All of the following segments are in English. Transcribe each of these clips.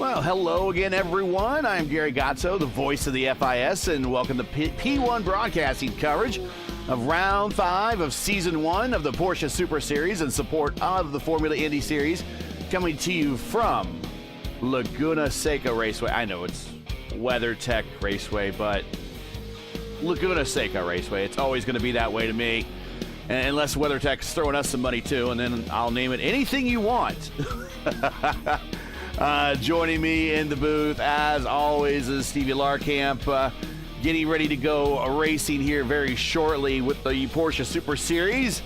Well, hello again, everyone. I'm Gary Gotzo, the voice of the FIS, and welcome to P1 broadcasting coverage of Round 5 of Season 1 of the Porsche Super Series in support of the Formula Indy Series, coming to you from Laguna Seca Raceway. I know it's WeatherTech Raceway, but Laguna Seca Raceway. It's always going to be that way to me, and unless WeatherTech's throwing us some money too, and then I'll name it anything you want. Joining me in the booth, as always, is Stevie Larkamp, getting ready to go racing here very shortly with the Porsche Super Series.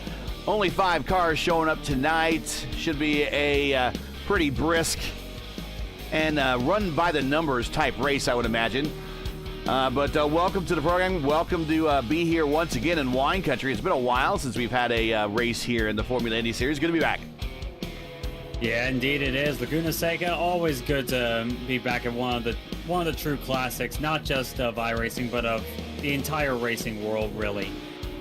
Only 5 cars showing up tonight. Should be a pretty brisk and run by the numbers type race, I would imagine. But welcome to the program. Welcome to be here once again in wine country. It's been a while since we've had a race here in the Formula Indy Series. Good to be back. Yeah, indeed it is. Laguna Seca, always good to be back at one of the true classics, not just of iRacing, but of the entire racing world, really.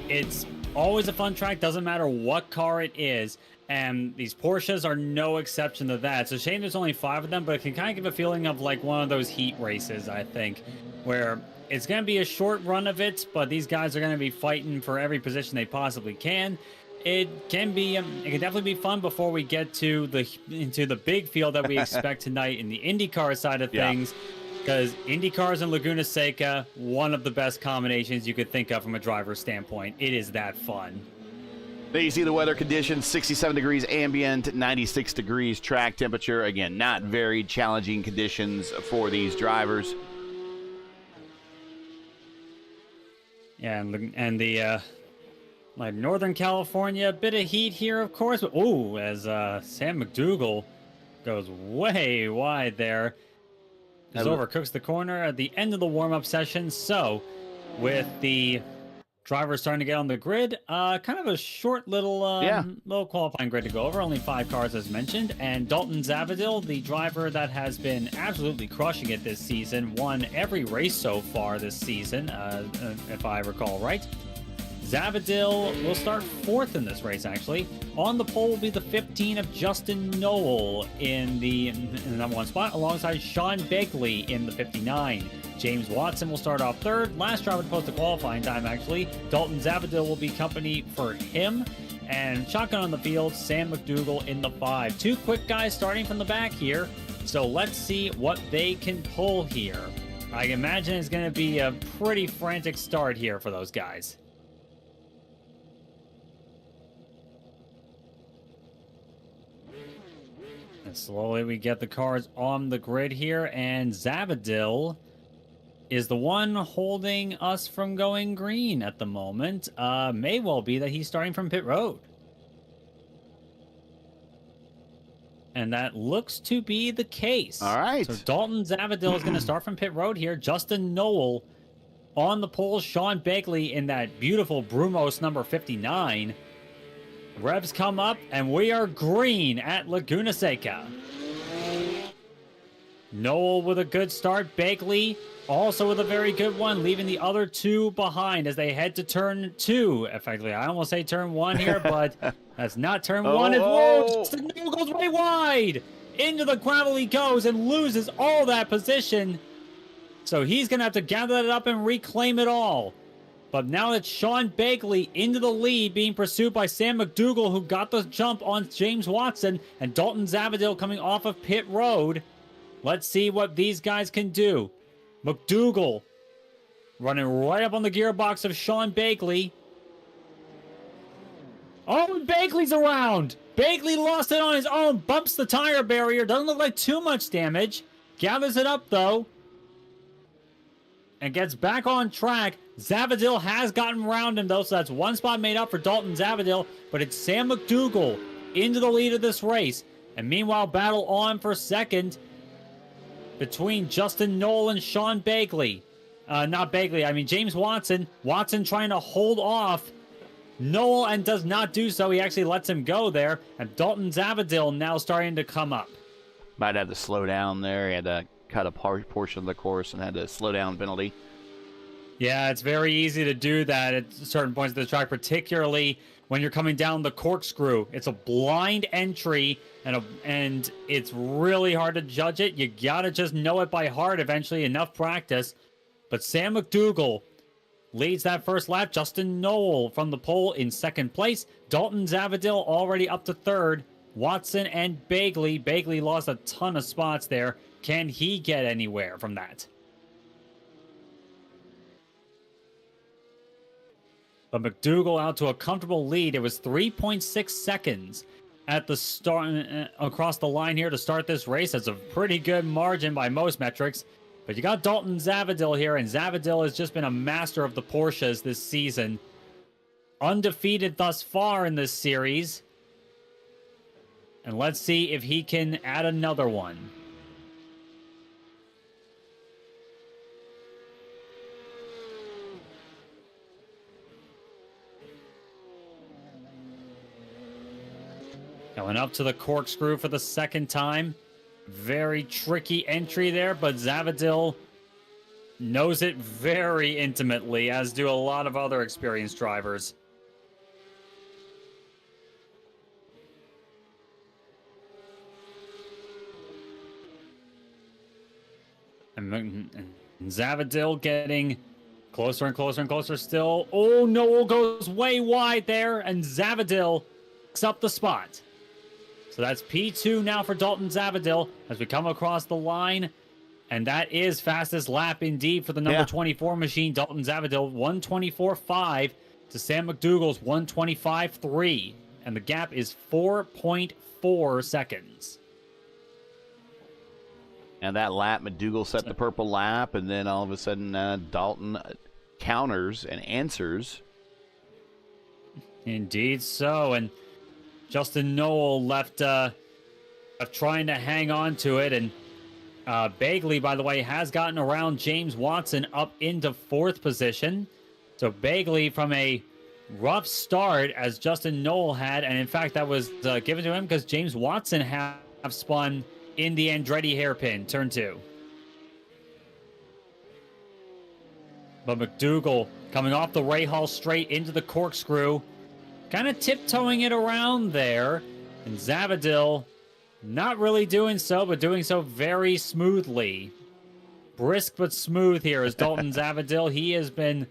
It's always a fun track, doesn't matter what car it is, and these Porsches are no exception to that. It's a shame there's only 5 of them, but it can kind of give a feeling of like one of those heat races, I think, where it's going to be a short run of it, but these guys are going to be fighting for every position they possibly can. It can definitely be fun before we get into the big field that we expect tonight in the IndyCar side of things, because IndyCars and Laguna Seca, one of the best combinations you could think of from a driver's standpoint. It is that fun. There you see the weather conditions, 67 degrees ambient, 96 degrees track temperature. Again, not very challenging conditions for these drivers. Yeah, and the like Northern California, a bit of heat here, of course. But as Sam McDougall goes way wide there, just overcooks the corner at the end of the warm-up session. So, with the drivers starting to get on the grid, kind of a short little qualifying grid to go over. Only 5 cars as mentioned, and Dalton Zavadil, the driver that has been absolutely crushing it this season, won every race so far this season, if I recall right. Zavadil will start 4th in this race, actually. On the pole will be the 15 of Justin Noel in the number 1 spot, alongside Sean Begley in the 59. James Watson will start off 3rd. Last driver to post a qualifying time, actually. Dalton Zavadil will be company for him. And shotgun on the field, Sam McDougall in the 5. 2 quick guys starting from the back here. So let's see what they can pull here. I imagine it's going to be a pretty frantic start here for those guys. And slowly we get the cars on the grid here, and Zavadil is the one holding us from going green at the moment. May well be that he's starting from pit road. And that looks to be the case. All right. So Dalton Zavadil is going to start from pit road here. Justin Noel on the pole. Sean Begley in that beautiful Brumos number 59. Revs come up, and we are green at Laguna Seca. Noel with a good start. Begley also with a very good one, leaving the other 2 behind as they head to turn 2. Effectively, I almost say turn 1 here, but that's not turn 1. Whoa, Justin Noel goes way wide. Into the gravel he goes and loses all that position. So he's going to have to gather that up and reclaim it all. But now it's Sean Begley into the lead, being pursued by Sam McDougall, who got the jump on James Watson, and Dalton Zavadil coming off of pit road. Let's see what these guys can do. McDougall running right up on the gearbox of Sean Begley. Oh, Begley's around. Begley lost it on his own, bumps the tire barrier. Doesn't look like too much damage. Gathers it up, though, and gets back on track. Zavadil has gotten around him, though, so that's 1 spot made up for Dalton Zavadil, but it's Sam McDougall into the lead of this race. And meanwhile, battle on for 2nd between Justin Noel and Sean Begley. Not Begley, I mean James Watson. Watson trying to hold off Noel and does not do so. He actually lets him go there. And Dalton Zavadil now starting to come up. Might have to slow down there. He had to cut a portion of the course and had to slow down penalty. Yeah, it's very easy to do that at certain points of the track, particularly when you're coming down the corkscrew. It's a blind entry, and it's really hard to judge it. You gotta just know it by heart eventually, enough practice. But Sam McDougall leads that first lap. Justin Knoll from the pole in second place. Dalton Zavadil already up to third. Watson and Bagley. Bagley lost a ton of spots there. Can he get anywhere from that? But McDougall out to a comfortable lead. It was 3.6 seconds at the start across the line here to start this race. That's a pretty good margin by most metrics. But you got Dalton Zavadil here, and Zavadil has just been a master of the Porsches this season. Undefeated thus far in this series. And let's see if he can add another one. Going up to the corkscrew for the second time. Very tricky entry there, but Zavadil knows it very intimately, as do a lot of other experienced drivers. And Zavadil getting closer and closer and closer still. Oh, Noel goes way wide there, and Zavadil picks up the spot. So that's P2 now for Dalton Zavadil as we come across the line. And that is fastest lap indeed for the number 24 machine, Dalton Zavadil, 124.5 to Sam McDougall's 125.3. And the gap is 4.4 seconds. And that lap, McDougall set the purple lap, and then all of a sudden Dalton counters and answers. Indeed so, and Justin Knoll left trying to hang on to it, and Bagley, by the way, has gotten around James Watson up into fourth position. So Bagley from a rough start as Justin Knoll had, and in fact that was given to him because James Watson have spun in the Andretti hairpin, turn 2. But McDougall coming off the Rahal straight into the corkscrew, kind of tiptoeing it around there. And Zavadil not really doing so, but doing so very smoothly. Brisk but smooth here is Dalton Zavadil. He has been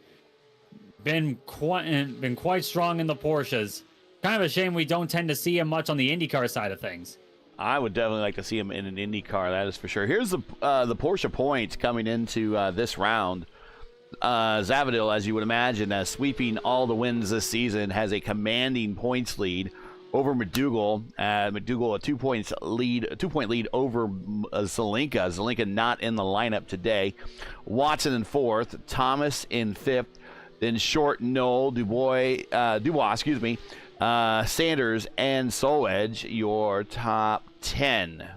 quite strong in the Porsches. Kind of a shame we don't tend to see him much on the IndyCar side of things. I would definitely like to see him in an IndyCar, that is for sure. Here's the Porsche points coming into this round. Zavadil, as you would imagine, sweeping all the wins this season, has a commanding points lead over McDougall. McDougall a 2 point lead over Zelinka. Zelinka not in the lineup today. Watson in fourth, Thomas in fifth, then Short, Knoll, Dubois, Sanders, and Solwedge, your top 10.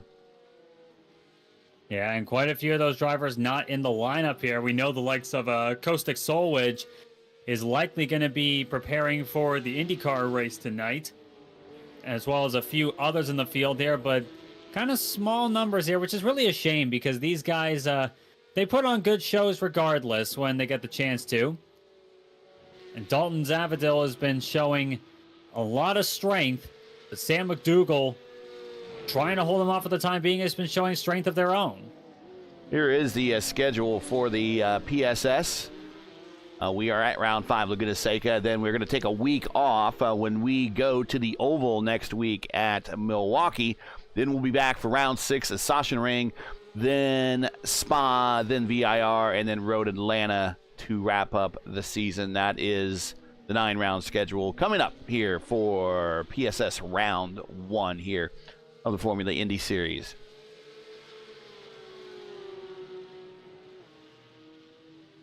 Yeah, and quite a few of those drivers not in the lineup here. We know the likes of Kostik Solwedge is likely going to be preparing for the IndyCar race tonight, as well as a few others in the field there, but kind of small numbers here, which is really a shame because these guys, they put on good shows regardless when they get the chance to. And Dalton Zavadil has been showing a lot of strength, but Sam McDougall, trying to hold them off for the time being, has been showing strength of their own. Here is the schedule for the PSS. We are at round 5, Laguna Seca. Then we're going to take a week off when we go to the Oval next week at Milwaukee. Then we'll be back for round 6 at Sachsenring, then Spa, then VIR, and then Road Atlanta to wrap up the season. That is the 9-round schedule coming up here for PSS round 1 here of the Formula Indy Series.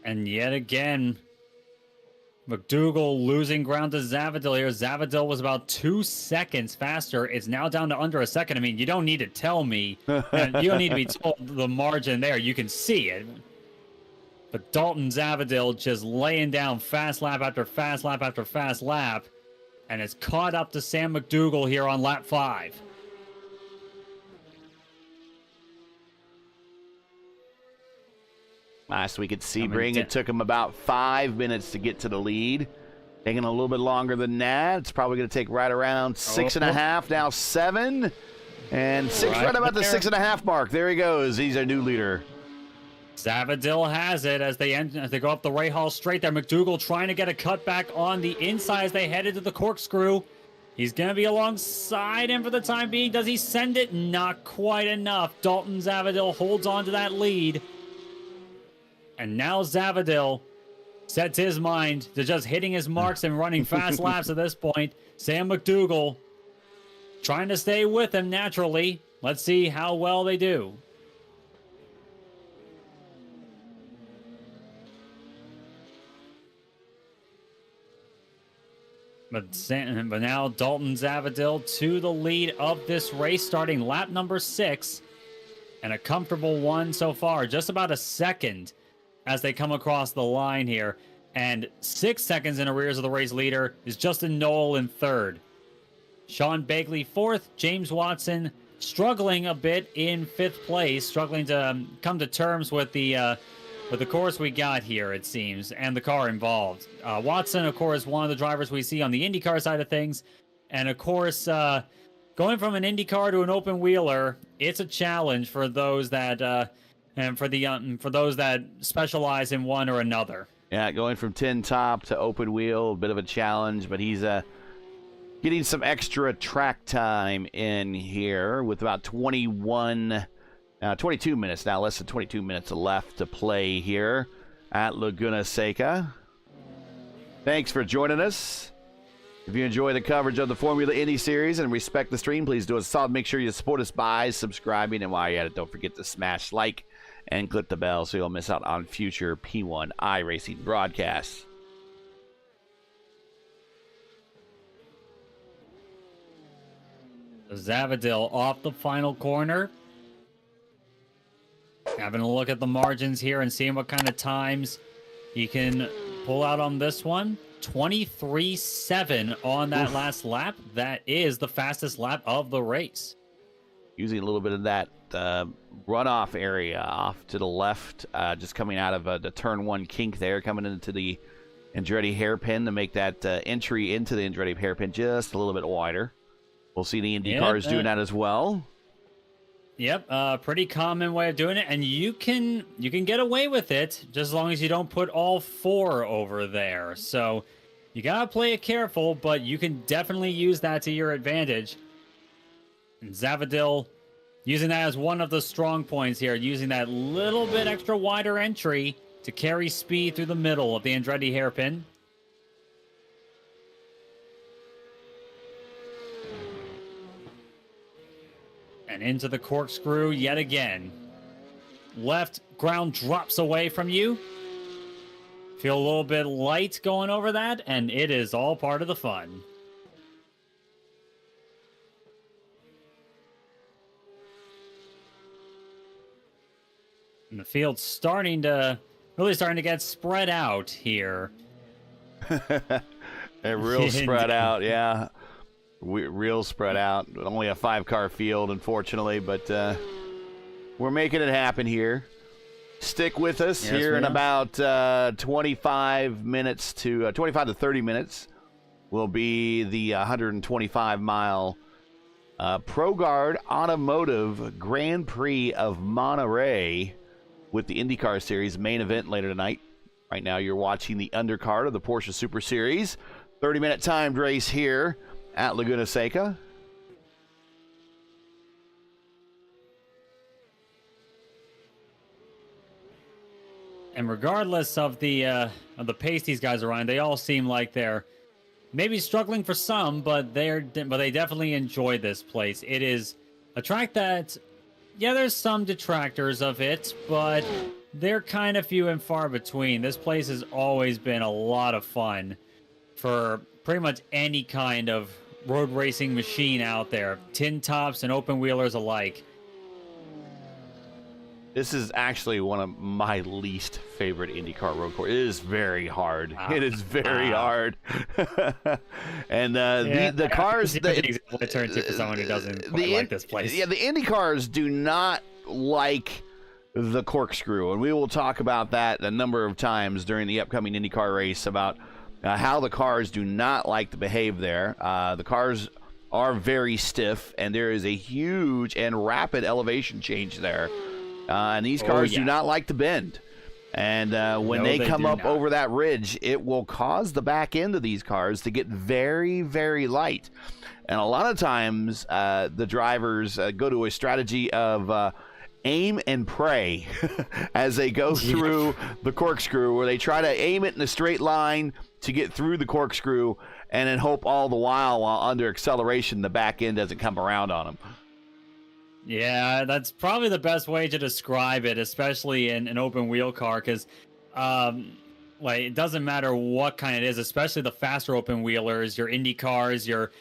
And yet again, McDougall losing ground to Zavadil here. Zavadil was about 2 seconds faster. It's now down to under a second. I mean, you don't need to tell me. You don't need to be told the margin there. You can see it. But Dalton Zavadil just laying down fast lap after fast lap after fast lap. And it's caught up to Sam McDougall here on lap 5. Last week at Sebring, it took him about 5 minutes to get to the lead. Taking a little bit longer than that. It's probably going to take right around 6.5, now 7. And 6 right about the 6.5 mark. There he goes. He's our new leader. Zavadil has it as they go up the Rahal straight there. McDougall trying to get a cutback on the inside as they head into the corkscrew. He's going to be alongside him for the time being. Does he send it? Not quite enough. Dalton Zavadil holds on to that lead. And now Zavadil sets his mind to just hitting his marks and running fast laps at this point. Sam McDougall trying to stay with him naturally. Let's see how well they do. But now Dalton Zavadil to the lead of this race, starting lap number 6. And a comfortable one so far, just about a second as they come across the line here. And 6 seconds in arrears of the race leader is Justin Knoll in 3rd. Sean Bagley 4th. James Watson struggling a bit in 5th place, struggling to come to terms with the course we got here, it seems, and the car involved. Watson, of course, one of the drivers we see on the IndyCar side of things. And, of course, going from an IndyCar to an open wheeler, it's a challenge for those that for those that specialize in one or another. Yeah, going from tin top to open wheel, a bit of a challenge, but he's getting some extra track time in here with about 22 minutes now, less than 22 minutes left to play here at Laguna Seca. Thanks for joining us. If you enjoy the coverage of the Formula Indy Series and respect the stream, please do us a solid. Make sure you support us by subscribing. And while you're at it, don't forget to smash like and click the bell so you'll miss out on future P1 iRacing broadcasts. Zavadil off the final corner. Having a look at the margins here and seeing what kind of times he can pull out on this one. 23.7 on that last lap. That is the fastest lap of the race. Using a little bit of that runoff area off to the left, just coming out of the turn 1 kink there, coming into the Andretti hairpin to make that entry into the Andretti hairpin just a little bit wider. We'll see the Indy cars doing that as well. Yep, pretty common way of doing it, and you can get away with it just as long as you don't put all 4 over there. So you gotta play it careful, but you can definitely use that to your advantage. And Zavadil using that as one of the strong points here, using that little bit extra wider entry to carry speed through the middle of the Andretti hairpin. And into the corkscrew yet again. Left ground drops away from you. Feel a little bit light going over that, and it is all part of the fun. And the field's really starting to get spread out here. Real spread out, yeah. Real spread out. Only a 5-car field, unfortunately, but we're making it happen here. Stick with us here in about 25 to 30 minutes will be the 125-mile ProGuard Automotive Grand Prix of Monterrey with the IndyCar Series main event later tonight. Right now you're watching the undercard of the Porsche Super Series. 30-minute timed race here at Laguna Seca. And regardless of the pace these guys are on, they all seem like they're maybe struggling for some, but they definitely enjoy this place. It is a track that, yeah, there's some detractors of it, but they're kind of few and far between. This place has always been a lot of fun for pretty much any kind of road racing machine out there, tin tops and open wheelers alike. This is actually one of my least favorite IndyCar road courses. It is very hard. It is very hard. And the cars... I turn to for someone who doesn't like this place. Yeah, the IndyCars do not like the corkscrew, and we will talk about that a number of times during the upcoming IndyCar race about how the cars do not like to behave there. The cars are very stiff, and there is a huge and rapid elevation change there. And these cars do not like to bend. And when they come up over that ridge, it will cause the back end of these cars to get very, very light. And a lot of times, the drivers go to a strategy of aim and pray as they go through the corkscrew, where they try to aim it in a straight line to get through the corkscrew, and then hope all the while under acceleration, the back end doesn't come around on them. Yeah, that's probably the best way to describe it, especially in an open wheel car, because like, it doesn't matter what kind it is, especially the faster open wheelers, your Indy cars, your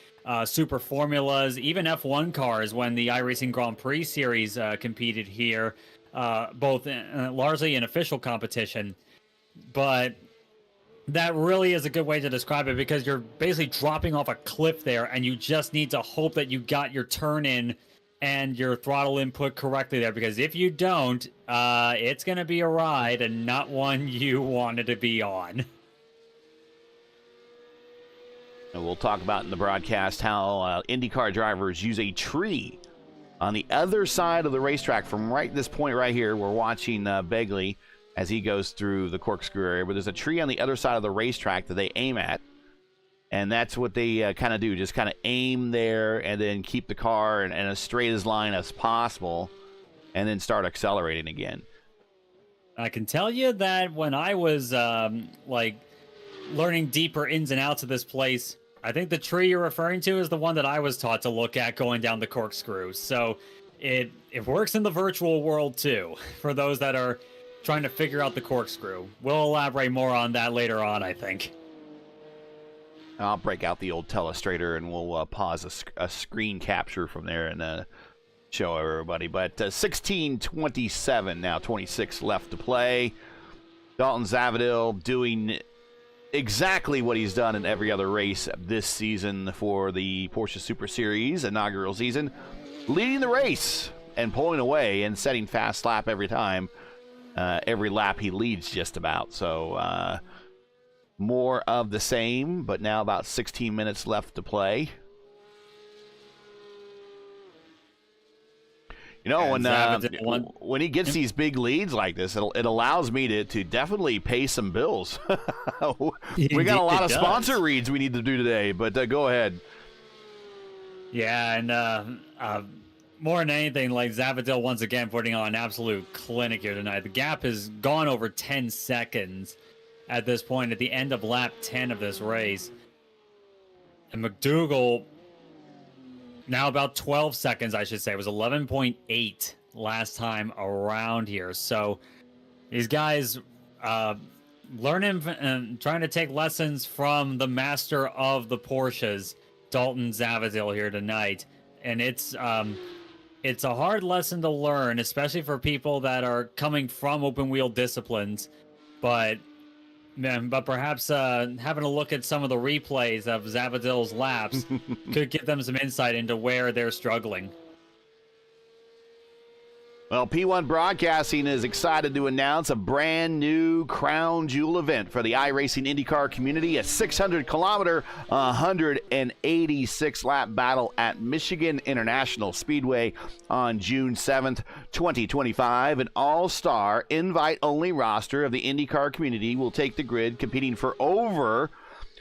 super formulas, even F1 cars. When the iRacing Grand Prix series competed here, both largely in official competition, but that really is a good way to describe it, because you're basically dropping off a cliff there, and you just need to hope that you got your turn in and your throttle input correctly there, because if you don't, it's going to be a ride and not one you wanted to be on. And we'll talk about in the broadcast how IndyCar drivers use a tree on the other side of the racetrack from this point right here. We're watching Begley as he goes through the corkscrew area, but there's a tree on the other side of the racetrack that they aim at. And that's what they kind of do, just kind of aim there and then keep the car in as straight as line as possible and then start accelerating again. I can tell you that when I was learning deeper ins and outs of this place, I think the tree you're referring to is the one that I was taught to look at going down the corkscrew. So it works in the virtual world too, for those that are trying to figure out the corkscrew. We'll elaborate more on that later on, I think. I'll break out the old telestrator and we'll pause a screen capture from there and show everybody. But 16:27 now, 26 left to play. Dalton Zavadil doing exactly what he's done in every other race this season for the Porsche Super Series inaugural season, leading the race and pulling away and setting fast lap every time. Every lap he leads just about. So more of the same, but now about 16 minutes left to play. You know, when he gets these big leads like this, it allows me to definitely pay some bills. We got a lot of sponsor reads we need to do today, but go ahead. Yeah, and more than anything, like, Zavadil once again putting on an absolute clinic here tonight. The gap has gone over 10 seconds at this point, at the end of lap 10 of this race. And McDougall, now about 12 seconds, I should say. It was 11.8 last time around here. So these guys learning and trying to take lessons from the master of the Porsches, Dalton Zavadil, here tonight. And it's a hard lesson to learn, especially for people that are coming from open wheel disciplines. But perhaps having a look at some of the replays of Zavadil's laps could give them some insight into where they're struggling. Well, P1 Broadcasting is excited to announce a brand new crown jewel event for the iRacing IndyCar community, a 600-kilometer, 186-lap battle at Michigan International Speedway on June 7th, 2025. An all-star, invite-only roster of the IndyCar community will take the grid, competing for over,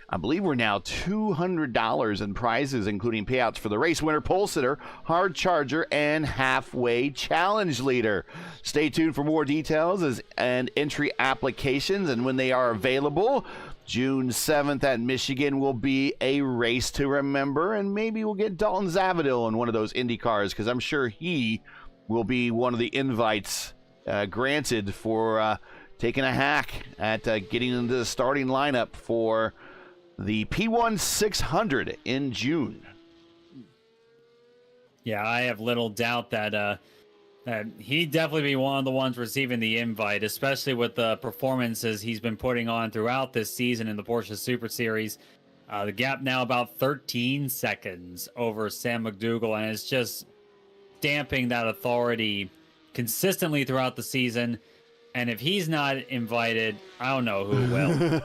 I believe we're now $200 in prizes, including payouts for the race winner, pole sitter, hard charger, and halfway challenge leader. Stay tuned for more details and entry applications, and when they are available. June 7th at Michigan will be a race to remember, and maybe we'll get Dalton Zavadil in one of those Indy cars, because I'm sure he will be one of the invites granted for taking a hack at getting into the starting lineup for the P1 600 in June. Yeah, I have little doubt that he'd definitely be one of the ones receiving the invite, especially with the performances he's been putting on throughout this season in the Porsche Super Series. The gap now about 13 seconds over Sam McDougall, and it's just damping that authority consistently throughout the season. And if he's not invited, I don't know who will.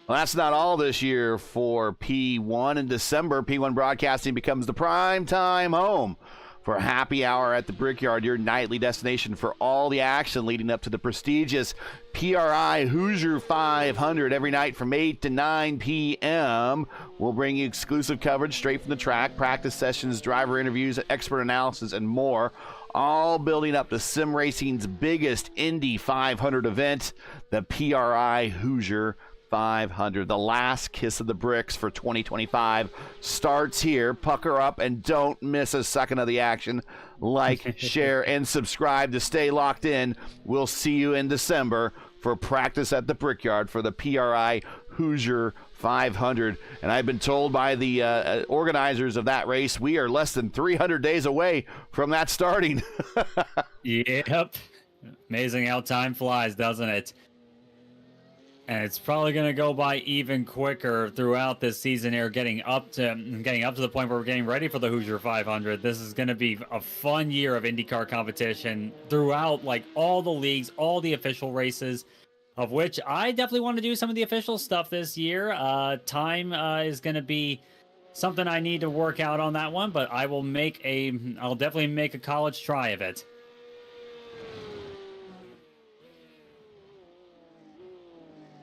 Well, that's not all this year for P1. In December, P1 Broadcasting becomes the prime-time home for Happy Hour at the Brickyard, your nightly destination for all the action leading up to the prestigious PRI Hoosier 500 every night from 8 to 9 p.m. We'll bring you exclusive coverage straight from the track, practice sessions, driver interviews, expert analysis, and more, all building up to sim racing's biggest Indy 500 event, the PRI Hoosier 500. The last kiss of the bricks for 2025 starts here. Pucker up and don't miss a second of the action. Like, share, and subscribe to stay locked in. We'll see you in December for practice at the Brickyard for the PRI Hoosier 500. And I've been told by the organizers of that race, we are less than 300 days away from that starting. Yep. Amazing how time flies, doesn't it? And it's probably going to go by even quicker throughout this season here, getting up to the point where we're getting ready for the Hoosier 500. This is going to be a fun year of IndyCar competition throughout, like, all the leagues, all the official races, of which I definitely want to do some of the official stuff this year. Time is going to be something I need to work out on that one, but I'll definitely make a college try of it.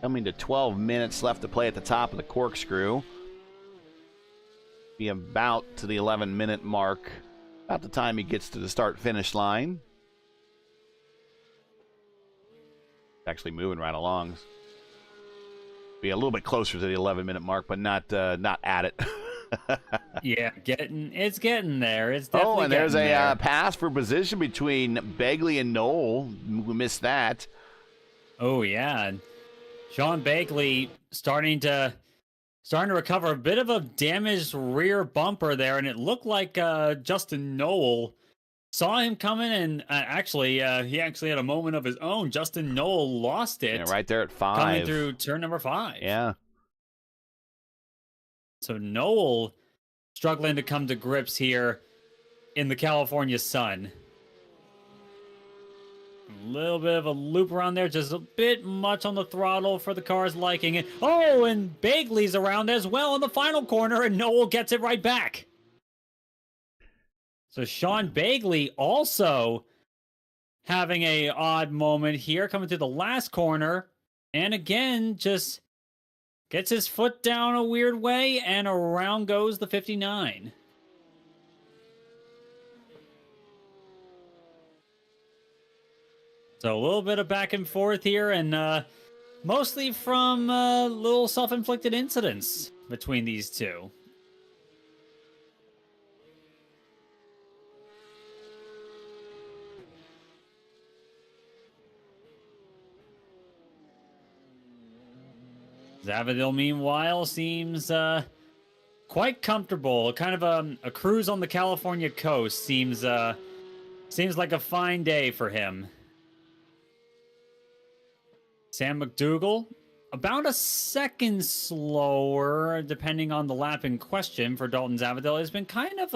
Coming to 12 minutes left to play at the top of the corkscrew. Be about to the 11-minute mark. About the time he gets to the start-finish line. Actually moving right along. Be a little bit closer to the 11-minute mark, but not at it. Yeah, it's getting there. It's definitely and there's there. a pass for position between Begley and Knoll. We missed that. Oh yeah. Sean Begley starting to recover a bit of a damaged rear bumper there, and it looked like Justin Knoll saw him coming, and he actually had a moment of his own. Justin Knoll lost it. Yeah, right there at 5. Coming through turn number 5. Yeah. So Knoll struggling to come to grips here in the California sun. A little bit of a loop around there, just a bit much on the throttle for the car's liking. And and Begley's around as well in the final corner, and Knoll gets it right back. So Sean Begley also having a odd moment here, coming through the last corner, and again just gets his foot down a weird way, and around goes the 59. So a little bit of back and forth here, and mostly from little self-inflicted incidents between these two. Zavadil, meanwhile, seems quite comfortable. Kind of a cruise on the California coast seems like a fine day for him. Sam McDougall, about a second slower, depending on the lap in question for Dalton Zavadil. It's been kind of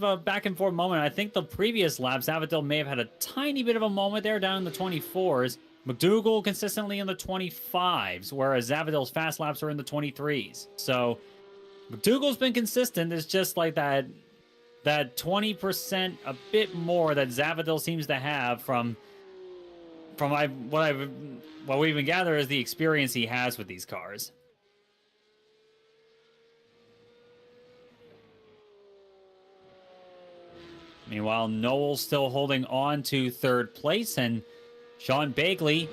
a back and forth moment. I think the previous lap, Zavadil may have had a tiny bit of a moment there down in the 24s. McDougall consistently in the 25s, whereas Zavadil's fast laps are in the 23s. So McDougall's been consistent. It's just like that 20%, a bit more that Zavadil seems to have from what we even gather is the experience he has with these cars. Meanwhile, Knoll's still holding on to third place, and Sean Begley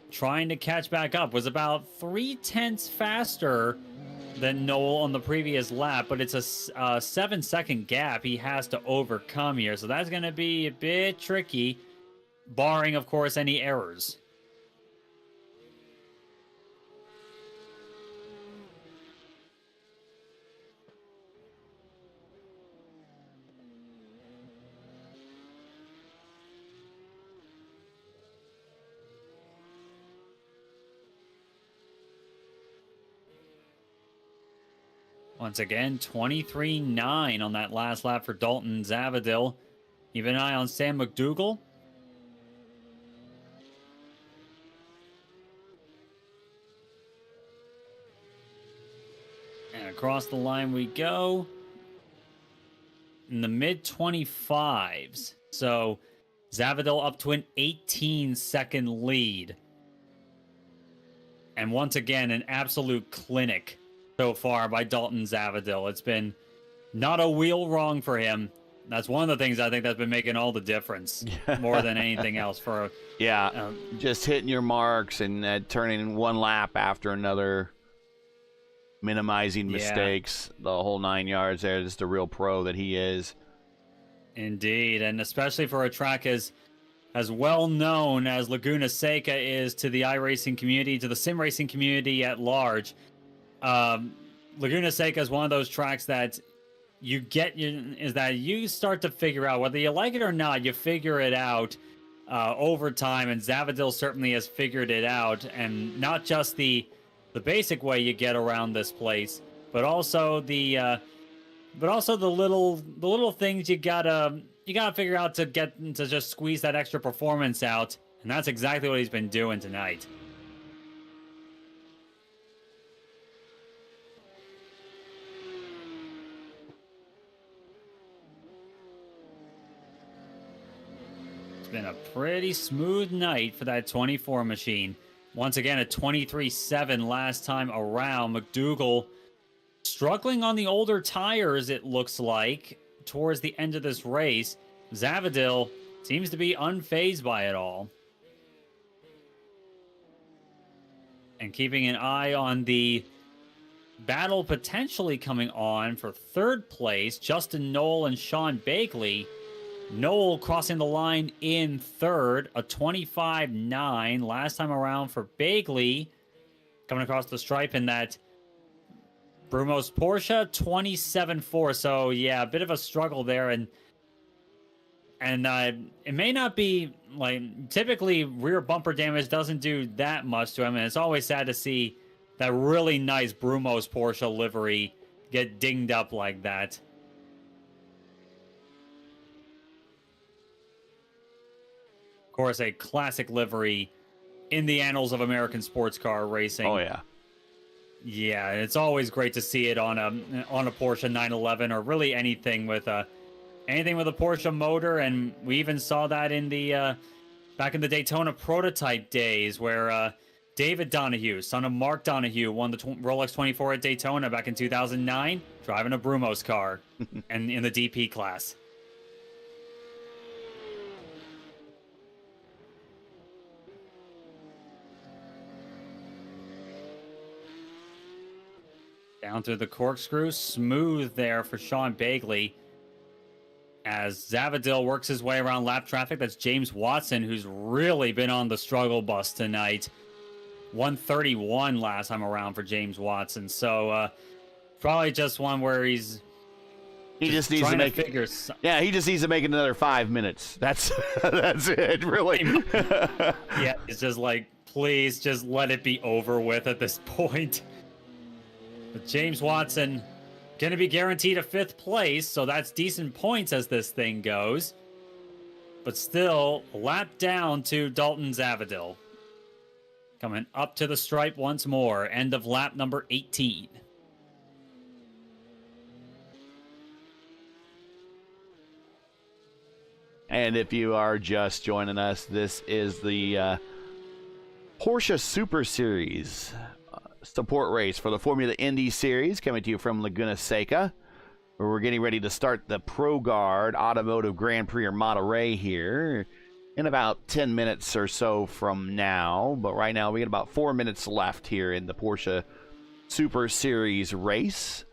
trying to catch back up. Was about 0.3 faster than Knoll on the previous lap, but it's a 7-second gap he has to overcome here, so that's going to be a bit tricky, barring, of course, any errors. Once again, 23.9 on that last lap for Dalton Zavadil. Keep an eye on Sam McDougall. And across the line we go. In the mid-25s. So Zavadil up to an 18-second lead. And once again, an absolute clinic so far by Dalton Zavadil. It's been not a wheel wrong for him. That's one of the things I think that's been making all the difference more than anything else. For just hitting your marks and turning one lap after another, minimizing mistakes, the whole 9 yards there. Just a real pro that he is. Indeed, and especially for a track as well known as Laguna Seca is to the iRacing community, to the sim racing community at large. Laguna Seca is one of those tracks that you start to figure out whether you like it or not. You figure it out over time, and Zavadil certainly has figured it out, and not just the basic way you get around this place, but also the little things you gotta figure out to get to just squeeze that extra performance out, and that's exactly what he's been doing tonight. It's been a pretty smooth night for that 24 machine. Once again, a 23.7 last time around. McDougall struggling on the older tires, it looks like, towards the end of this race. Zavadil seems to be unfazed by it all. And keeping an eye on the battle potentially coming on for third place, Justin Knoll and Sean Bakley. Knoll crossing the line in third, a 25.9 last time around for Bakley. Coming across the stripe in that Brumos Porsche, 27.4. So yeah, a bit of a struggle there, and it may not be like typically rear bumper damage doesn't do that much to him, and it's always sad to see that really nice Brumos Porsche livery get dinged up like that. Of course, a classic livery in the annals of American sports car racing. Oh yeah. Yeah, it's always great to see it on a Porsche 911 or really anything with a Porsche motor, and we even saw that in the back in the Daytona prototype days where David Donahue, son of Mark Donahue, won the Rolex 24 at Daytona back in 2009, driving a Brumos car and in the DP class. Down through the corkscrew, smooth there for Sean Bakley. As Zavadil works his way around lap traffic, that's James Watson, who's really been on the struggle bus tonight. 131 last time around for James Watson. So probably just one where he just needs to make figure. Yeah, he just needs to make it another 5 minutes. That's it, really. Yeah, it's just like, please just let it be over with at this point. But James Watson going to be guaranteed a 5th place, so that's decent points as this thing goes. But still, a lap down to Dalton Zavadil. Coming up to the stripe once more. End of lap number 18. And if you are just joining us, this is the Porsche Super Series support race for the Formula Indy Series, coming to you from Laguna Seca, where we're getting ready to start the ProGuard Automotive Grand Prix or Monterrey here in about 10 minutes or so from now. But right now we got about 4 minutes left here in the Porsche Super Series race,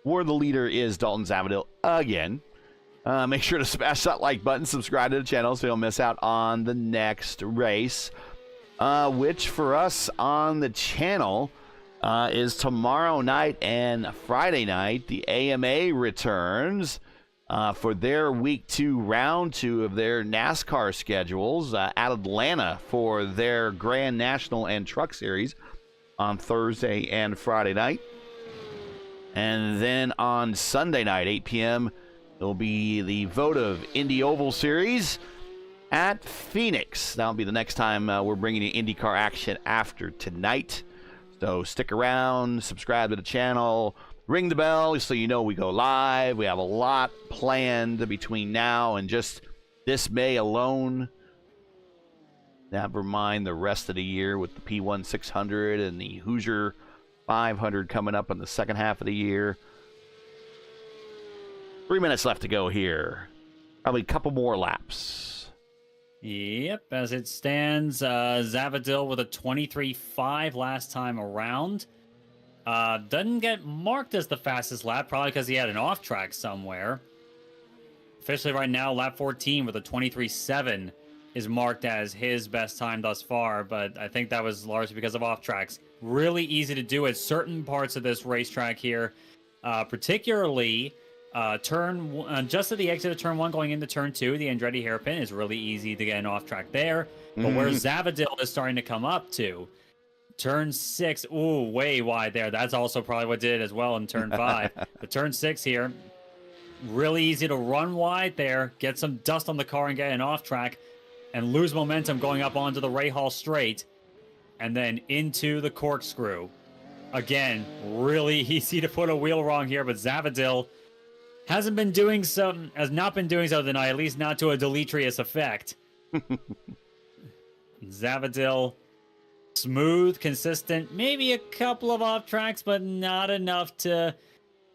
where the leader is Dalton Zavadil again. Make sure to smash that like button, subscribe to the channel so you don't miss out on the next race, which for us on the channel is tomorrow night and Friday night. The AMA returns for their week 2, round 2 of their NASCAR schedules at Atlanta for their Grand National and Truck Series on Thursday and Friday night. And then on Sunday night, 8 p.m., it'll be the Votive Indy Oval Series at Phoenix. That'll be the next time we're bringing you IndyCar action after tonight. So stick around, subscribe to the channel, ring the bell so you know we go live. We have a lot planned between now and just this May alone. Never mind the rest of the year with the P1 600 and the Hoosier 500 coming up in the second half of the year. 3 minutes left to go here. Probably a couple more laps. Yep, as it stands, Zavadil with a 23.5 last time around. Doesn't get marked as the fastest lap, probably because he had an off track somewhere. Officially right now, lap 14 with a 23.7 is marked as his best time thus far, but I think that was largely because of off tracks. Really easy to do at certain parts of this racetrack here, particularly just at the exit of turn 1 going into turn 2. The Andretti hairpin is really easy to get an off track there, but where Zavadil is starting to come up to turn 6, ooh, way wide there. That's also probably what did it as well in turn 5. But turn 6 here, really easy to run wide there, get some dust on the car and get an off track, and lose momentum going up onto the Rahal straight, and then into the corkscrew. Again, really easy to put a wheel wrong here, but Zavadil has not been doing so tonight, at least not to a deleterious effect. Zavadil, smooth, consistent, maybe a couple of off tracks, but not enough to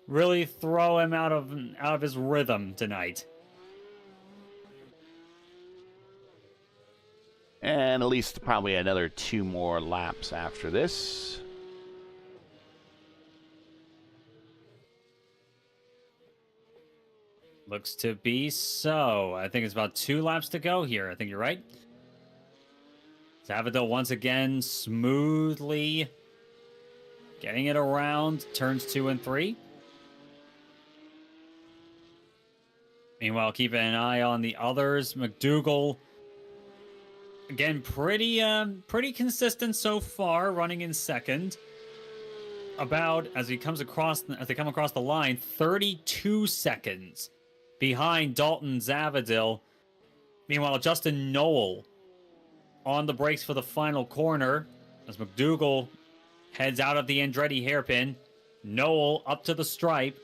really throw him out of his rhythm tonight. And at least probably another 2 more laps after this. Looks to be so. I think it's about 2 laps to go here. I think you're right. Zavadil once again smoothly getting it around turns 2 and 3. Meanwhile, keeping an eye on the others. McDougall, again, pretty consistent so far, running in second. About as they come across the line, 32 seconds behind Dalton Zavadil. Meanwhile, Justin Noel on the brakes for the final corner as McDougall heads out of the Andretti hairpin. Noel up to the stripe.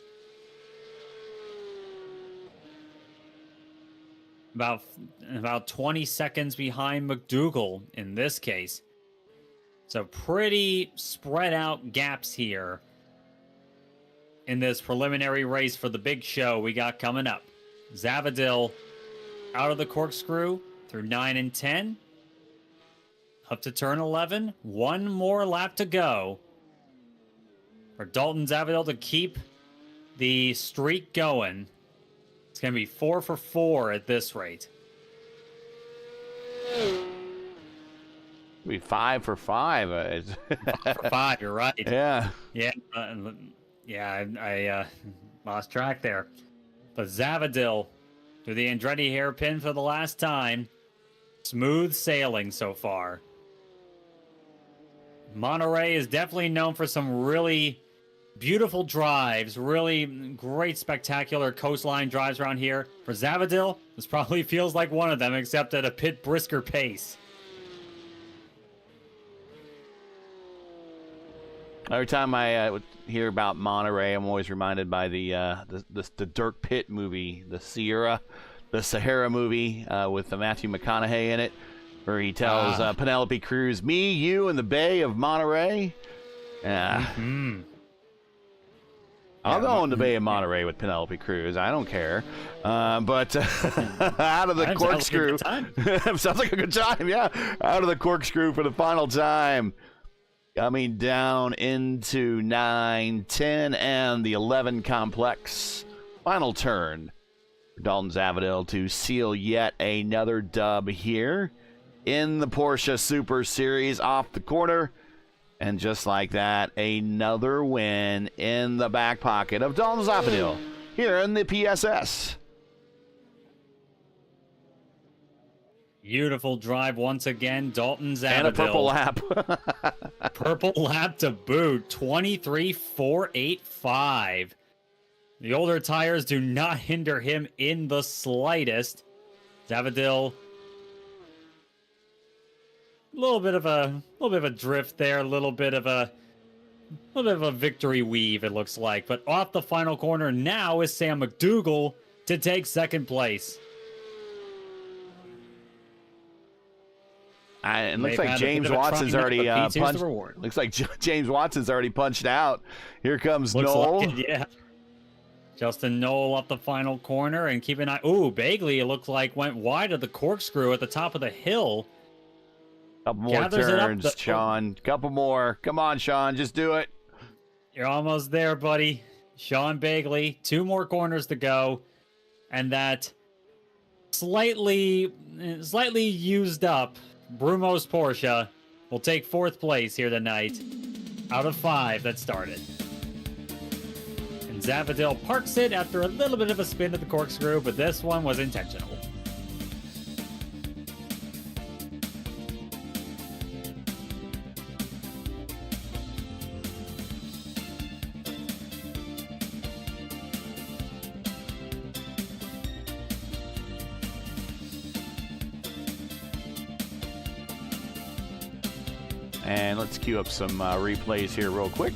About 20 seconds behind McDougall in this case. So pretty spread out gaps here in this preliminary race for the big show we got coming up. Zavadil out of the corkscrew through 9 and 10. Up to turn 11. 1 more lap to go for Dalton Zavadil to keep the streak going. It's going to be 4 for 4 at this rate. Be 5 for 5. 5 for 5, you're right. Yeah. Yeah, I lost track there. But Zavadil through the Andretti hairpin for the last time. Smooth sailing so far. Monterrey is definitely known for some really beautiful drives, really great, spectacular coastline drives around here. For Zavadil, this probably feels like one of them, except at a bit brisker pace. Every time I would hear about Monterey, I'm always reminded by the Dirk Pitt movie, the Sahara movie with Matthew McConaughey in it, where he tells Penelope Cruz, "Me, you, and the Bay of Monterey." I'll go in the Bay of Monterey with Penelope Cruz. I don't care. But out of the corkscrew. Sounds like a good time, yeah. Out of the corkscrew for the final time. Coming down into 9, 10, and the 11 complex. Final turn for Dalton Zavadil to seal yet another dub here in the Porsche Super Series off the corner. And just like that, another win in the back pocket of Dalton Zavadil here in the PSS. Beautiful drive once again. Dalton Zavadil. And a purple lap. Purple lap to boot. 23.485. The older tires do not hinder him in the slightest. Zavadil, a little bit of a drift there, a little bit of a victory weave, it looks like. But off the final corner now is Sam McDougall to take second place. It looks like James Watson's already punched. Looks like James Watson's already punched out. Here comes Noel. Like it, yeah. Justin Noel up the final corner and keep an eye. Ooh, Bagley, it looked like went wide of the corkscrew at the top of the hill. Couple more turns, Sean. Couple more. Come on, Sean. Just do it. You're almost there, buddy. Sean Bagley. 2 more corners to go. And that slightly used up Brumos Porsche will take 4th place here tonight out of 5 that started. And Zavadil parks it after a little bit of a spin at the corkscrew, but this one was intentional. And let's queue up some replays here real quick.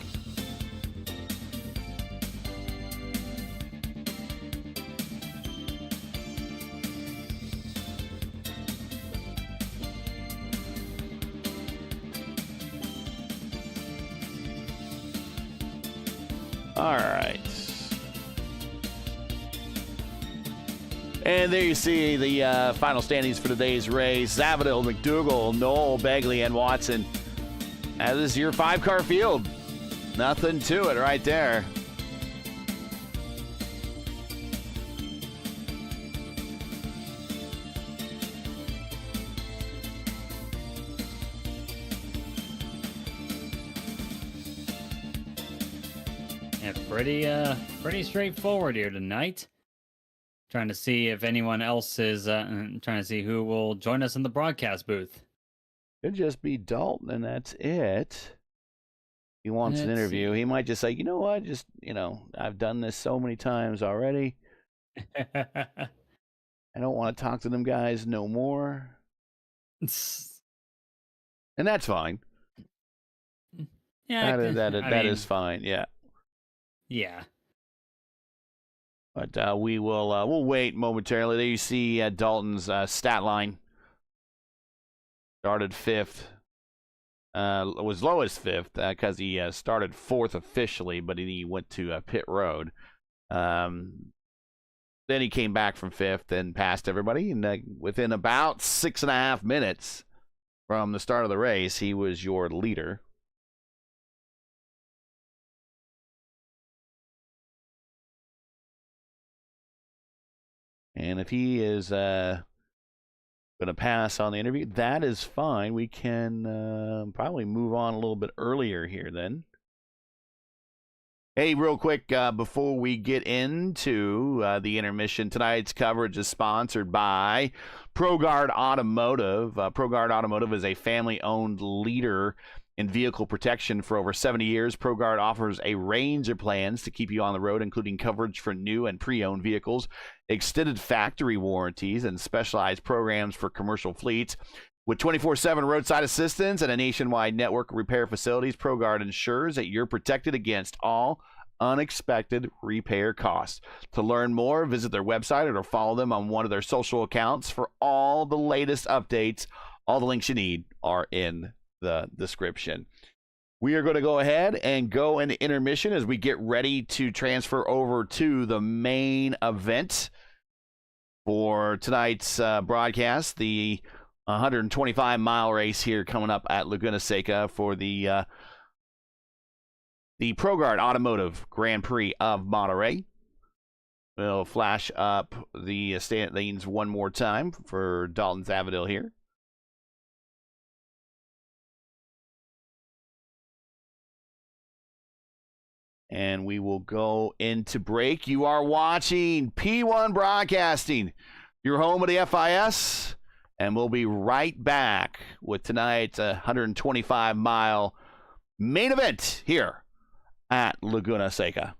All right. And there you see the final standings for today's race. Zavadil, McDougall, Noel, Bagley, and Watson. That is your 5-car field. Nothing to it right there. Yeah, pretty straightforward here tonight. Trying to see if anyone else is trying to see who will join us in the broadcast booth. Could just be Dalton, and that's it. He wants an interview. He might just say, you know what? Just, I've done this so many times already. I don't want to talk to them guys no more. And that's fine. Yeah, that is fine. Yeah. Yeah. But we'll wait momentarily. There you see Dalton's stat line. Started 5th. Was low as 5th because he started 4th officially, but he went to pit road. Then he came back from 5th and passed everybody. And within about 6.5 minutes from the start of the race, he was your leader. And if he is going to pass on the interview, that is fine. We can probably move on a little bit earlier here then. Hey, real quick, before we get into the intermission, tonight's coverage is sponsored by ProGuard Automotive. ProGuard Automotive is a family-owned leader in vehicle protection for over 70 years. ProGuard offers a range of plans to keep you on the road, including coverage for new and pre-owned vehicles, extended factory warranties, and specialized programs for commercial fleets. With 24/7 roadside assistance and a nationwide network of repair facilities, ProGuard ensures that you're protected against all unexpected repair costs. To learn more, visit their website or follow them on one of their social accounts for all the latest updates. All the links you need are in the description. We are going to go ahead and go into intermission as we get ready to transfer over to the main event for tonight's broadcast, the 125-mile race here coming up at Laguna Seca for the ProGuard Automotive Grand Prix of Monterrey. We'll flash up the standings one more time for Dalton Zavadil here. And we will go into break. You are watching P1 Broadcasting, your home of the FIS And we'll be right back with tonight's 125-mile main event here at Laguna Seca.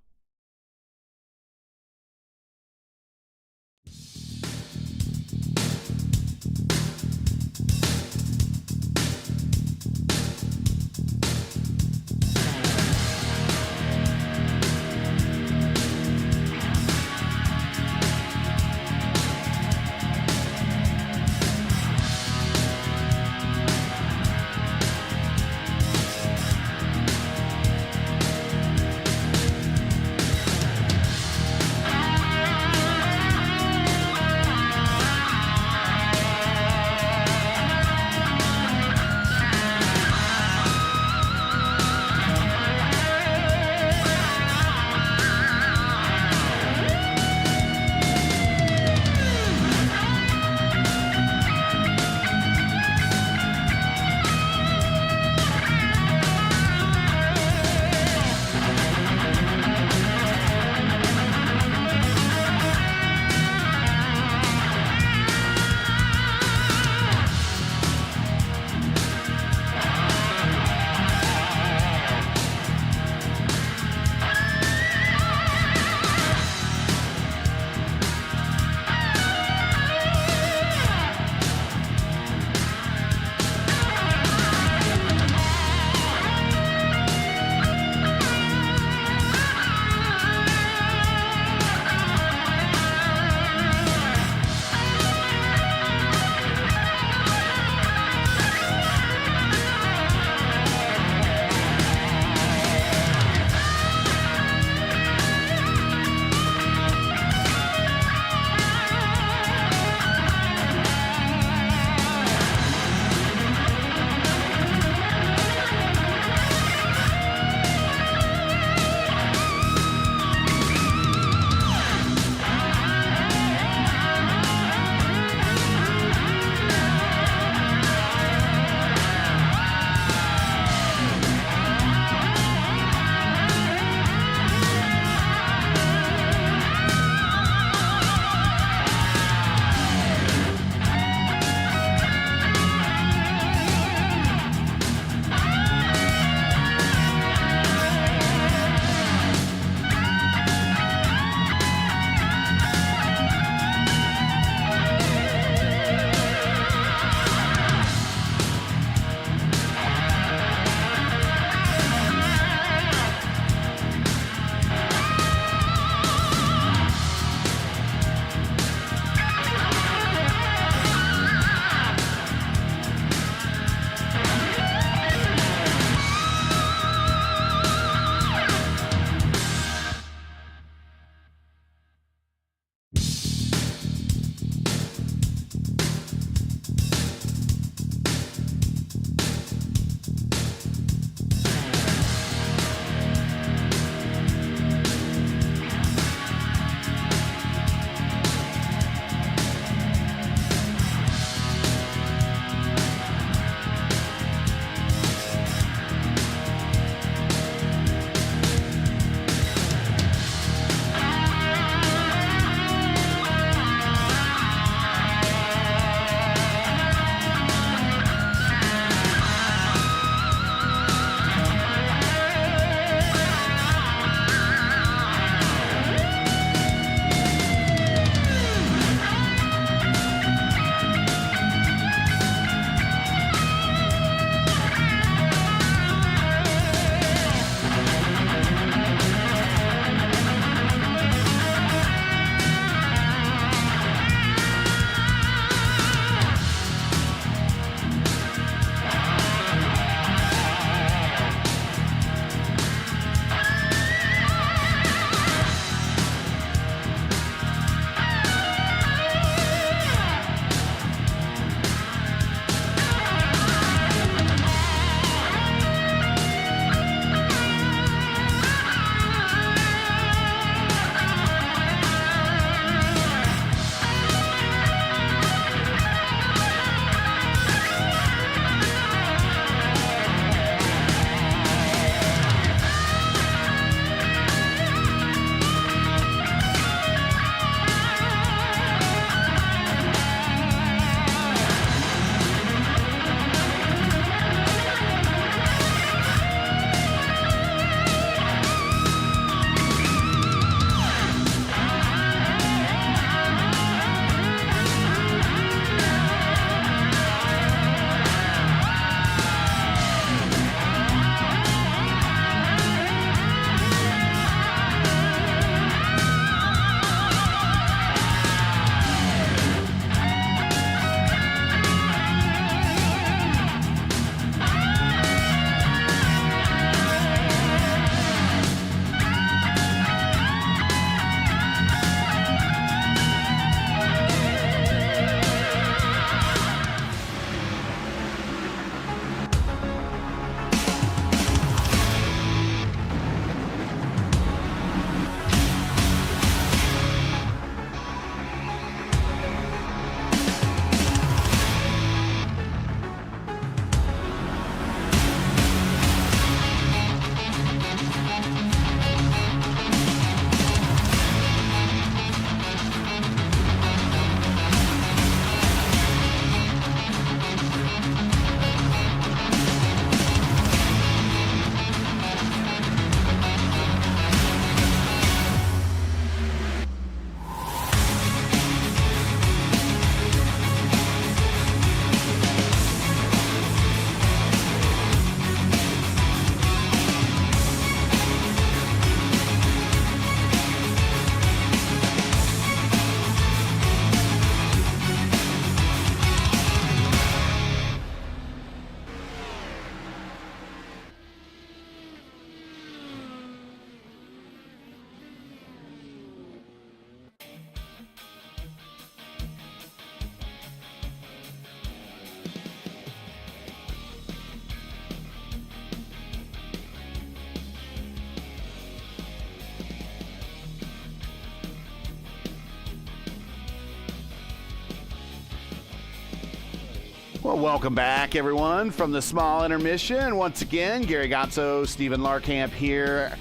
Well, welcome back, everyone, from the small intermission. Once again, Gary Gazzo, Stephen Larkamp here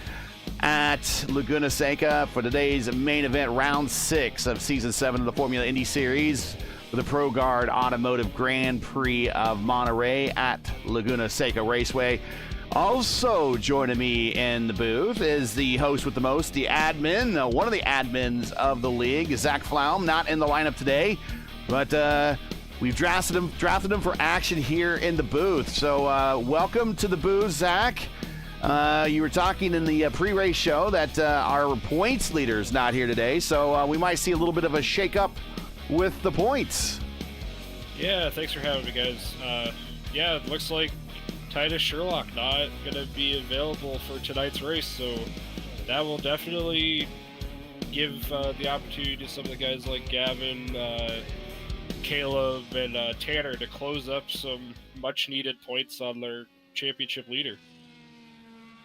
at Laguna Seca for today's main event, round 6 of season 7 of the Formula Indy Series for the ProGuard Automotive Grand Prix of Monterrey at Laguna Seca Raceway. Also joining me in the booth is the host with the most, the admin, one of the admins of the league, Zach Flaum, not in the lineup today, but we've drafted him for action here in the booth. So welcome to the booth, Zach. You were talking in the pre-race show that our points leader's not here today, so we might see a little bit of a shake-up with the points. Yeah, thanks for having me, guys. Yeah, it looks like Titus Sherlock not going to be available for tonight's race, so that will definitely give the opportunity to some of the guys like Gavin, Caleb, and Tanner to close up some much-needed points on their championship leader.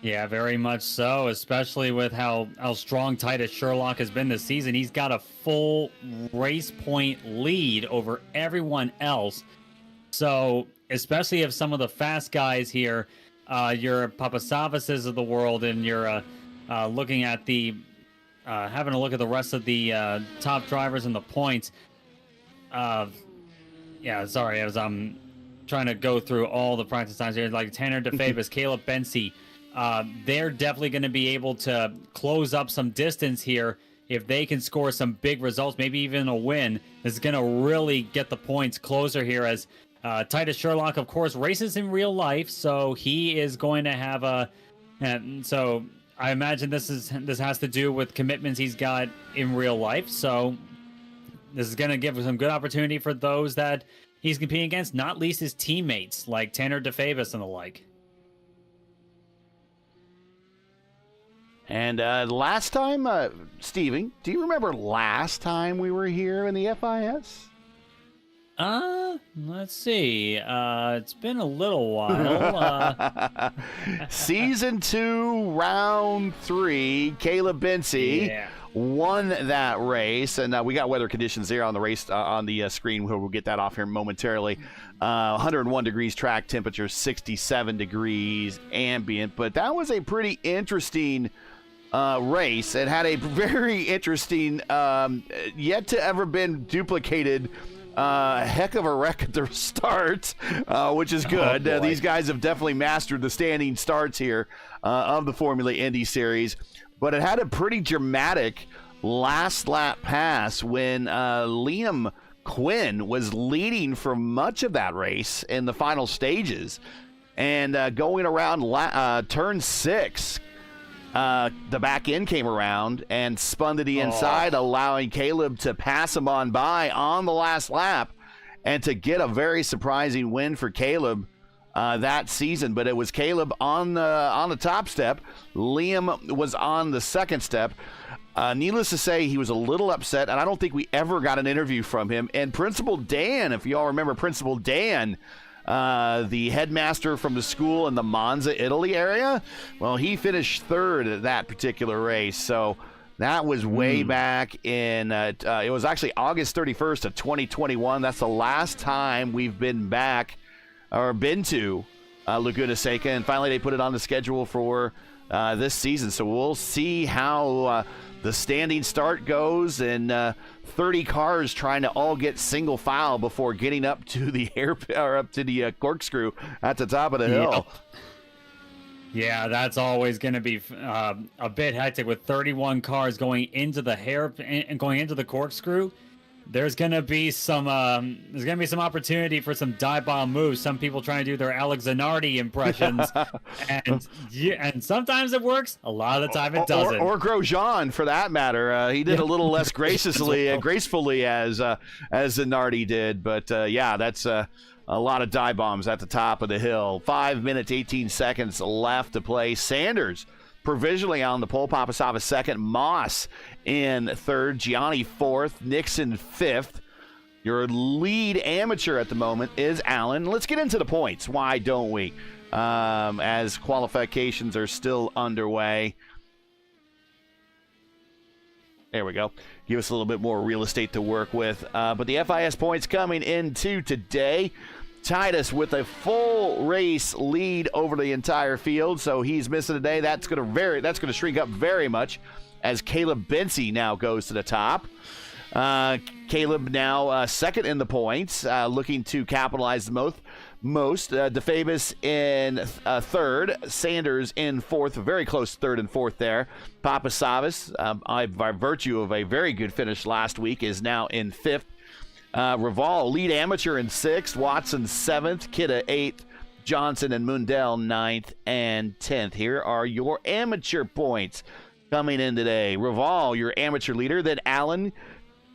Yeah, very much so, especially with how strong Titus Sherlock has been this season. He's got a full race point lead over everyone else. So, especially if some of the fast guys here, your Papasavases of the world, and you're looking at the, having a look at the rest of the top drivers in the points. Yeah, sorry, as I'm trying to go through all the practice times here, like Tanner DeFabis, Caleb Bensi, they're definitely going to be able to close up some distance here if they can score some big results, maybe even a win. This is going to really get the points closer here, as Titus Sherlock, of course, races in real life, so he is going to have a... And so I imagine this has to do with commitments he's got in real life, so this is going to give some good opportunity for those that he's competing against, not least his teammates like Tanner DeFabis and the like. And last time, Steven, do you remember last time we were here in the FIS? Let's see. It's been a little while. Season 2, round 3, Caleb Bensi won that race, and we got weather conditions there on the race on the screen. We'll get that off here momentarily. 101 degrees track temperature, 67 degrees ambient, but that was a pretty interesting race. It had a very interesting, yet to ever been duplicated heck of a wreck at the start, which is good. These guys have definitely mastered the standing starts here of the Formula Indy Series, but it had a pretty dramatic last lap pass when Liam Quinn was leading for much of that race in the final stages, and going around turn 6, the back end came around and spun to the inside, allowing Caleb to pass him on by on the last lap and to get a very surprising win for Caleb that season. But it was Caleb on the top step. Liam was on the second step. Needless to say, he was a little upset, and I don't think we ever got an interview from him. And Principal Dan, if you all remember Principal Dan, the headmaster from the school in the Monza, Italy area, well, he finished third at that particular race. So that was way back in, it was actually August 31st of 2021. That's the last time we've been back or been to Laguna Seca. And finally, they put it on the schedule for this season. So we'll see how the standing start goes, and 30 cars trying to all get single file before getting up to the corkscrew at the top of the hill. Yeah, that's always going to be a bit hectic with 31 cars going into the corkscrew. There's going to be some opportunity for some dive bomb moves. Some people trying to do their Alex Zanardi impressions, and sometimes it works. A lot of the time it doesn't. Or Grosjean, for that matter. He did a little less gracefully as Zanardi did, but that's a lot of dive bombs at the top of the hill. 5 minutes 18 seconds left to play. Sanders provisionally on the pole, Papasava second, Moss in third, Gianni fourth, Nixon fifth. Your lead amateur at the moment is Allen. Let's get into the points. Why don't we? As qualifications are still underway. There we go. Give us a little bit more real estate to work with. But the FIS points coming into today. Titus with a full race lead over the entire field, so he's missing today. That's going to shrink up very much as Caleb Bency now goes to the top. Caleb now second in the points, looking to capitalize the most. DeFabus in third, Sanders in fourth, very close third and fourth there. Papasavas, by virtue of a very good finish last week, is now in fifth. Raval, lead amateur in sixth, Watson seventh, Kidda eighth, Johnson and Mundell ninth and 10th. Here are your amateur points coming in today. Raval, your amateur leader, then Allen,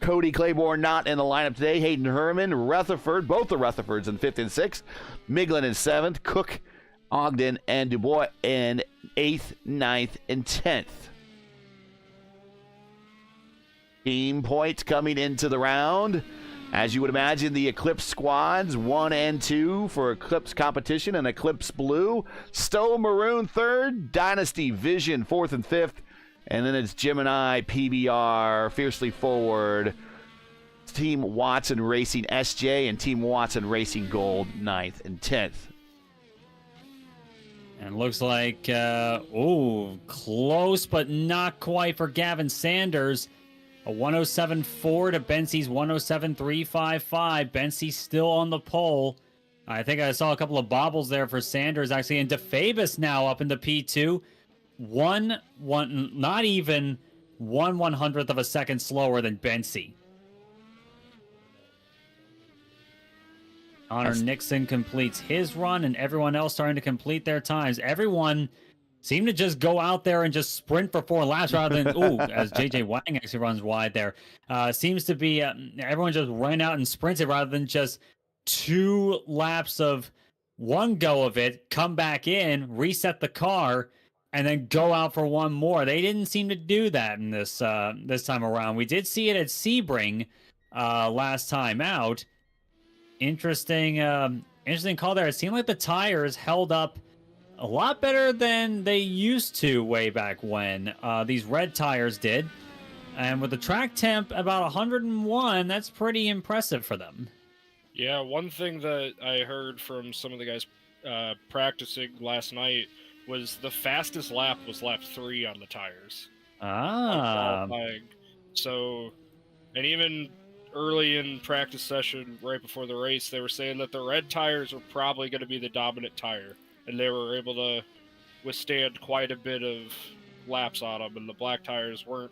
Cody Claiborne not in the lineup today, Hayden Herman, Rutherford, both the Rutherfords in 5th and 6th, Miglin in 7th, Cook, Ogden, and Dubois in 8th, 9th, and 10th. Team points coming into the round. As you would imagine, the Eclipse squads, 1 and 2 for Eclipse competition, and Eclipse Blue, Stowe Maroon 3rd, Dynasty Vision 4th and 5th, and then it's Gemini, PBR, Fiercely Forward, Team Watson Racing SJ, and Team Watson Racing Gold 9th and 10th. And looks like, close but not quite for Gavin Sanders. A 107.4 to Bency's 107.355. Bency still on the pole. I think I saw a couple of bobbles there for Sanders, actually. And DeFabus now up in the P2. Not even 1/100th of a second slower than Bency. Connor Nixon completes his run, and everyone else starting to complete their times. Everyone seem to just go out there and just sprint for 4 laps rather than, as JJ Wang actually runs wide there. Seems to be everyone just ran out and sprinted rather than just 2 laps of one go of it, come back in, reset the car, and then go out for one more. They didn't seem to do that in this time around. We did see it at Sebring last time out. Interesting call there. It seemed like the tires held up a lot better than they used to way back when. These red tires did. And with the track temp about 101, that's pretty impressive for them. Yeah, one thing that I heard from some of the guys practicing last night was the fastest lap was lap 3 on the tires. So, and even early in practice session, right before the race, they were saying that the red tires were probably going to be the dominant tire. And they were able to withstand quite a bit of laps on them, and the black tires weren't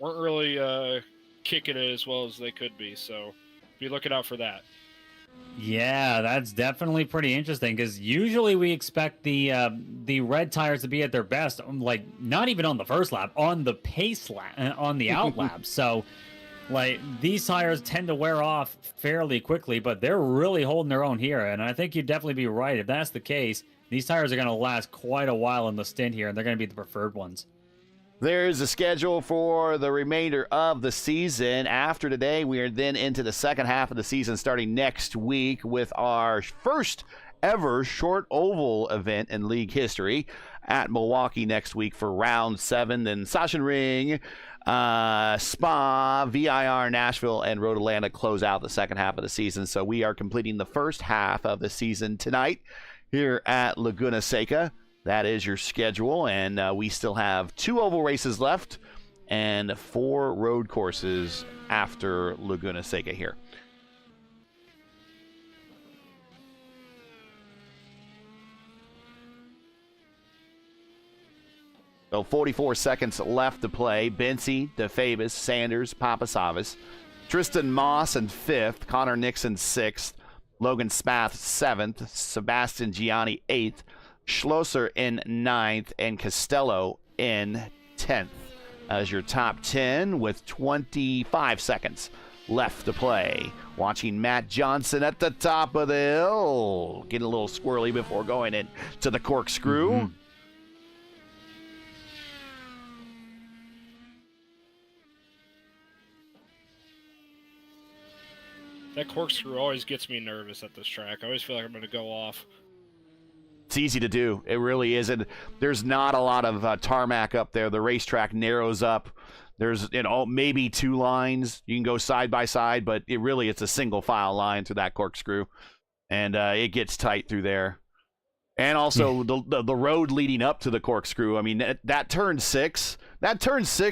really kicking it as well as they could be. So be looking out for that. Yeah, that's definitely pretty interesting because usually we expect the red tires to be at their best, like not even on the first lap, on the pace lap, on the out lap. So, like these tires tend to wear off fairly quickly, but they're really holding their own here. And I think you'd definitely be right if that's the case. These tires are going to last quite a while in the stint here, and they're going to be the preferred ones. There's a schedule for the remainder of the season. After today, we are then into the second half of the season starting next week with our first ever short oval event in league history at Milwaukee next week for round 7. Then Sachsenring, Spa, VIR, Nashville, and Road Atlanta close out the second half of the season. So we are completing the first half of the season tonight here at Laguna Seca. That is your schedule, and we still have 2 oval races left and 4 road courses after Laguna Seca here. So 44 seconds left to play. Bency, DeFabus, Sanders, Papasavas, Tristan Moss in 5th, Connor Nixon 6th, Logan Spath 7th, Sebastian Gianni 8th, Schlosser in 9th, and Costello in 10th as your top 10 with 25 seconds left to play. Watching Matt Johnson at the top of the hill, getting a little squirrely before going into the corkscrew. Mm-hmm. That corkscrew always gets me nervous at this track. I always feel like I'm going to go off. It's easy to do. It really is. And there's not a lot of tarmac up there. The racetrack narrows up. There's, maybe 2 lines. You can go side by side, but it's a single file line through that corkscrew. and it gets tight through there. And also the road leading up to the corkscrew. I mean, that turn 6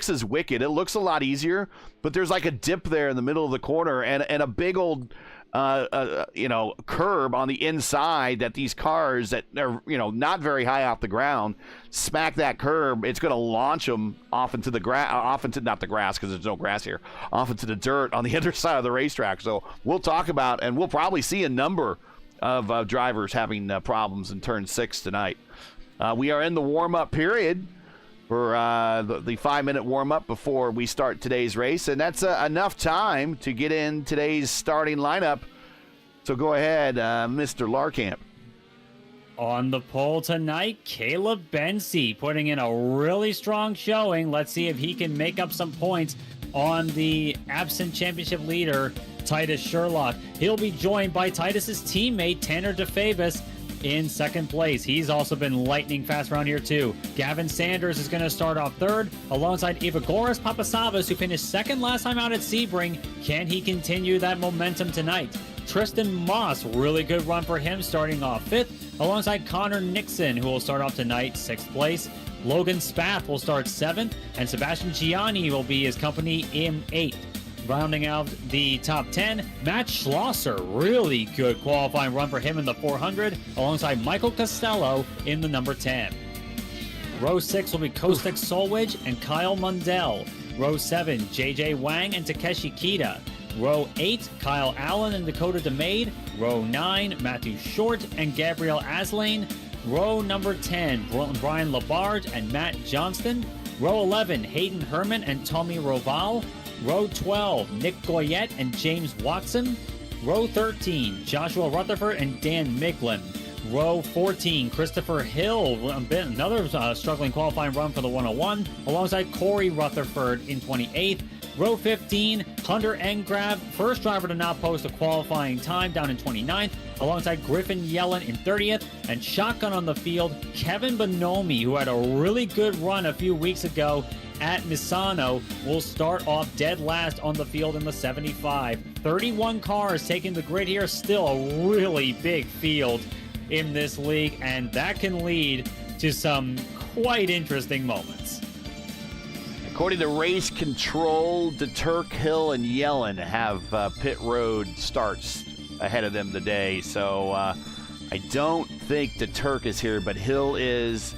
is wicked. It looks a lot easier, but there's like a dip there in the middle of the corner and a big old curb on the inside that these cars that are, not very high off the ground, smack that curb. It's going to launch them off into the grass, not the grass because there's no grass here, off into the dirt on the other side of the racetrack. So we'll talk about, and we'll probably see a number of drivers having problems in turn 6 tonight. We are in the warm-up period for the 5-minute warm-up before we start today's race, and that's enough time to get in today's starting lineup. So go ahead, Mr. Larkamp. On the pole tonight, Caleb Bensi putting in a really strong showing. Let's see if he can make up some points on the absent championship leader, Titus Sherlock. He'll be joined by Titus's teammate, Tanner DeFavis, in second place. He's also been lightning fast around here too. Gavin Sanders is going to start off third alongside Evagoras Papasavas, who finished second last time out at Sebring. Can he continue that momentum tonight? Tristan Moss, really good run for him, starting off fifth alongside Connor Nixon, who will start off tonight sixth place. Logan Spath will start seventh, and Sebastian Gianni will be his company in eighth. Rounding out the top 10, Matt Schlosser, really good qualifying run for him in the 400, alongside Michael Costello in the number 10. Row 6 will be Kostek Solwich and Kyle Mundell. Row 7, JJ Wang and Takeshi Kita. Row 8, Kyle Allen and Dakota DeMade. Row 9, Matthew Short and Gabriel Aslane. Row number 10, Brian Labarge and Matt Johnston. Row 11, Hayden Herman and Tommy Roval. Row 12, Nick Goyette and James Watson. Row 13, Joshua Rutherford and Dan Miglin. Row 14, Christopher Hill, another struggling qualifying run for the 101, alongside Corey Rutherford in 28th. Row 15, Hunter Engrav, first driver to not post a qualifying time, down in 29th, alongside Griffin Yellen in 30th, and shotgun on the field, Kevin Bonomi, who had a really good run a few weeks ago at Misano, will start off dead last on the field in the 75. 31 cars taking the grid here, still a really big field in this league, and that can lead to some quite interesting moments. According to Race Control, DeTurk, Hill, and Yellen have pit road starts ahead of them today. So I don't think DeTurk is here, but Hill is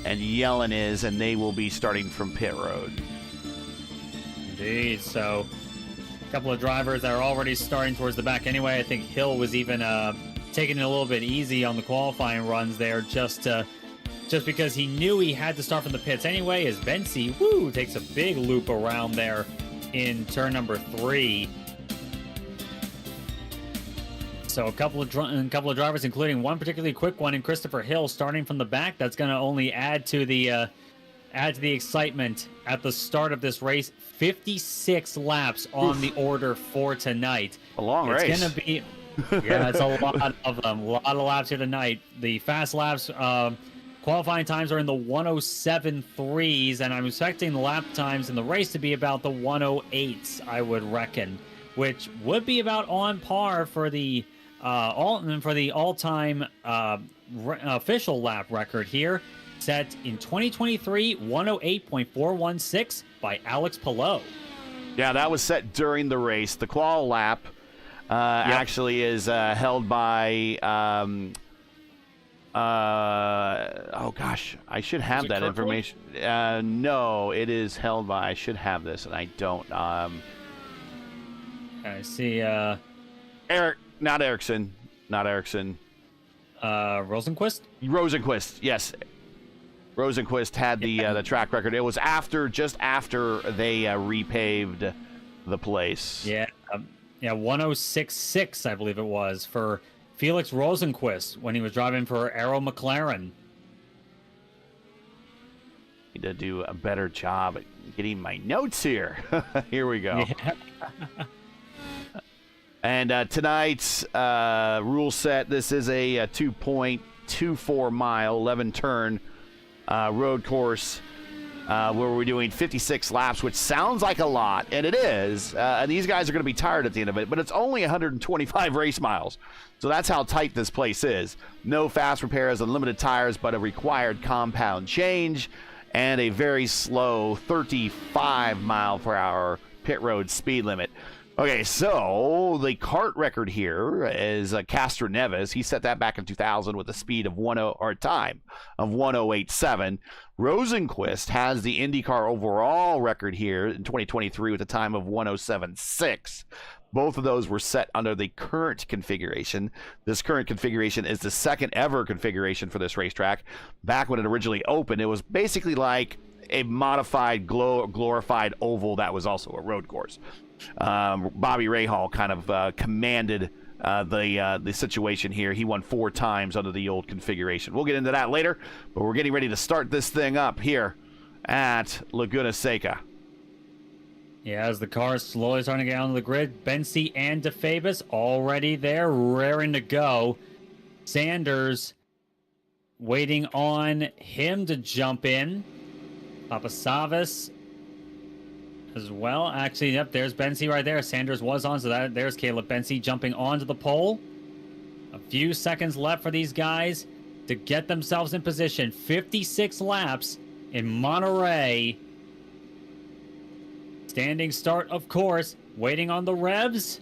and Yellen is, and they will be starting from pit road. Indeed. So a couple of drivers that are already starting towards the back anyway. I think Hill was even taking it a little bit easy on the qualifying runs there, just because he knew he had to start from the pits anyway, as Bensi, takes a big loop around there in turn number 3. So a couple of drivers, including one particularly quick one in Christopher Hill, starting from the back. That's going to only add to the excitement at the start of this race. 56 laps on the order for tonight. A long race. It's going to be, it's a lot of them. A lot of laps here tonight. The fast laps, qualifying times are in the 107.3s, and I'm expecting the lap times in the race to be about the 108s, I would reckon, which would be about on par for the all-time official lap record here, set in 2023, 108.416 by Alex Palou. Yeah, that was set during the race. The qual lap actually is held by oh gosh, I should have that information. No, it is held by, I should have this, and I don't. I see. Not Erickson. Rosenquist, yes. Rosenquist had the track record. It was just after they repaved the place. 106.6, I believe it was, for Felix Rosenquist when he was driving for Arrow McLaren. Need to do a better job at getting my notes here. Here we go. Yeah. And tonight's rule set, this is a 2.24 mile, 11 turn road course. where we're doing 56 laps, which sounds like a lot, and it is. And these guys are going to be tired at the end of it, but it's only 125 race miles. So that's how tight this place is. No fast repairs, unlimited tires, but a required compound change and a very slow 35 mile per hour pit road speed limit. Okay, so the kart record here is Castro Neves. He set that back in 2000 with a speed of 1087. Rosenquist has the IndyCar overall record here in 2023 with a time of 1076. Both of those were set under the current configuration. This current configuration is the second ever configuration for this racetrack. Back when it originally opened, it was basically like a modified, glorified oval that was also a road course. Bobby Rahal kind of commanded the situation here. He won 4 times under the old configuration. We'll get into that later, but we're getting ready to start this thing up here at Laguna Seca. Yeah, as the cars slowly starting to get onto the grid, Bensi and DeFabis already there, raring to go. Sanders waiting on him to jump in. Papasavas as well. Actually, yep, there's Bensi right there. Sanders was on, so there's Caleb Bensi jumping onto the pole. A few seconds left for these guys to get themselves in position. 56 laps in Monterrey. Standing start, of course. Waiting on the revs.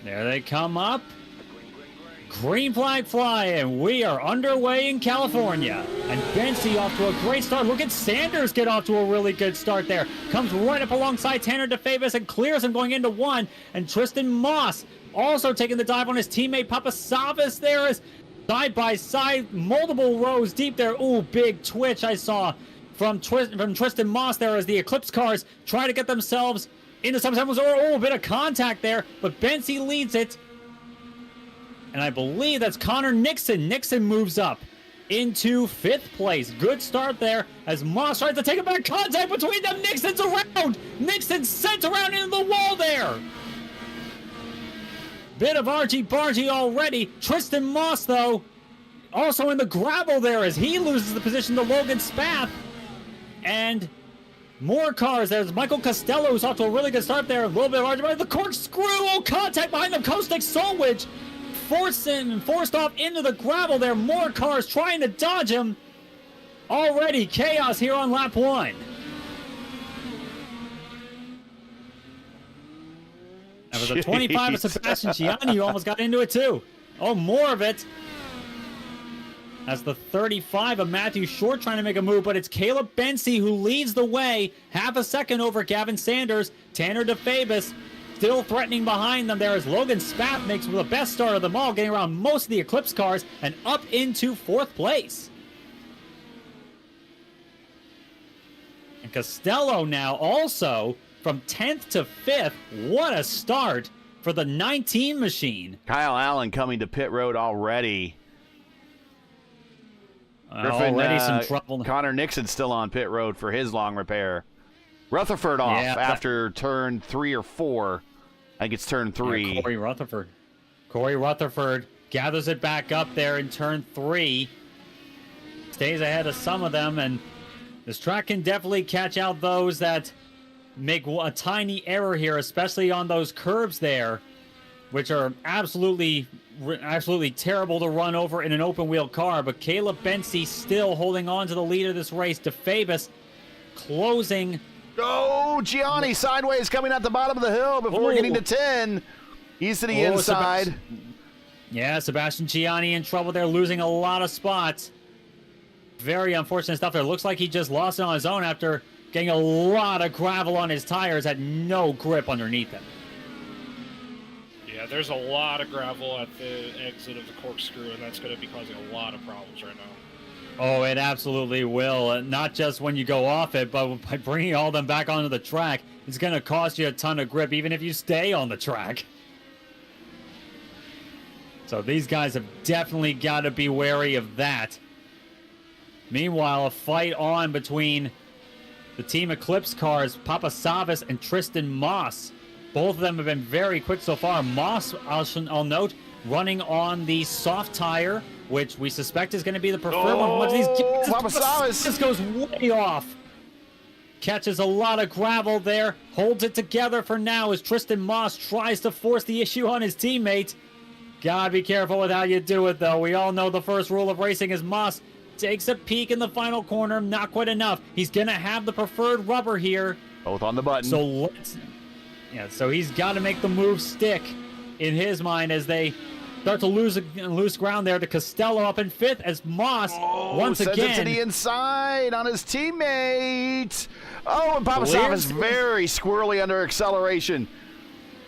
There they come up. Green flag flying. We are underway in California. And Bensi off to a great start. Look at Sanders get off to a really good start there. Comes right up alongside Tanner DeFabis and clears him going into 1. And Tristan Moss also taking the dive on his teammate Papasavas there is side by side. Multiple rows deep there. Ooh, big twitch I saw from Tristan Moss there as the Eclipse cars try to get themselves into some semblance or a bit of contact there, but Bensi leads it. And I believe that's Connor Nixon. Nixon moves up into 5th place. Good start there as Moss tries to take a back contact between them. Nixon's around. Nixon sent around into the wall there. Bit of argy-bargy already. Tristan Moss, though, also in the gravel there as he loses the position to Logan Spath. And more cars. There's Michael Costello, who's off to a really good start there. A little bit larger, but the corkscrew. Oh, contact behind them. Kostek Solwich forced off into the gravel there. More cars trying to dodge him. Already chaos here on lap 1. That was a 25 of Sebastian Gianni, who almost got into it too. Oh, more of it. That's the 35 of Matthew Short trying to make a move, but it's Caleb Bensi who leads the way. Half a second over Gavin Sanders. Tanner DeFabis still threatening behind them there as Logan Spath makes the best start of them all, getting around most of the Eclipse cars and up into 4th place. And Costello now also from 10th to 5th. What a start for the 19 machine. Kyle Allen coming to pit road already. Griffin, already some trouble. Connor Nixon still on pit road for his long repair. Rutherford off after turn 3 or 4. I think it's turn 3. Yeah, Corey Rutherford gathers it back up there in turn 3. Stays ahead of some of them, and this track can definitely catch out those that make a tiny error here, especially on those curbs there, which are absolutely terrible to run over in an open wheel car. But Caleb Bensi still holding on to the lead of this race. DeFabis closing. Oh, Gianni sideways coming at the bottom of the hill before getting to 10. He's to the inside. Sebastian Gianni in trouble there, losing a lot of spots. Very unfortunate stuff there. Looks like he just lost it on his own after getting a lot of gravel on his tires, had no grip underneath him. Yeah, there's a lot of gravel at the exit of the corkscrew, and that's going to be causing a lot of problems right now. Oh, it absolutely will. Not just when you go off it, but by bringing all them back onto the track, it's going to cost you a ton of grip, even if you stay on the track. So these guys have definitely got to be wary of that. Meanwhile, a fight on between the Team Eclipse cars, Papasavas and Tristan Moss. Both of them have been very quick so far. Moss, I'll note, running on the soft tire which we suspect is going to be the preferred one. Once these Papasavas. This goes way off. Catches a lot of gravel there. Holds it together for now as Tristan Moss tries to force the issue on his teammate. Gotta be careful with how you do it, though. We all know the first rule of racing is Moss takes a peek in the final corner. Not quite enough. He's gonna have the preferred rubber here. Both on the button. So he's got to make the move stick in his mind as they start to lose ground there to Costello up in 5th as Moss once sends again it to the inside on his teammate. Oh, and Papasavas very squirrely under acceleration.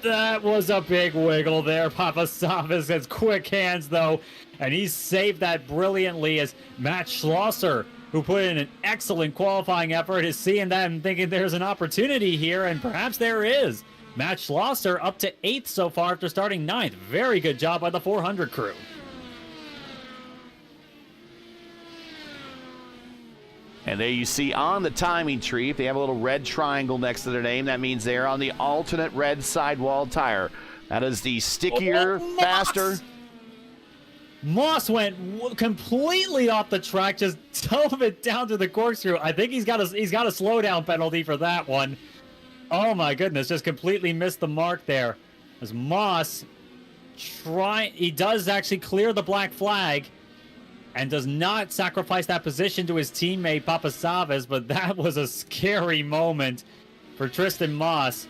That was a big wiggle there. Papasavas has quick hands, though, and he saved that brilliantly as Matt Schlosser, who put in an excellent qualifying effort, is seeing that and thinking there's an opportunity here, and perhaps there is. Matt Schlosser up to 8th so far after starting 9th. Very good job by the 400 crew. And there you see on the timing tree, if they have a little red triangle next to their name, that means they're on the alternate red sidewall tire. That is the stickier, faster. Moss went completely off the track, just dove it down to the corkscrew. I think he's got a slowdown penalty for that one. Oh my goodness, just completely missed the mark there. As Moss he does actually clear the black flag and does not sacrifice that position to his teammate Papasavas, but that was a scary moment for Tristan Moss.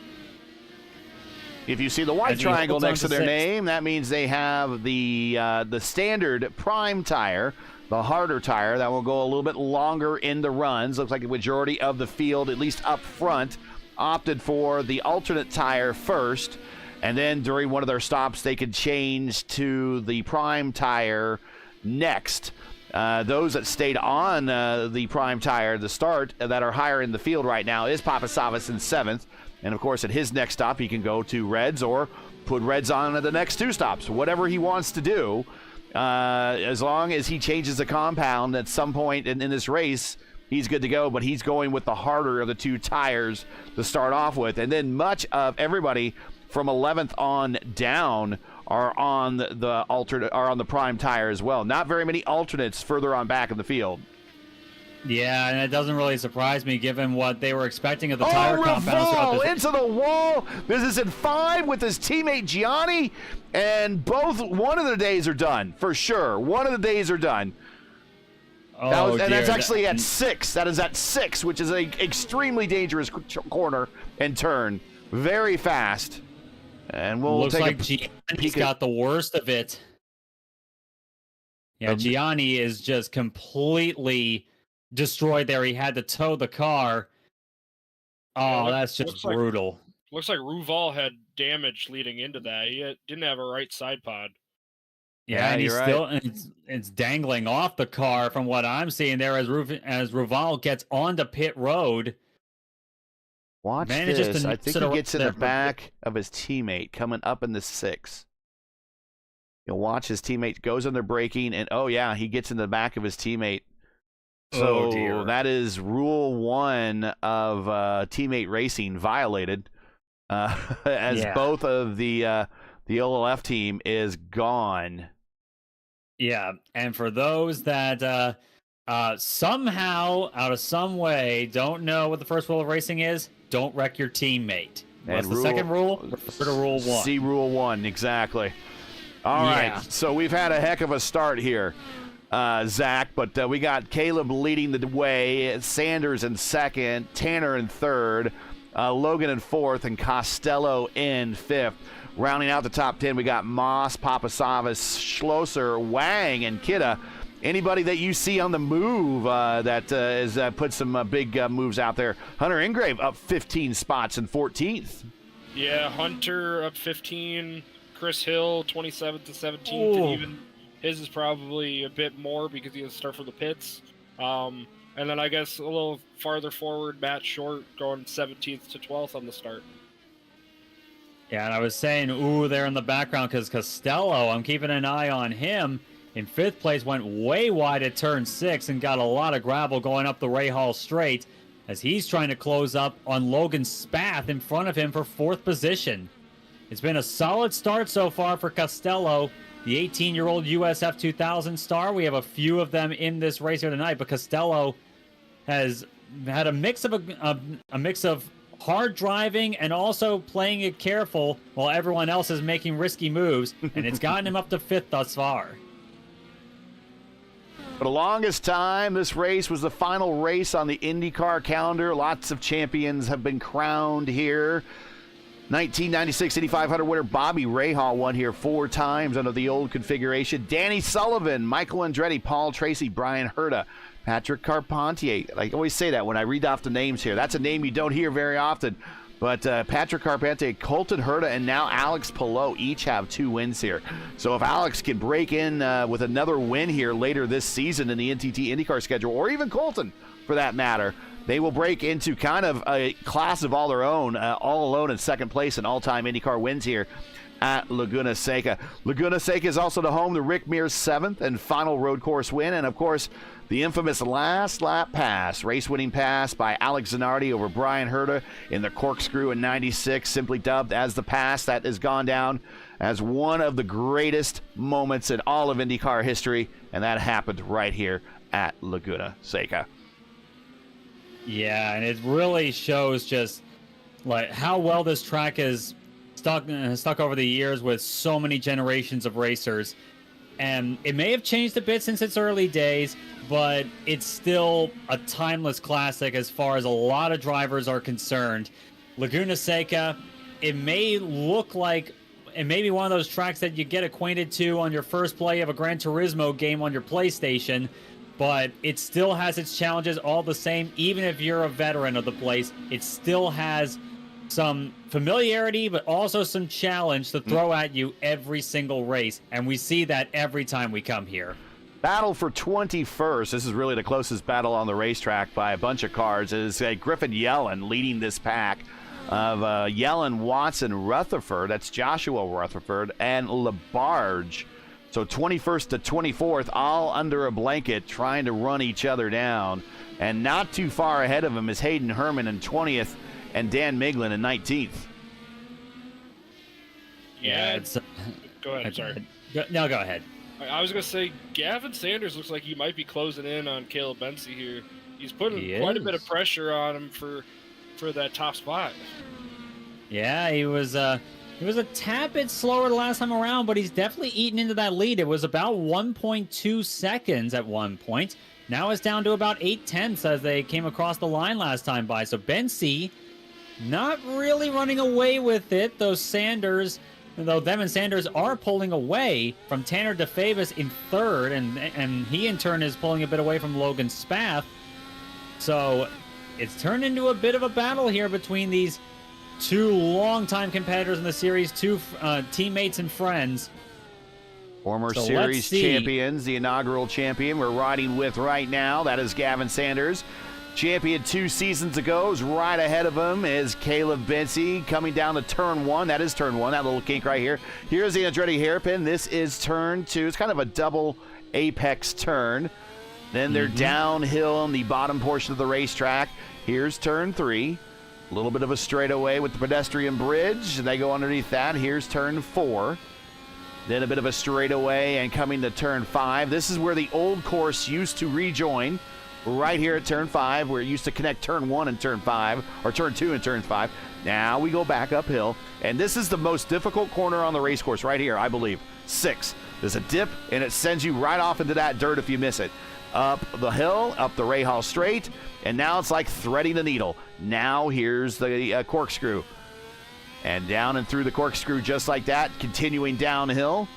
If you see the white triangle next to their name, that means they have the standard prime tire, the harder tire that will go a little bit longer in the runs. Looks like the majority of the field, at least up front, opted for the alternate tire first, and then during one of their stops they could change to the prime tire next. Those that stayed on the prime tire to start that are higher in the field right now is Papasavas in 7th, and of course at his next stop he can go to reds or put reds on at the next 2 stops, whatever he wants to do, as long as he changes the compound at some point in this race. He's good to go, but he's going with the harder of the 2 tires to start off with. And then much of everybody from 11th on down are on the prime tire as well. Not very many alternates further on back in the field. Yeah, and it doesn't really surprise me given what they were expecting of the tire compounds. Into the wall. This is in 5 with his teammate Gianni, and one of the days are done for sure. One of the days are done. That's actually at 6. That is at 6, which is an extremely dangerous corner and turn. Very fast. And we'll looks take like Gianni's got the worst of it. Yeah, Gianni is just completely destroyed there. He had to tow the car. Oh, that's just brutal. Looks like Ruval had damage leading into that. He didn't have a right side pod. Yeah, and he's still it's dangling off the car from what I'm seeing there as Ruval gets onto pit road. Watch this. I think he gets in the back of his teammate coming up in the 6. You'll watch his teammate goes under braking, and he gets in the back of his teammate. So that is rule 1 of teammate racing violated, as both of the LLF team is gone. Yeah, and for those that somehow, out of some way, don't know what the first rule of racing is, don't wreck your teammate. What's the second rule? Refer to rule 1. See rule 1, exactly. All right, so we've had a heck of a start here, Zach, but we got Caleb leading the way, Sanders in 2nd, Tanner in 3rd, Logan in 4th, and Costello in 5th. Rounding out the top 10, we got Moss, Papasavas, Schlosser, Wang, and Kidda. Anybody that you see on the move that has put some big moves out there? Hunter Ingrave up 15 spots in 14th. Yeah, Hunter up 15. Chris Hill 27th to 17th. And even his is probably a bit more because he has to start from the pits. And then I guess a little farther forward, Matt Short going 17th to 12th on the start. Yeah, and I was saying, there in the background because Costello, I'm keeping an eye on him. In 5th place, went way wide at turn 6 and got a lot of gravel going up the Ray Hall straight as he's trying to close up on Logan Spath in front of him for 4th position. It's been a solid start so far for Costello, the 18-year-old USF 2000 star. We have a few of them in this race here tonight, but Costello has had a mix of hard driving and also playing it careful while everyone else is making risky moves, and it's gotten him up to 5th thus far. For the longest time, this race was the final race on the IndyCar calendar. Lots of champions have been crowned here. 1996 Indy 500 winner Bobby Rahal won here 4 times under the old configuration. Danny Sullivan, Michael Andretti, Paul Tracy, Brian Herta, Patrick Carpentier. I always say that when I read off the names here. That's a name you don't hear very often. But Patrick Carpentier, Colton Herta, and now Alex Palou each have 2 wins here. So if Alex can break in with another win here later this season in the NTT IndyCar schedule, or even Colton for that matter, they will break into kind of a class of all their own, all alone in second place in all-time IndyCar wins here at Laguna Seca. Laguna Seca is also the home to Rick Mears' 7th and final road course win, and of course, the infamous last lap pass, race-winning pass by Alex Zanardi over Brian Herta in the corkscrew in 96, simply dubbed as the pass that has gone down as one of the greatest moments in all of IndyCar history, and that happened right here at Laguna Seca. Yeah, and it really shows just like how well this track is stuck over the years with so many generations of racers. And it may have changed a bit since its early days, but it's still a timeless classic as far as a lot of drivers are concerned. Laguna Seca, it may look like it may be one of those tracks that you get acquainted to on your first play of a Gran Turismo game on your PlayStation, but it still has its challenges all the same. Even if you're a veteran of the place, it still has some familiarity, but also some challenge to throw at you every single race. And we see that every time we come here. Battle for 21st. This is really the closest battle on the racetrack by a bunch of cars. It is Griffin Yellen leading this pack of Yellen, Watson, Rutherford. That's Joshua Rutherford and LaBarge. So 21st to 24th, all under a blanket, trying to run each other down. And not too far ahead of him is Hayden Herman in 20th and Dan Miglin in 19th. Yeah, go ahead. I'm sorry. No, go ahead. I was going to say, Gavin Sanders looks like he might be closing in on Caleb Benzie here. He's putting quite a bit of pressure on him for that top spot. Yeah, he was a tad bit slower the last time around, but he's definitely eaten into that lead. It was about 1.2 seconds at one point. Now it's down to about 0.8 as they came across the line last time by. So Benzie not really running away with it, though Sanders are pulling away from Tanner DeFavis in 3rd, and he in turn is pulling a bit away from Logan Spath. So it's turned into a bit of a battle here between these 2 longtime competitors in the series, 2 teammates and friends. Former series champions, the inaugural champion we're riding with right now, that is Gavin Sanders. Champion 2 seasons ago is right ahead of him is Caleb Benzie coming down to turn 1. That is turn 1, that little kink right here. Here's the Andretti hairpin. This is turn 2. It's kind of a double apex turn. Then they're downhill in the bottom portion of the racetrack. Here's turn 3. A little bit of a straightaway with the pedestrian bridge. They go underneath that. Here's turn 4. Then a bit of a straightaway and coming to turn 5. This is where the old course used to rejoin. Right here at turn 5, where it used to connect turn 1 and turn 5, or turn 2 and turn 5. Now we go back uphill, and this is the most difficult corner on the race course right here, I believe. 6. There's a dip, and it sends you right off into that dirt if you miss it. Up the hill, up the Rahal Straight, and now it's like threading a needle. Now here's the corkscrew. And down and through the corkscrew just like that, continuing downhill.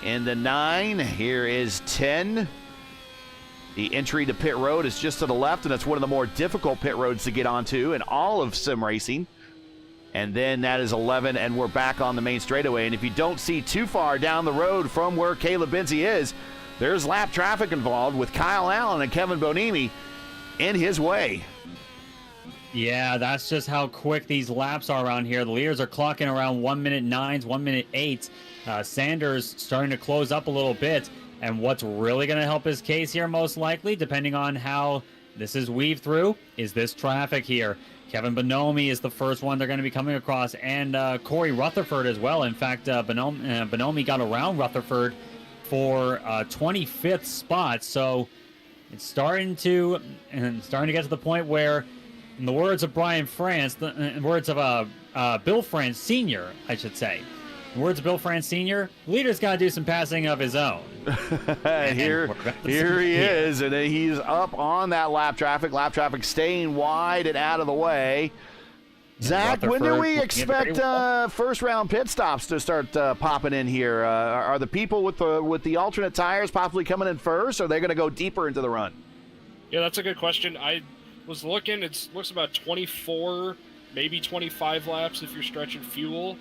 In the 9, here is 10. The entry to pit road is just to the left, and it's one of the more difficult pit roads to get onto in all of sim racing. And then that is 11, and we're back on the main straightaway. And if you don't see too far down the road from where Caleb Benzie is, there's lap traffic involved with Kyle Allen and Kevin Bonimi in his way. Yeah, that's just how quick these laps are around here. The leaders are clocking around 1:09, 1:08. Sanders starting to close up a little bit. And what's really going to help his case here, most likely, depending on how This is weave through. Is this traffic here? Kevin Bonomi is the first one they're going to be coming across, and Corey Rutherford as well. In fact, Bonomi got around Rutherford for 25th spot, so it's starting to get to the point where, in the words of Brian France, in words of Bill France Sr., I should say, in words of Bill France Sr., leader's got to do some passing of his own. Here he is, and he's up on that lap traffic staying wide and out of the way. Zach, when do we expect first round pit stops to start popping in here? Are the people with the alternate tires possibly coming in first, or are they going to go deeper into the run? Yeah, that's a good question. I was looking. It looks about 24, maybe 25 laps if you're stretching fuel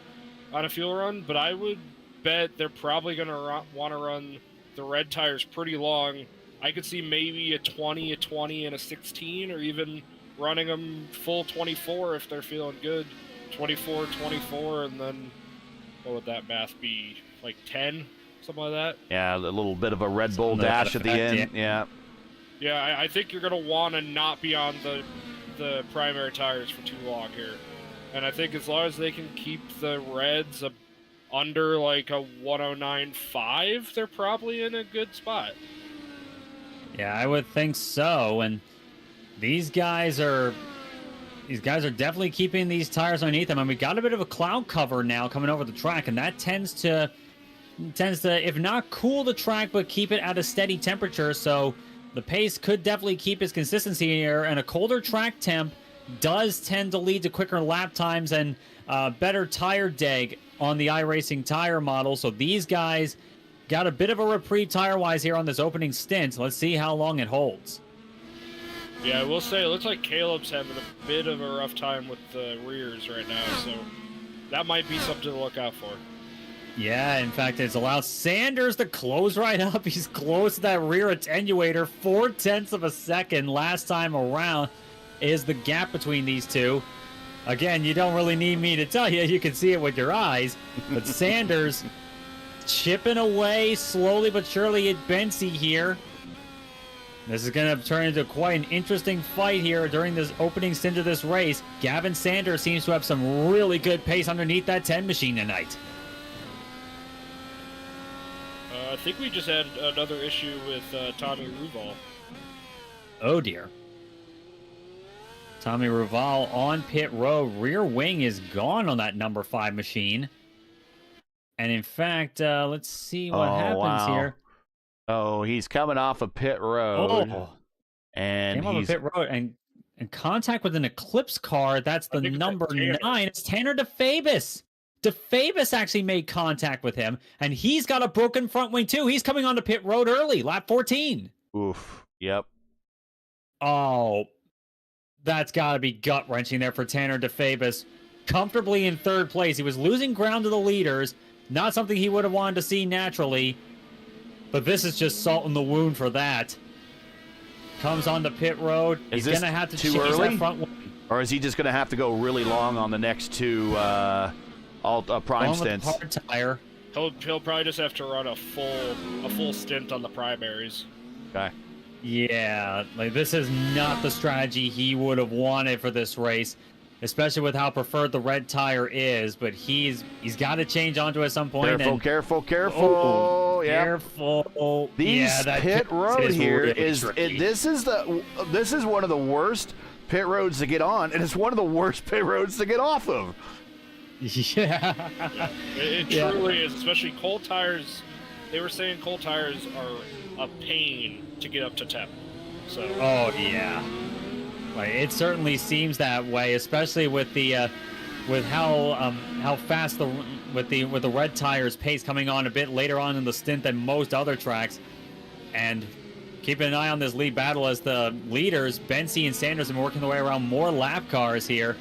on a fuel run, but I would bet they're probably going to want to run the red tires pretty long. I could see maybe a 20, and a 16, or even running them full 24 if they're feeling good. 24, and then what would that math be? Like 10, something like that? Yeah, a little bit of a Red Bull dash at the end. Yeah. Yeah, I think you're going to want to not be on the primary tires for too long here. And I think as long as they can keep the reds under like a 109.5, they're probably in a good spot. Yeah, I would think so. And these guys are definitely keeping these tires underneath them. And we got a bit of a cloud cover now coming over the track, and that tends to, if not cool the track, but keep it at a steady temperature. So the pace could definitely keep its consistency here, and a colder track temp does tend to lead to quicker lap times and better tire deg on the iRacing tire model. So these guys got a bit of a reprieve tire-wise here on this opening stint. Let's see how long it holds. Yeah, I will say it looks like Caleb's having a bit of a rough time with the rears right now, so that might be something to look out for. Yeah, in fact, it's allowed Sanders to close right up. He's close to that rear attenuator. 0.4 of a second last time around is the gap between these two. Again, you don't really need me to tell you. You can see it with your eyes. But Sanders chipping away slowly but surely at Bensi here. This is going to turn into quite an interesting fight here during this opening stint of this race. Gavin Sanders seems to have some really good pace underneath that 10 machine tonight. I think we just had another issue with Tommy Ruval. Oh, dear. Tommy Ruval on pit road. Rear wing is gone on that number 5 machine. And in fact, let's see what happens here. Oh, he's coming off of pit road. Oh. And came off of pit road and in contact with an Eclipse car. That's the number 9. It's Tanner DeFabis. DeFabis actually made contact with him, and he's got a broken front wing too. He's coming onto pit road early, lap 14. Oof. Yep. Oh, that's got to be gut-wrenching there for Tanner DeFabis. Comfortably in 3rd place. He was losing ground to the leaders. Not something he would have wanted to see naturally. But this is just salt in the wound for that. Comes onto pit road. He's going to have to change that front wing. Or is he just going to have to go really long on the next 2 prime stints? Hard tire. He'll probably just have to run a full stint on the primaries. Okay. Yeah, like this is not the strategy he would have wanted for this race, especially with how preferred the red tire is. But he's got to change onto it at some point. Careful. Oh, yep. Careful. That pit road here really this is one of the worst pit roads to get on, and it's one of the worst pit roads to get off of. Yeah. It truly is, especially cold tires. They were saying cold tires are a pain to get up to temp. So. Oh yeah. Like, it certainly seems that way, especially with the with how fast with the red tires pace coming on a bit later on in the stint than most other tracks. And keeping an eye on this lead battle as the leaders, Bensi and Sanders, have been working their way around more lap cars here.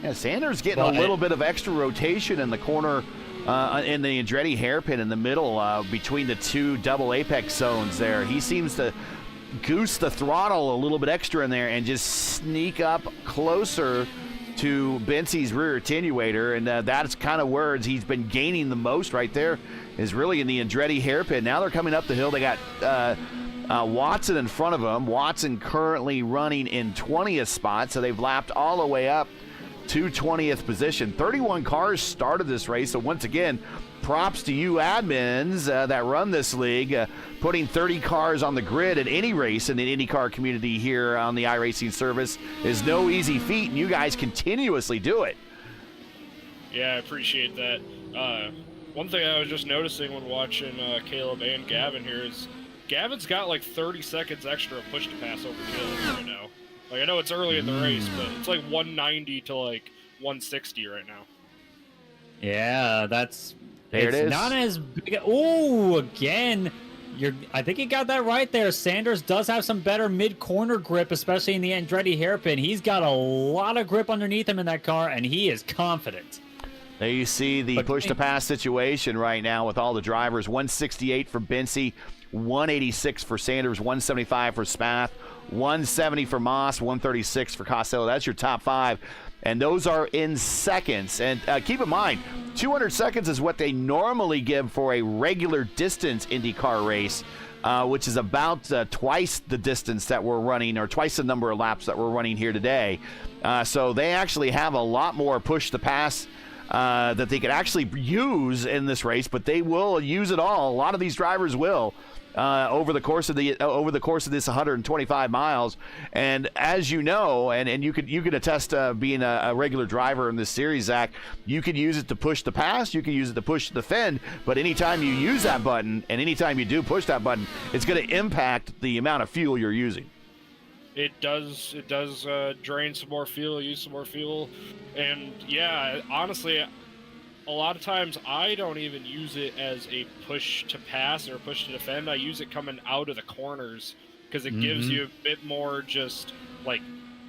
Yeah, Sanders getting a little bit of extra rotation in the corner, in the Andretti hairpin in the middle, between the 2 double apex zones there. He seems to goose the throttle a little bit extra in there and just sneak up closer to Bensi's rear attenuator, and that's kind of where he's been gaining the most right there, is really in the Andretti hairpin. Now they're coming up the hill. They got Watson in front of him. Watson currently running in 20th spot, so they've lapped all the way up to 20th position. 31 cars started this race, so once again, props to you admins that run this league. Putting 30 cars on the grid at any race in the IndyCar community here on the iRacing service is no easy feat, and you guys continuously do it. Yeah, I appreciate that. One thing I was just noticing when watching Caleb and Gavin here is Gavin's got like 30 seconds extra of push to pass over Caleb right now. Like, I know it's early in the race, but it's like 190 to like 160 right now. Yeah, that's... There it is. Not as big. Oh, again. I think you got that right there. Sanders does have some better mid-corner grip, especially in the Andretti hairpin. He's got a lot of grip underneath him in that car, and he is confident. There you see the push-to-pass situation right now with all the drivers. 168 for Bency, 186 for Sanders, 175 for Spath, 170 for Moss, 136 for Costello. That's your top five, and those are in seconds. And keep in mind, 200 seconds is what they normally give for a regular distance IndyCar race, which is about twice the distance that we're running, or twice the number of laps that we're running here today. So they actually have a lot more push-to-pass that they could actually use in this race, but they will use it all. A lot of these drivers will over the course of this 125 miles. And as you know, and you could attest being a regular driver in this series, Zach, you could use it to push the pass, you can use it to push the defend, but anytime you use that button and anytime you do push that button, it's going to impact the amount of fuel you're using. It does drain some more fuel, use some more fuel. And yeah, honestly, a lot of times I don't even use it as a push to pass or push to defend. I use it coming out of the corners because it gives you a bit more just like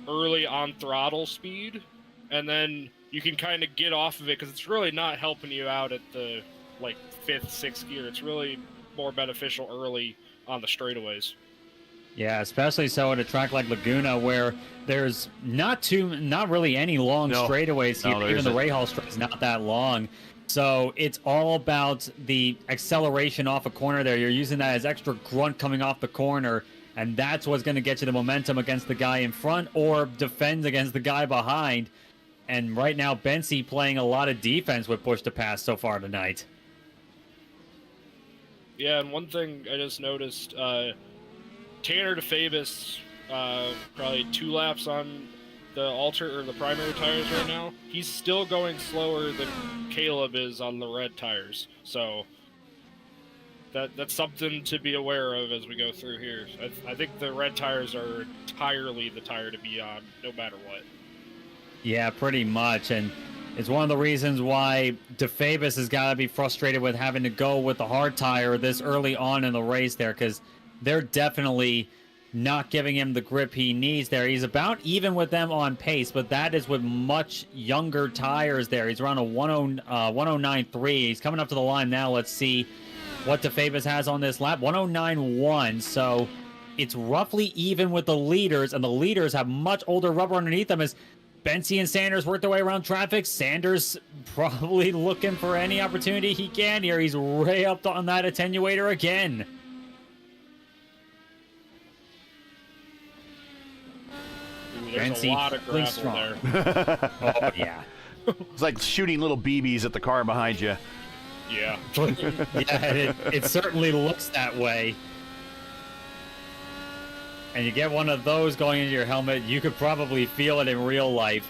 early on throttle speed. And then you can kind of get off of it because it's really not helping you out at the like 5th, 6th gear. It's really more beneficial early on the straightaways. Yeah, especially so at a track like Laguna where there's not really any long straightaways here. Even the Rahal straight is not that long. So it's all about the acceleration off a corner there. You're using that as extra grunt coming off the corner, and that's what's going to get you the momentum against the guy in front or defend against the guy behind. And right now, Bency playing a lot of defense with push to pass so far tonight. Yeah, and one thing I just noticed, Tanner DeFabis, probably 2 laps on the primary tires right now. He's still going slower than Caleb is on the red tires. So that's something to be aware of as we go through here. I think the red tires are entirely the tire to be on, no matter what. Yeah, pretty much. And it's one of the reasons why DeFabis has got to be frustrated with having to go with the hard tire this early on in the race there, because they're definitely not giving him the grip he needs there. He's about even with them on pace, but that is with much younger tires there. He's around a 109.3. He's coming up to the line now. Let's see what DeFabis has on this lap. 109.1. So it's roughly even with the leaders, and the leaders have much older rubber underneath them as Bency and Sanders work their way around traffic. Sanders probably looking for any opportunity he can here. He's way up on that attenuator again. There's a lot of gravel there. Oh, yeah. It's like shooting little BBs at the car behind you. Yeah. Yeah, it certainly looks that way. And you get one of those going into your helmet, you could probably feel it in real life.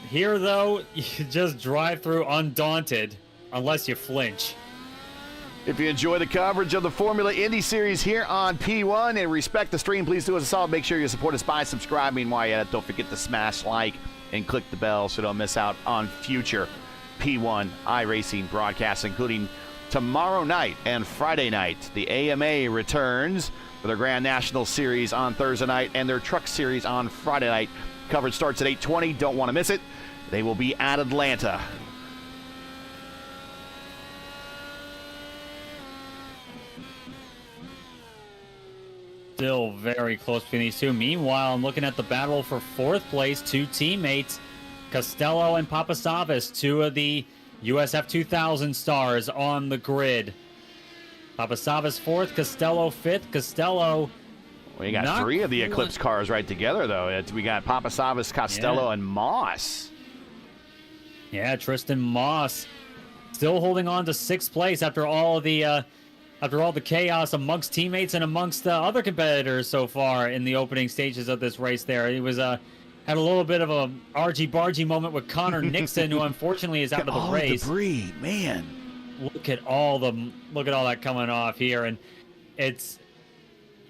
Here, though, you just drive through undaunted, unless you flinch. If you enjoy the coverage of the Formula Indy Series here on P1 and respect the stream, please do us a solid. Make sure you support us by subscribing. While you're at it, don't forget to smash like and click the bell so don't miss out on future P1 iRacing broadcasts, including tomorrow night and Friday night. The AMA returns for their Grand National Series on Thursday night and their Truck Series on Friday night. Coverage starts at 8:20. Don't want to miss it. They will be at Atlanta. Still very close between these two. Meanwhile, I'm looking at the battle for 4th place. 2 teammates, Costello and Papasavas, 2 of the USF 2000 stars on the grid. Papasavas 4th, Costello 5th. Costello We got 3 of the Eclipse cars right together, though. We got Papasavas, Costello, and Moss. Yeah, Tristan Moss still holding on to 6th place after all the chaos amongst teammates and amongst other competitors so far in the opening stages of this race. There, he was had a little bit of a argy-bargy moment with Connor Nixon, who unfortunately is out of the race. Debris, man. Look at all that coming off here, and it's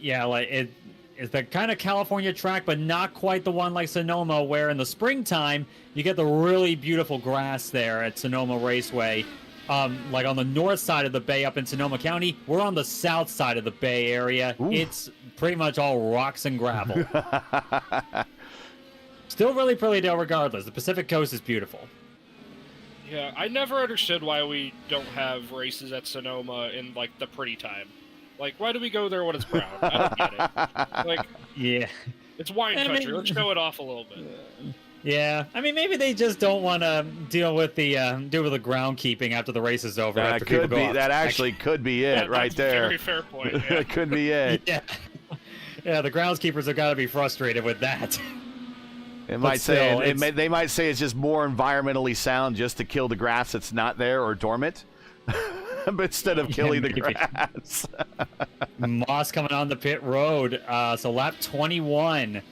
the kind of California track, but not quite the one like Sonoma, where in the springtime you get the really beautiful grass there at Sonoma Raceway. Like on the north side of the bay up in Sonoma County, we're on the south side of the Bay Area. Ooh. It's pretty much all rocks and gravel. Still really pretty though, regardless. The Pacific Coast is beautiful. Yeah, I never understood why we don't have races at Sonoma in, like, the pretty time. Like, why do we go there when it's brown? I don't get it. Like, yeah, it's wine country. Let's show it off a little bit. Yeah, I mean, maybe they just don't want to deal with the groundkeeping after the race is over. That could be. That actually could be it, right there. Very fair point. Yeah. That could be it. Yeah, yeah. The groundskeepers have got to be frustrated with that. They might say it's just more environmentally sound just to kill the grass that's not there or dormant, but instead of killing the grass. Moss coming on the pit road. So lap 21,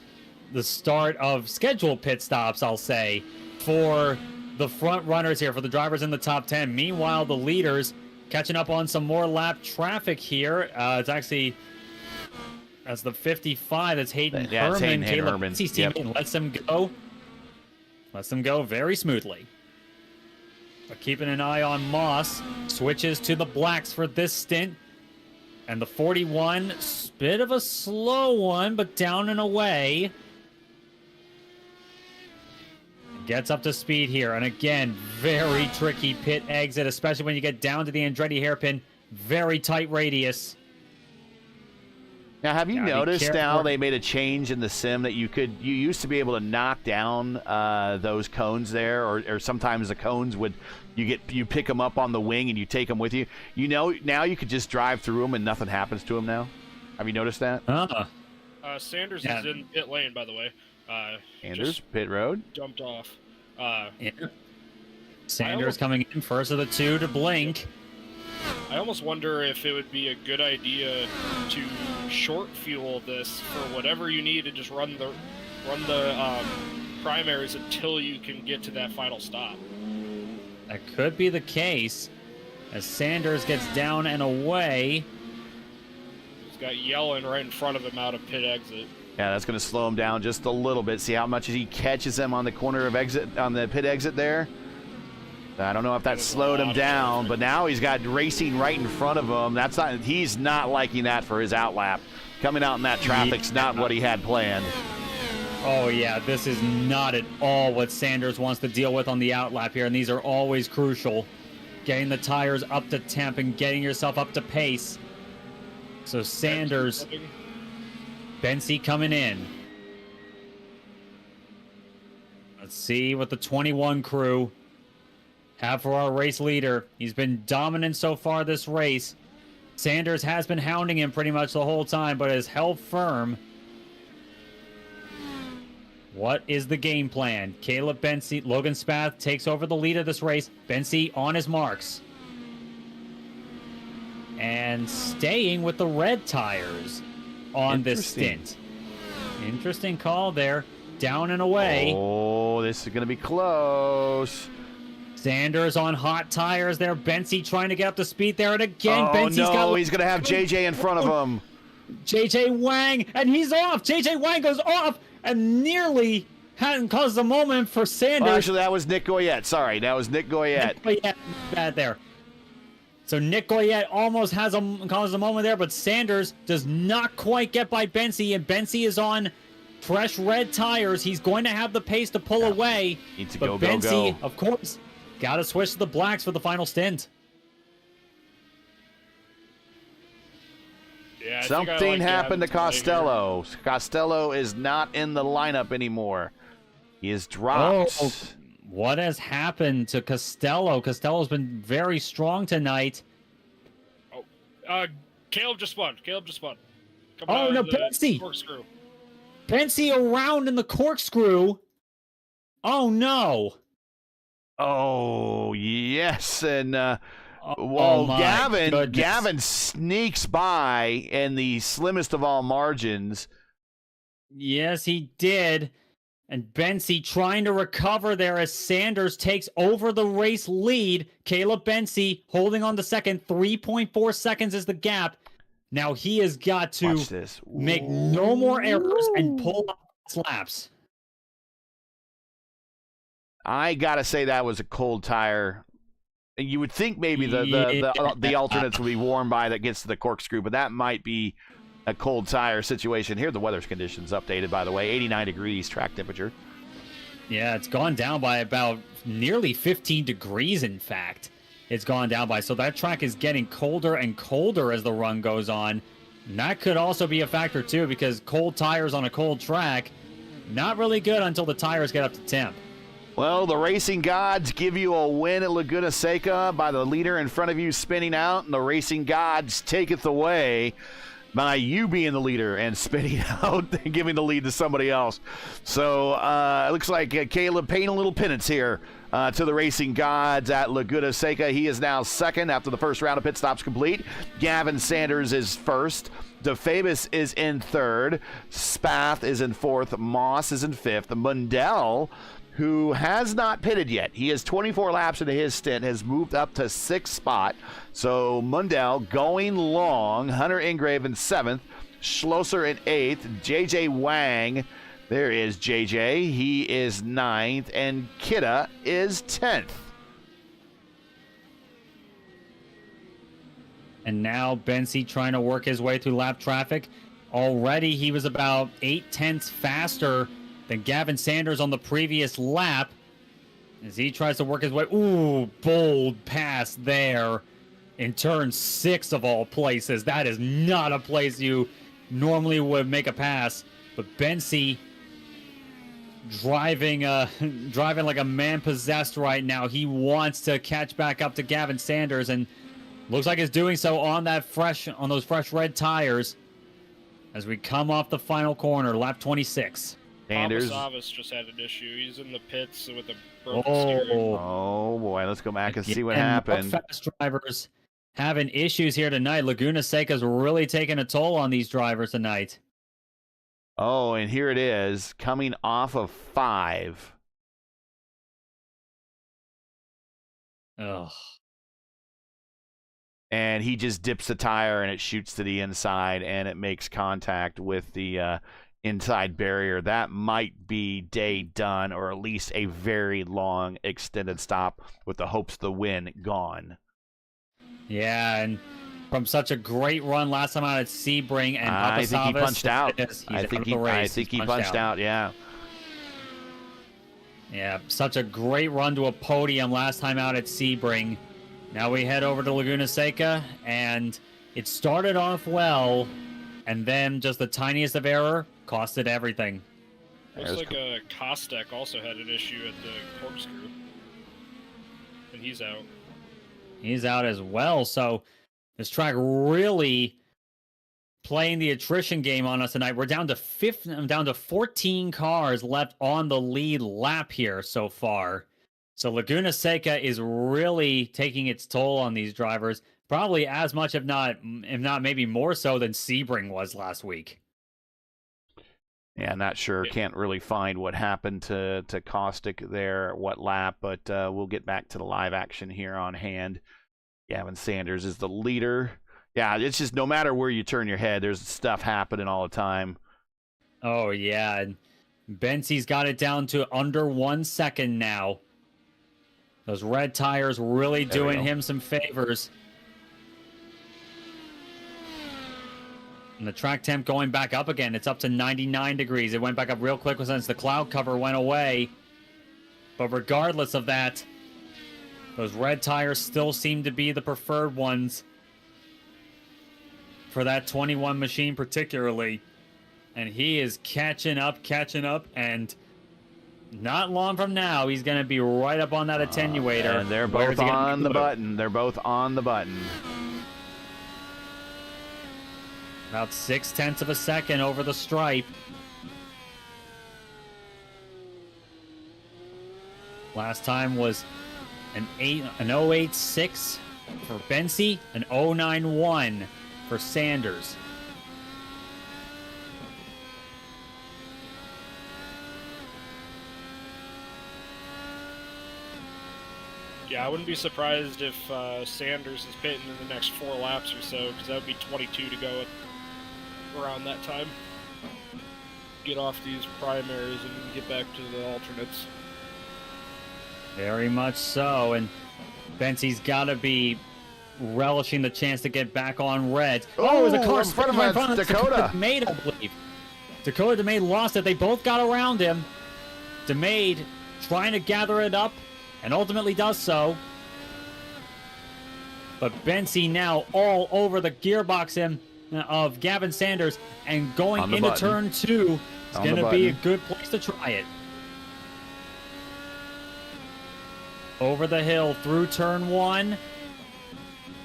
the start of scheduled pit stops, I'll say, for the front runners here, for the drivers in the top 10. Meanwhile, the leaders catching up on some more lap traffic here. It's actually... That's the 55. That's Hayden Herman. Caleb Bensey's teammate lets them go. Lets them go very smoothly. But keeping an eye on Moss. Switches to the blacks for this stint. And the 41, bit of a slow one, but down and away. Gets up to speed here. And again, very tricky pit exit, especially when you get down to the Andretti hairpin. Very tight radius. Now, have you noticed now they made a change in the sim that you used to be able to knock down those cones there, or sometimes the cones you pick them up on the wing and you take them with you. You know, now you could just drive through them and nothing happens to them now. Have you noticed that? Sanders is in pit lane, by the way. Sanders, pit road. Jumped off. Sanders coming in first of the two to blink. I almost wonder if it would be a good idea to short fuel this for whatever you need and just run the primaries until you can get to that final stop. That could be the case as Sanders gets down and away. He's got Yellen right in front of him out of pit exit. Yeah, that's going to slow him down just a little bit. See how much he catches him on the corner of exit on the pit exit there. I don't know if that slowed him down, but now he's got racing right in front of him. He's not liking that for his outlap. Coming out in that traffic's not what he had planned. Oh yeah, this is not at all what Sanders wants to deal with on the outlap here, and these are always crucial. Getting the tires up to temp and getting yourself up to pace. So Sanders, Bensey coming in. Let's see what the 21 crew have for our race leader. He's been dominant so far this race. Sanders has been hounding him pretty much the whole time, but has held firm. What is the game plan? Caleb Bensey, Logan Spath takes over the lead of this race. Bensey on his marks. And staying with the red tires on this stint. Interesting call there. Down and away. Oh, this is going to be close. Sanders on hot tires there. Bensey trying to get up to speed there. And again, Bensey's got... he's going to have JJ in front of him. JJ Wang, and he's off. JJ Wang goes off and nearly hadn't caused a moment for Sanders. Oh, actually, that was Nick Goyette. Sorry, that was Nick Goyette. Bad there. So Nick Goyette almost caused a moment there, but Sanders does not quite get by Bensey, and Bensey is on fresh red tires. He's going to have the pace to pull away. Needs to but Bensey, of course, got to switch to the blacks for the final stint. Yeah, something happened to Costello. Costello is not in the lineup anymore. He is dropped. Oh, what has happened to Costello? Costello's been very strong tonight. Oh, Caleb just spun. Coming Oh, out no, of the Pensy. corkscrew. Pensy around in the corkscrew. Oh, no. Oh, yes. And, Oh, my goodness. Gavin sneaks by in the slimmest of all margins. Yes, he did. And Bensey trying to recover there as Sanders takes over the race lead. Caleb Bensey holding on to second. 3.4 seconds is the gap. Now he has got to Watch this. make no more errors and pull up laps. I got to say that was a cold tire. You would think maybe the alternates would be warm by that gets to the corkscrew, but that might be a cold tire situation. Here are the weather conditions updated, by the way. 89 degrees track temperature. Yeah, it's gone down by about nearly 15 degrees, in fact. It's gone down by. So that track is getting colder and colder as the run goes on. And that could also be a factor, too, because cold tires on a cold track, not really good until the tires get up to temp. Well, the racing gods give you a win at Laguna Seca by the leader in front of you spinning out, and the racing gods taketh away by you being the leader and spinning out and giving the lead to somebody else. So it looks like Caleb paying a little penance here to the racing gods at Laguna Seca. He is now second after the first round of pit stops complete. Gavin Sanders is first. DeFabus is in third. Spath is in fourth. Moss is in fifth. Mundell, who has not pitted yet. He has 24 laps into his stint, has moved up to sixth spot. So Mundell going long. Hunter Ingrave in seventh. Schlosser in eighth. JJ Wang, there is JJ. He is ninth. And Kidda is 10th. And now Bensey trying to work his way through lap traffic. Already he was about 0.8 faster than Gavin Sanders on the previous lap as he tries to work his way. Ooh, bold pass there in turn 6 of all places. That is not a place you normally would make a pass. But Bensey driving like a man possessed right now. He wants to catch back up to Gavin Sanders and looks like he's doing so on those fresh red tires as we come off the final corner, lap 26. Sanders. Thomas just had an issue. He's in the pits with a broken steering. Oh boy, let's go back and see what happened. Fast drivers having issues here tonight. Laguna Seca's really taking a toll on these drivers tonight. Oh, and here it is, coming off of 5. Ugh. And he just dips the tire and it shoots to the inside and it makes contact with the inside barrier. That might be day done, or at least a very long extended stop with the hopes of the win gone. Yeah, and from such a great run last time out at Sebring, and I think he punched out. I think he punched out. Yeah. Yeah, such a great run to a podium last time out at Sebring. Now we head over to Laguna Seca, and it started off well, and then just the tiniest of error costed everything. Looks like Kostek also had an issue at the corkscrew, and he's out. He's out as well, so this track really playing the attrition game on us tonight. We're down to 14 cars left on the lead lap here so far. So Laguna Seca is really taking its toll on these drivers, probably as much, if not maybe more so than Sebring was last week. Yeah, not sure. Can't really find what happened to Caustic there, what lap, but we'll get back to the live action here on hand. Gavin Sanders is the leader. Yeah, it's just no matter where you turn your head, there's stuff happening all the time. Oh, yeah. And Bensey's got it down to under 1 second now. Those red tires really doing him some favors. And the track temp going back up again. It's up to 99 degrees. It went back up real quick since the cloud cover went away. But regardless of that, those red tires still seem to be the preferred ones for that 21 machine particularly. And he is catching up, and not long from now, he's going to be right up on that attenuator. And they're both on the button. They're both on the button. About 0.6 of a second over the stripe. Last time was an 0.86 for Bensi, an 0.91 for Sanders. Yeah, I wouldn't be surprised if Sanders is pitting in the next 4 laps or so, because that would be 22 to go around that time. Get off these primaries and get back to the alternates. Very much so, and Bensi's got to be relishing the chance to get back on red. Oh, there's a car in front of Dakota. DeMade, I believe. Dakota DeMade lost it. They both got around him. DeMade trying to gather it up, and ultimately does so. But Bensi now all over the gearbox of Gavin Sanders, and going into turn 2 is going to be a good place to try it. Over the hill through turn 1.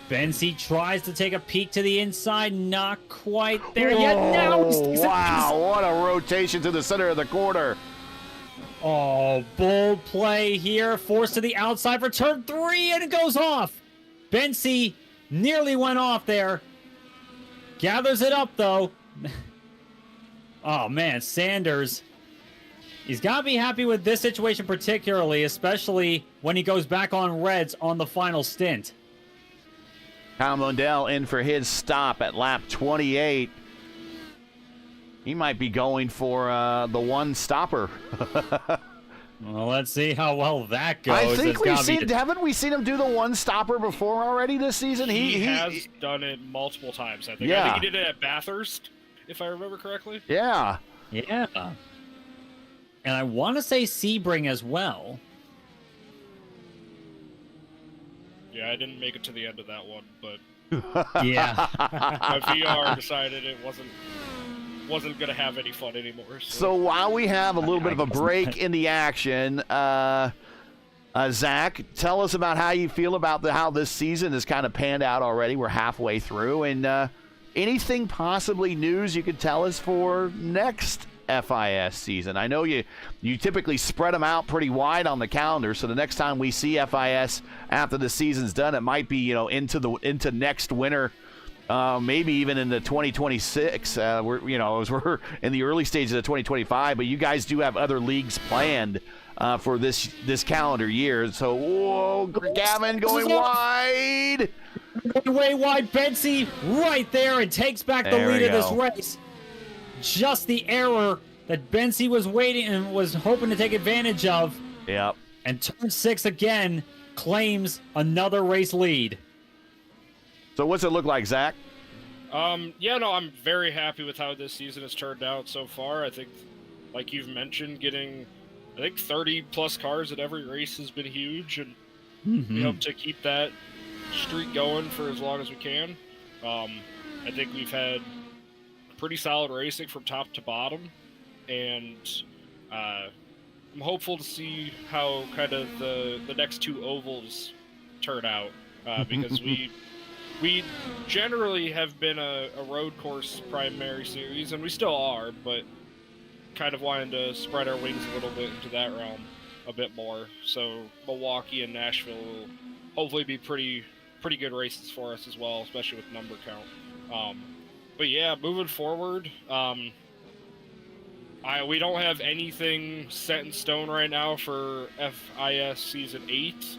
Bensi tries to take a peek to the inside. Not quite there yet. Now wow, what a rotation to the center of the corner. Oh, bold play here. Forced to the outside for turn 3, and it goes off. Bensi nearly went off there. Gathers it up, though. Oh, man, Sanders. He's got to be happy with this situation particularly, especially when he goes back on reds on the final stint. Tom Lundell in for his stop at lap 28. He might be going for the one stopper. Well, let's see how well that goes. I think haven't we seen him do the one stopper before already this season? He has done it multiple times, I think. Yeah. I think he did it at Bathurst, if I remember correctly. Yeah. Yeah. And I want to say Sebring as well. Yeah, I didn't make it to the end of that one, but yeah, my VR decided it wasn't going to have any fun anymore. So while we have a little bit of a break in the action, Zach, tell us about how you feel about how this season has kind of panned out already. We're halfway through, and anything possibly news you could tell us for next FIS season? I know you typically spread them out pretty wide on the calendar, so the next time we see FIS after the season's done, it might be into next winter, maybe even into 2026. We're in the early stages of 2025, but you guys do have other leagues planned for this calendar year. So, whoa, Gavin going wide. Way wide, Bensi right there, and takes back the lead of this race. Just the error that Bensi was waiting and was hoping to take advantage of. Yep. And turn 6 again claims another race lead. So what's it look like, Zach? I'm very happy with how this season has turned out so far. I think, like you've mentioned, getting 30 plus cars at every race has been huge, and we hope to keep that streak going for as long as we can. I think we've had pretty solid racing from top to bottom, and I'm hopeful to see how kind of the next 2 ovals turn out, because we generally have been a road course primary series, and we still are, but kind of wanting to spread our wings a little bit into that realm a bit more. So Milwaukee and Nashville will hopefully be pretty good races for us as well, especially with number count. But yeah, moving forward, we don't have anything set in stone right now for FIS Season 8.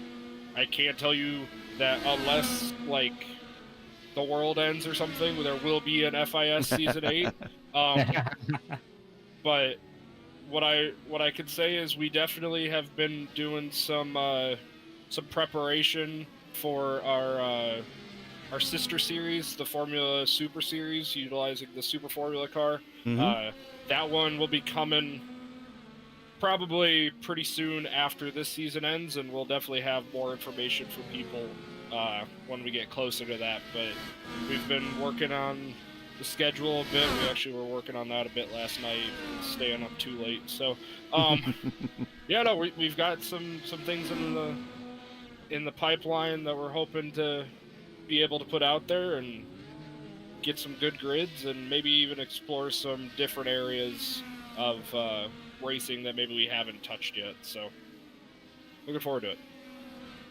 I can't tell you that unless, the world ends or something, there will be an FIS Season 8. But what I can say is we definitely have been doing some preparation for our sister series, the Formula Super Series, utilizing the Super Formula car. That one will be coming probably pretty soon after this season ends, and we'll definitely have more information for people when we get closer to that. But we've been working on the schedule a bit. We actually were working on that a bit last night, staying up too late. So, we've got some things in the pipeline that we're hoping to be able to put out there, and get some good grids and maybe even explore some different areas of racing that maybe we haven't touched yet. So looking forward to it.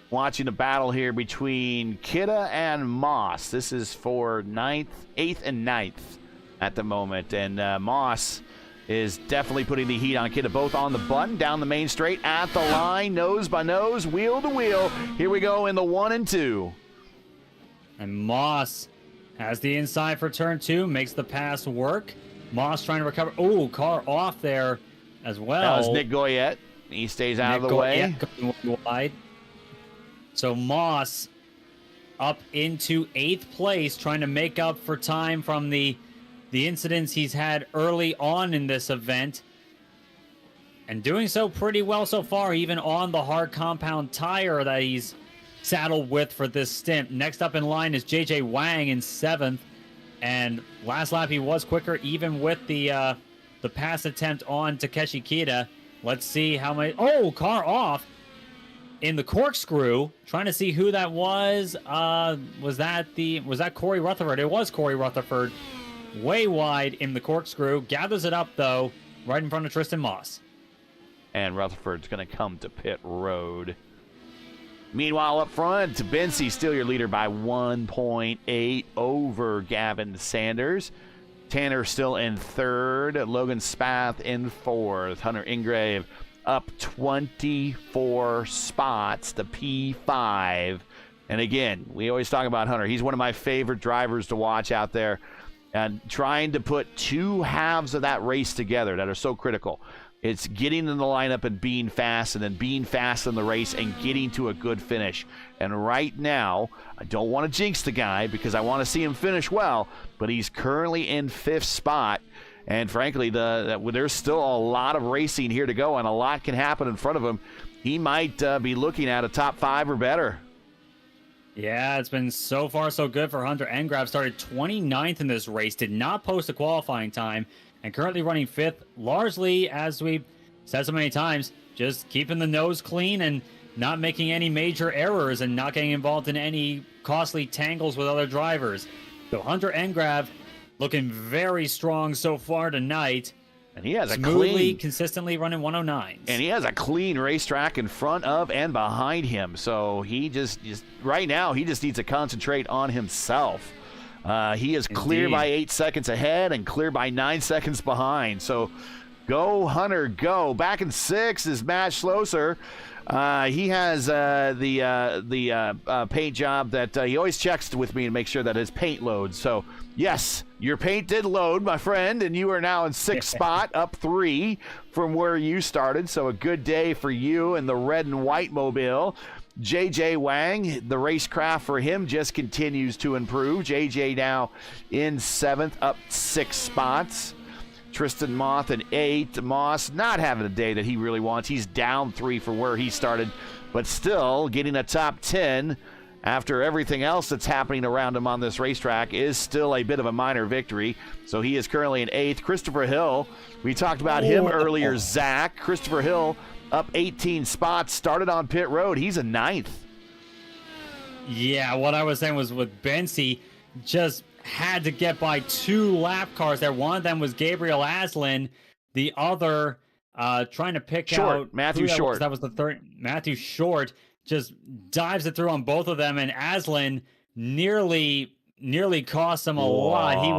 Watching a battle here between Kidda and Moss. This is for 8th and 9th at the moment. And Moss is definitely putting the heat on Kidda, both on the button, down the main straight, at the line, nose by nose, wheel to wheel. Here we go in the 1 and 2. And Moss has the inside for turn 2, makes the pass work. Moss trying to recover. Oh, car off there as well. That was Nick Goyette. He stays out of the way. Going wide. So Moss up into 8th place, trying to make up for time from the incidents he's had early on in this event. And doing so pretty well so far, even on the hard compound tire that he's saddled with for this stint. Next up in line is JJ Wang in 7th. And last lap he was quicker, even with the pass attempt on Takeshi Kida. Let's see how many... Oh, car off in the corkscrew. Trying to see who that was. Was that Corey Rutherford? It was Corey Rutherford. Way wide in the corkscrew. Gathers it up, though, right in front of Tristan Moss. And Rutherford's going to come to pit road. Meanwhile, up front, Bensi still your leader by 1.8 over Gavin Sanders. Tanner still in 3rd. Logan Spath in 4th. Hunter Ingrave up 24 spots to P5. And again, we always talk about Hunter. He's one of my favorite drivers to watch out there. And trying to put two halves of that race together that are so critical. It's getting in the lineup and being fast, and then being fast in the race and getting to a good finish. And right now, I don't want to jinx the guy because I want to see him finish well, but he's currently in 5th spot. And frankly, there's still a lot of racing here to go, and a lot can happen in front of him. He might be looking at a top 5 or better. Yeah, it's been so far so good for Hunter Engrave. Started 29th in this race, did not post a qualifying time, and currently running 5th, largely, as we've said so many times, just keeping the nose clean and not making any major errors and not getting involved in any costly tangles with other drivers. So Hunter Engrave looking very strong so far tonight. And he has smoothly, consistently running 109s. And he has a clean racetrack in front of and behind him. So he just right now, he just needs to concentrate on himself. He is clear by 8 seconds ahead and clear by 9 seconds behind. So go, Hunter, go. Back in 6th is Matt Schlosser. He has the paint job that he always checks with me to make sure that his paint loads. So, yes, your paint did load, my friend, and you are now in 6th spot, up 3 from where you started. So a good day for you and the red and white mobile. JJ Wang, the racecraft for him just continues to improve. JJ now in 7th, up 6 spots. Tristan Moss in 8th. Moss not having a day that he really wants. He's down 3 from where he started, but still getting a top 10 after everything else that's happening around him on this racetrack is still a bit of a minor victory. So he is currently in 8th. Christopher Hill, we talked about him earlier, Zach. Christopher Hill up 18 spots, started on pit road. He's in 9th. Yeah, what I was saying was with Bensi, just had to get by 2 lap cars there. One of them was Gabriel Aslan. The other trying to pick out Matthew Short. That was the third. Matthew Short just dives it through on both of them, and Aslan nearly cost him a lot. He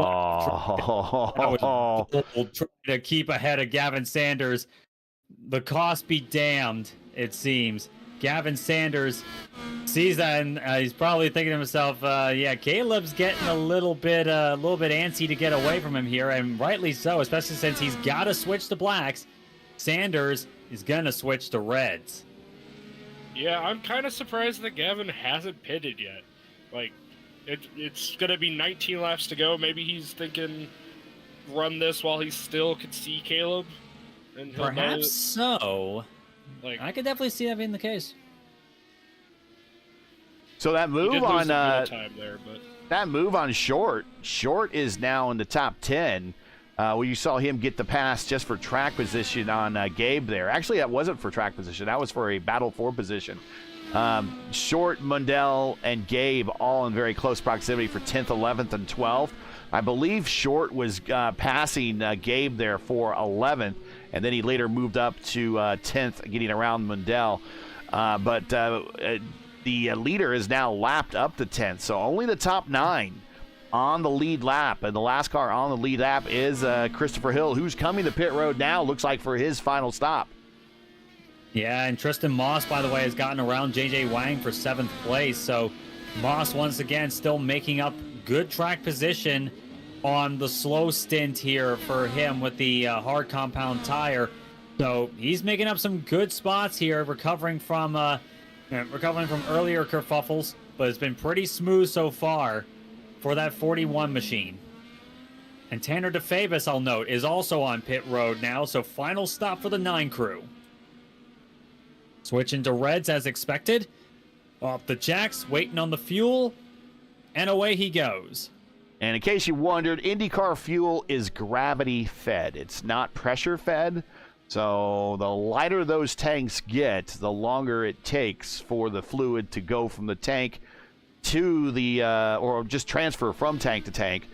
was trying to keep ahead of Gavin Sanders. The cost be damned, it seems. Gavin Sanders sees that, and he's probably thinking to himself, yeah, Caleb's getting a little bit antsy to get away from him here, and rightly so, especially since he's got to switch to blacks. Sanders is going to switch to reds. Yeah, I'm kind of surprised that Gavin hasn't pitted yet. Like, it's going to be 19 laps to go. Maybe he's thinking, run this while he still could see Caleb. And perhaps so. Like, I could definitely see that being the case. So that move on time there, but that move on Short is now in the top 10. Well, you saw him get the pass just for track position on Gabe there. Actually, that wasn't for track position. That was for a battle for position. Short, Mundell, and Gabe all in very close proximity for 10th, 11th, and 12th. I believe Short was passing Gabe there for 11th, and then he later moved up to 10th, getting around Mundell. But the leader is now lapped up to 10th, so only the top 9 on the lead lap. And the last car on the lead lap is Christopher Hill, who's coming to pit road now, looks like for his final stop. Yeah, and Tristan Moss, by the way, has gotten around J.J. Wang for 7th place. So Moss, once again, still making up good track position on the slow stint here for him with the hard compound tire. So he's making up some good spots here, recovering from earlier kerfuffles, but it's been pretty smooth so far for that 41 machine. And Tanner DeFavis, I'll note, is also on pit road now, so final stop for the 9 crew. Switching to reds as expected. Off the jacks, waiting on the fuel, and away he goes. And in case you wondered, IndyCar fuel is gravity fed. It's not pressure fed. So the lighter those tanks get, the longer it takes for the fluid to go from the tank to the, or just transfer from tank to tank.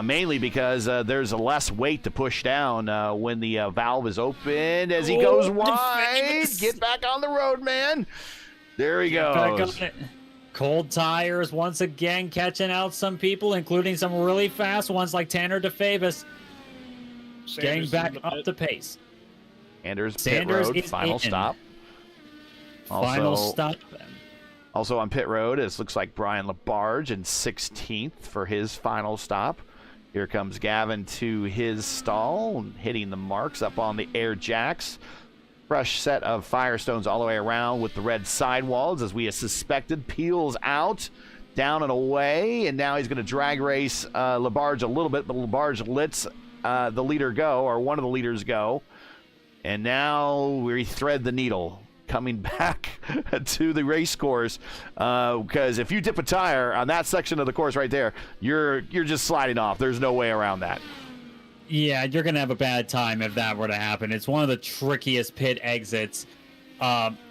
Mainly because there's less weight to push down when the valve is opened as he goes wide. Get back on the road, man. There he goes. Cold tires once again catching out some people, including some really fast ones like Tanner DeFavis. Getting back up to pace. Sanders pit road, final stop. Final stop. Also on pit road, it looks like Brian Labarge in 16th for his final stop. Here comes Gavin to his stall, hitting the marks up on the air jacks. Fresh set of Firestones all the way around with the red sidewalls, as we had suspected. Peels out, down and away, and now he's going to drag race Labarge a little bit, but Labarge lets the leader go, or one of the leaders go. And now we thread the needle, coming back to the race course, because if you dip a tire on that section of the course right there, you're just sliding off. There's no way around that. Yeah, you're going to have a bad time if that were to happen. It's one of the trickiest pit exits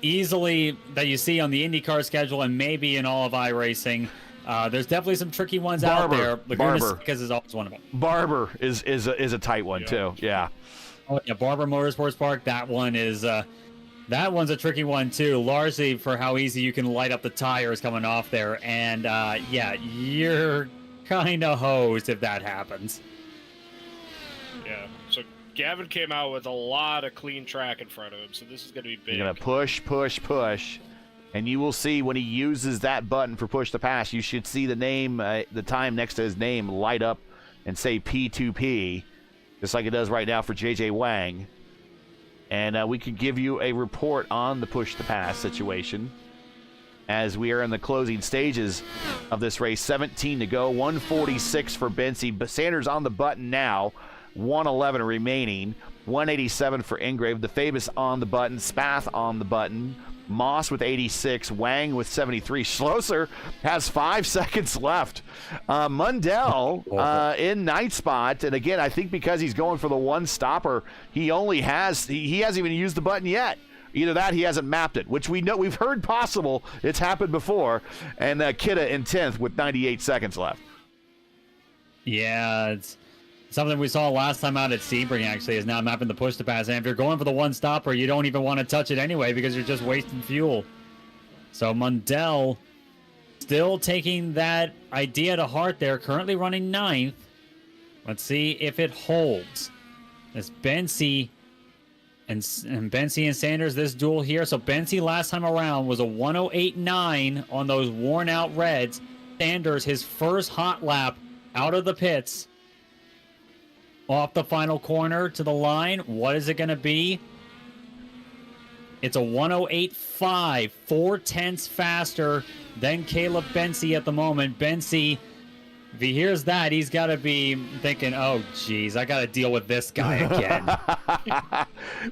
easily that you see on the IndyCar schedule and maybe in all of iRacing. There's definitely some tricky ones out there. Laguna Seca is always one of them. Barber is a tight one, too. Yeah. Oh, yeah, Barber Motorsports Park, that one is... that one's a tricky one, too, largely for how easy you can light up the tires coming off there. And, yeah, you're kind of hosed if that happens. Yeah, so Gavin came out with a lot of clean track in front of him, so this is going to be big. You're going to push, push, push. And you will see when he uses that button for push to pass, you should see the name, the time next to his name light up and say P2P, just like it does right now for J.J. Wang. And we could give you a report on the push-to-pass situation as we are in the closing stages of this race. 17 to go, 146 for Bensi. But Sanders on the button now, 111 remaining, 187 for Ingrave. DeFavis on the button, Spath on the button, Moss with 86, Wang with 73. Schlosser has 5 seconds left. Mundell in ninth spot, and again, I think because he's going for the one stopper, he hasn't even used the button yet. Either that, he hasn't mapped it, which we've heard possible. It's happened before. And Kidda in 10th with 98 seconds left. Yeah, it's something we saw last time out at Sebring, actually, is now mapping the push to pass. And if you're going for the one stopper, you don't even want to touch it anyway because you're just wasting fuel. So Mundell still taking that idea to heart there, currently running 9th. Let's see if it holds. As Bensi and Sanders, this duel here. So Bensi last time around was a 108.9 on those worn out reds. Sanders, his first hot lap out of the pits. Off the final corner to the line. What is it going to be? It's a 108.5, 4/10 faster than Caleb Bensi at the moment. Bensi, if he hears that, he's got to be thinking, oh, geez, I got to deal with this guy again.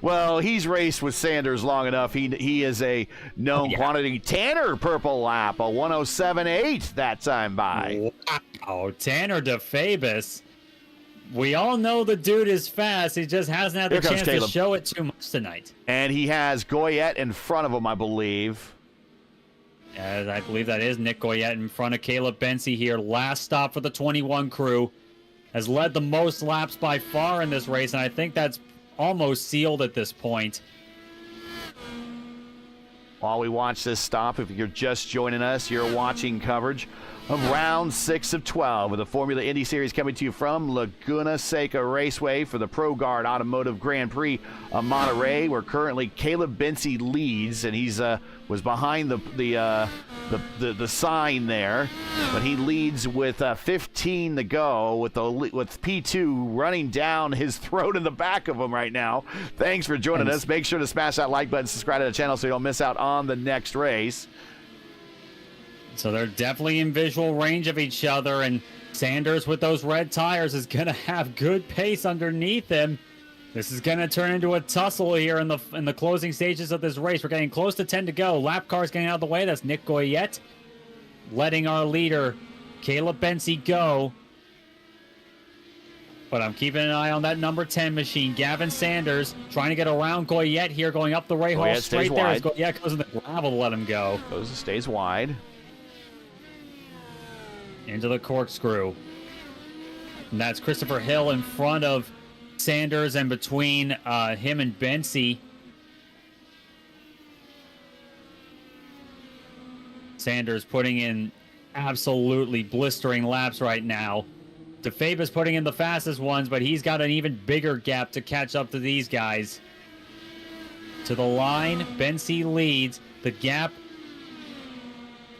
Well, he's raced with Sanders long enough. He is a known quantity. Tanner purple lap, a 107.8 that time by. Wow, Tanner DeFavis. We all know the dude is fast. He just hasn't had the chance to show it too much tonight. And he has Goyette in front of him, I believe. I believe that is Nick Goyette in front of Caleb Bensi here. Last stop for the 21 crew. has led the most laps by far in this race, and I think that's almost sealed at this point. While we watch this stop, if you're just joining us, you're watching coverage of round 6 of 12 of the Formula Indy Series, coming to you from Laguna Seca Raceway for the ProGuard Automotive Grand Prix of Monterrey, where currently Caleb Bency leads, and he's was behind the sign there, but he leads with 15 to go, with P2 running down his throat in the back of him right now. Thanks for joining us. Make sure to smash that like button, subscribe to the channel so you don't miss out on the next race. So they're definitely in visual range of each other, and Sanders with those red tires is going to have good pace underneath him. This is going to turn into a tussle here in the closing stages of this race. We're getting close to 10 to go. Lap car's getting out of the way. That's Nick Goyette letting our leader, Caleb Bency, go. But I'm keeping an eye on that number 10 machine. Gavin Sanders trying to get around Goyette here, going up the rahal straight there. As Goyette goes in the gravel to let him go. Stays wide. Into the corkscrew. And that's Christopher Hill in front of Sanders and between him and Bency. Sanders putting in absolutely blistering laps right now. DeFabe's putting in the fastest ones, but he's got an even bigger gap to catch up to these guys. To the line, Bency leads. The gap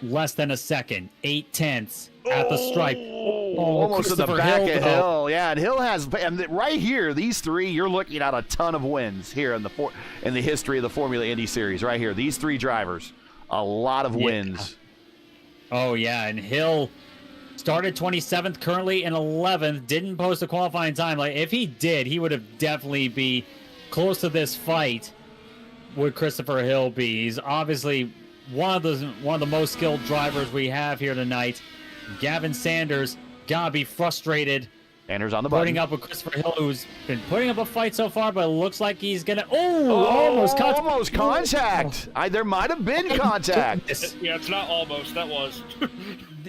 less than a second, 8/10 at the stripe. Almost in the back of Hill. Yeah, and Hill has, and right here, these three, you're looking at a ton of wins here in the history of the Formula Indy Series. Right here, these three drivers, a lot of wins. Oh yeah, and Hill started 27th, currently in 11th. Didn't post a qualifying time. Like, if he did, he would have definitely be close to this fight. Would Christopher Hill be? He's obviously one of the most skilled drivers we have here tonight. Gavin Sanders gotta be frustrated. Sanders on the button. Putting up with Christopher Hill, who's been putting up a fight so far, but it looks like he's gonna. Almost contact. There might have been contact. Yeah, it's not almost. That was.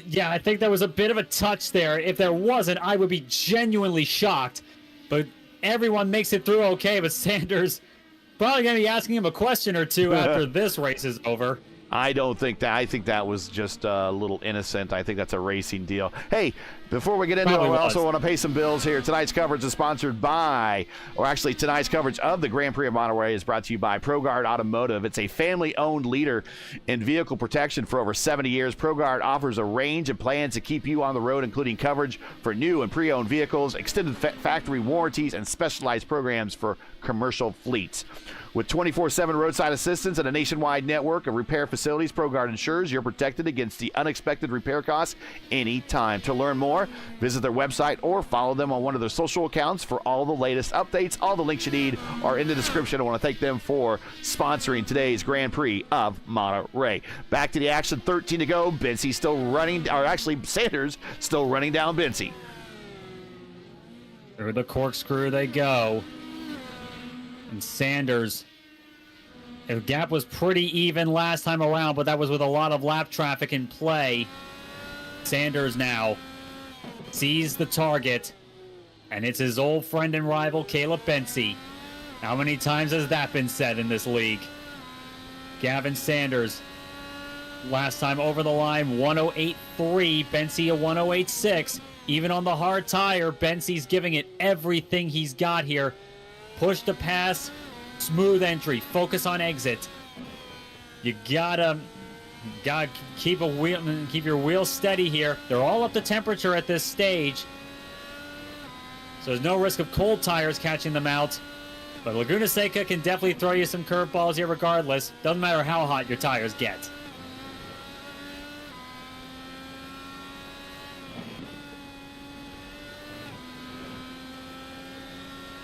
Yeah, I think there was a bit of a touch there. If there wasn't, I would be genuinely shocked. But everyone makes it through okay. But Sanders probably gonna be asking him a question or two after this race is over. I don't think that. I think that was just a little innocent. I think that's a racing deal. Hey, before we get into it, we also want to pay some bills here. Tonight's coverage is sponsored by, or actually tonight's coverage of the Grand Prix of Monterrey is brought to you by ProGuard Automotive. It's a family-owned leader in vehicle protection for over 70 years. ProGuard offers a range of plans to keep you on the road, including coverage for new and pre-owned vehicles, extended factory warranties, and specialized programs for commercial fleets. With 24/7 roadside assistance and a nationwide network of repair facilities, ProGuard ensures you're protected against the unexpected repair costs anytime. To learn more, visit their website or follow them on one of their social accounts for all the latest updates. All the links you need are in the description. I want to thank them for sponsoring today's Grand Prix of Monterrey. Back to the action, 13 to go. Bency still running, or actually Sanders still running down Bency. Through the corkscrew they go. And Sanders, the gap was pretty even last time around, but that was with a lot of lap traffic in play. Sanders now sees the target, and it's his old friend and rival, Caleb Bency. How many times has that been said in this league? Gavin Sanders, last time over the line, 108.3, Bency a 108.6. Even on the hard tire, Bency's giving it everything he's got here. Push to pass, smooth entry, focus on exit. You gotta keep your wheel steady here. They're all up to temperature at this stage, so there's no risk of cold tires catching them out. But Laguna Seca can definitely throw you some curveballs here regardless. Doesn't matter how hot your tires get.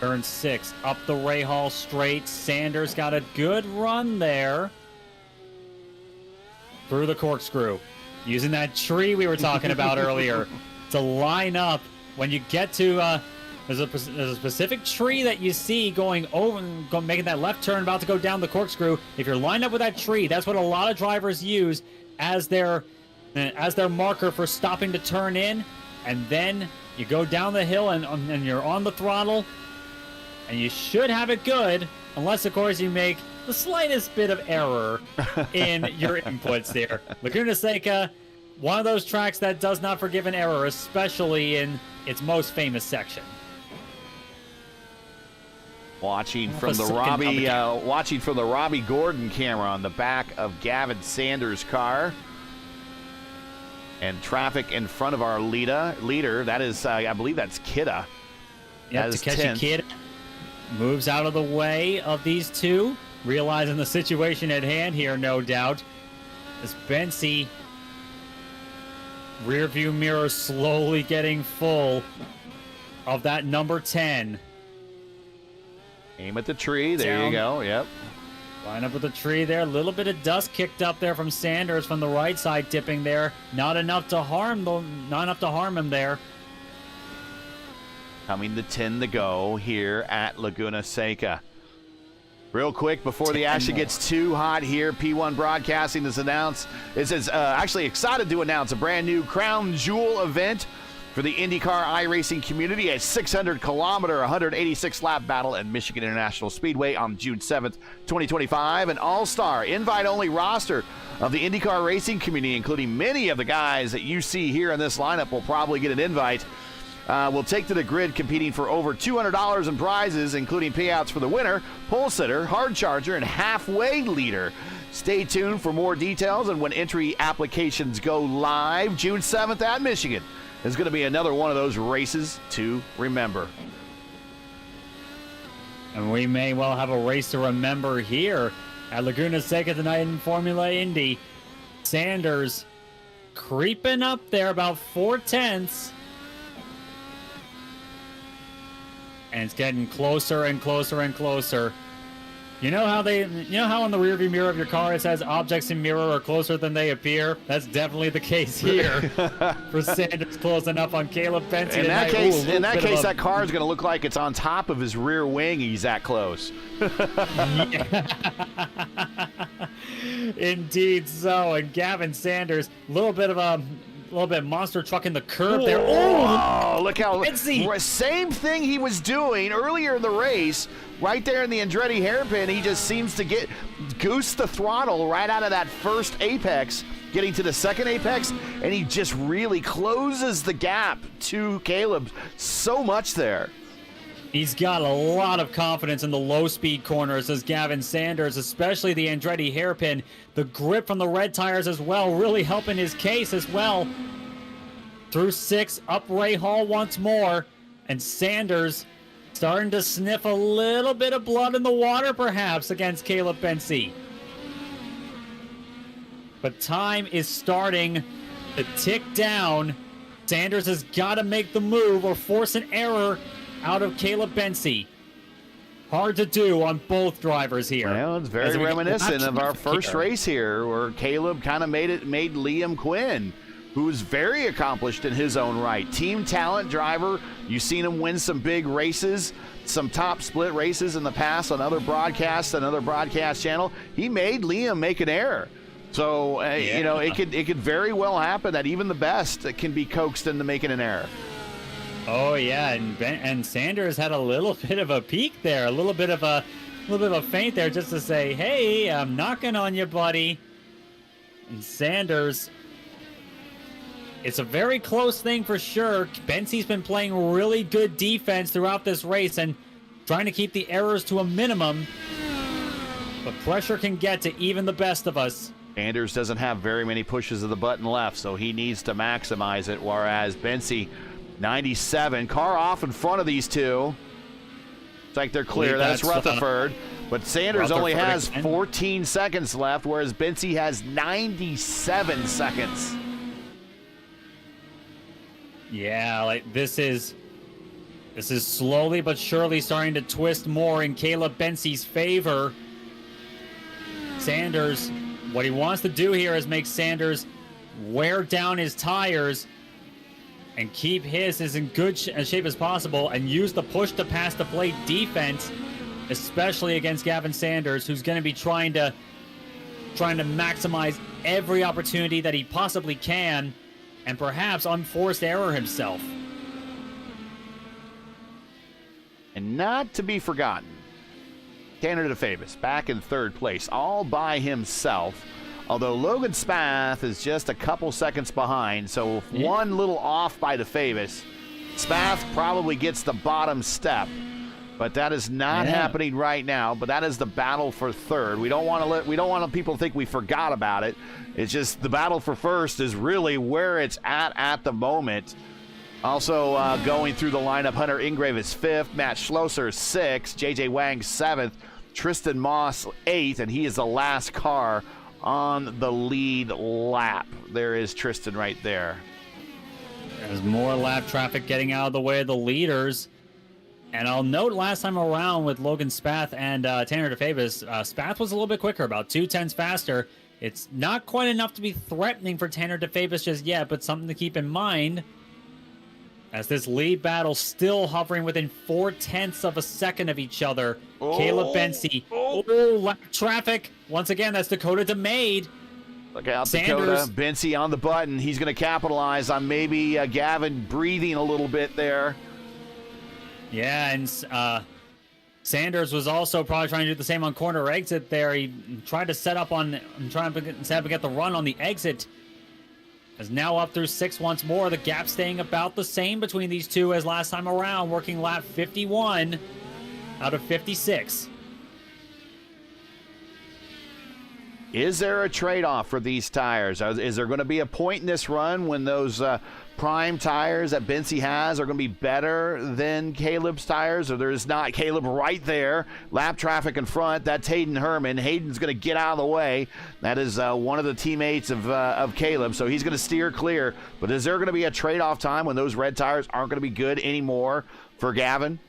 Turn 6, up the rahal straight. Sanders got a good run there. Through the corkscrew. Using that tree we were talking about earlier to line up. When you get to, there's a specific tree that you see going over, making that left turn, about to go down the corkscrew. If you're lined up with that tree, that's what a lot of drivers use as their marker for stopping to turn in. And then You go down the hill and you're on the throttle, and you should have it good, unless, of course, you make the slightest bit of error in your inputs there. Laguna Seca, one of those tracks that does not forgive an error, especially in its most famous section. Watching from the Robbie Gordon camera on the back of Gavin Sanders' car. And traffic in front of our leader. That is, I believe that's Kidda. Yep, Takeshi Kidda moves out of the way of these two, realizing the situation at hand here, no doubt. As Bensi, rear view mirror slowly getting full of that number 10. Aim at the tree. There you go. Yep. Line up with the tree there. A little bit of dust kicked up there from Sanders from the right side, tipping there. Not enough to harm him there. Coming to 10 to go here at Laguna Seca. Real quick, before the action gets too hot here, P1 Broadcasting is actually excited to announce a brand new Crown Jewel event for the IndyCar iRacing community, a 600-kilometer, 186-lap battle at Michigan International Speedway on June 7th, 2025. An all-star, invite-only roster of the IndyCar racing community, including many of the guys that you see here in this lineup, will probably get an invite. Will take to the grid competing for over $200 in prizes, including payouts for the winner, pole sitter, hard charger, and halfway leader. Stay tuned for more details and when entry applications go live June 7th at Michigan. Is going to be another one of those races to remember. And we may well have a race to remember here at Laguna Seca tonight in Formula Indy. Sanders creeping up there about 4/10. And it's getting closer and closer and closer. You know how in the rearview mirror of your car it says objects in mirror are closer than they appear? That's definitely the case here for Sanders closing up on Caleb Bensi. In that case, that car is going to look like it's on top of his rear wing. He's that close. Indeed so. And Gavin Sanders, a little bit monster truck in the curb there. Oh, look how same thing he was doing earlier in the race, right there in the Andretti hairpin. He just seems to goose the throttle right out of that first apex, getting to the second apex, and he just really closes the gap to Caleb so much there. He's got a lot of confidence in the low-speed corners as Gavin Sanders, especially the Andretti hairpin. The grip from the red tires as well, really helping his case as well. Through 6, up Ray Hall once more, and Sanders starting to sniff a little bit of blood in the water, perhaps, against Caleb Bensi. But time is starting to tick down. Sanders has got to make the move or force an error out of Caleb Bensi. Hard to do on both drivers here. Well, it's very reminiscent of our first race here, where Caleb kind of made Liam Quinn, who's very accomplished in his own right. Team talent driver. You've seen him win some big races, some top split races in the past on other broadcasts, another broadcast channel. He made Liam make an error. So, it could very well happen that even the best can be coaxed into making an error. Oh yeah, and Sanders had a little bit of a peek there, a little bit of a feint there, just to say, "Hey, I'm knocking on you, buddy." And Sanders, it's a very close thing for sure. Bensi's been playing really good defense throughout this race and trying to keep the errors to a minimum. But pressure can get to even the best of us. Sanders doesn't have very many pushes of the button left, so he needs to maximize it, whereas Bensi, 97, car off in front of these two. It's like they're clear. That's Rutherford. But Sanders only has 14 seconds left, whereas Bensi has 97 seconds. Yeah, like this is slowly but surely starting to twist more in Caleb Bensi's favor. Sanders, what he wants to do here is make Sanders wear down his tires and keep his as in good shape as possible and use the push to pass the plate defense, especially against Gavin Sanders, who's going to be trying to maximize every opportunity that he possibly can and perhaps unforced error himself. And not to be forgotten, Tanner DeFavis back in third place, all by himself. Although Logan Spath is just a couple seconds behind, so one little off by DeFavis. Spath probably gets the bottom step, but that is not happening right now. But that is the battle for third. We don't want people to think we forgot about it. It's just the battle for first is really where it's at the moment. Also going through the lineup, Hunter Ingrave is 5th, Matt Schlosser 6th, J.J. Wang 7th, Tristan Moss 8th, and he is the last car on the lead lap. There is Tristan right there. There's more lap traffic getting out of the way of the leaders. And I'll note last time around with Logan Spath and Tanner DeFavis, Spath was a little bit quicker, about 0.2 faster. It's not quite enough to be threatening for Tanner DeFavis just yet, but something to keep in mind as this lead battle still hovering within 0.4 of a second of each other. Caleb Bensi. Lap traffic. Once again, that's Dakota DeMade. Look out, Sanders. Dakota. Bensi on the button. He's going to capitalize on maybe Gavin breathing a little bit there. Yeah, and Sanders was also probably trying to do the same on corner exit there. He tried to set up and get the run on the exit. Is now up through 6 once more. The gap staying about the same between these two as last time around, working lap 51 out of 56. Is there a trade-off for these tires? Is there going to be a point in this run when those prime tires that Bensi has are going to be better than Caleb's tires, or there's not? Caleb right there, lap traffic in front. That's Hayden Herman. Hayden's going to get out of the way. That is one of the teammates of Caleb, so he's going to steer clear. But is there going to be a trade-off time when those red tires aren't going to be good anymore for Gavin?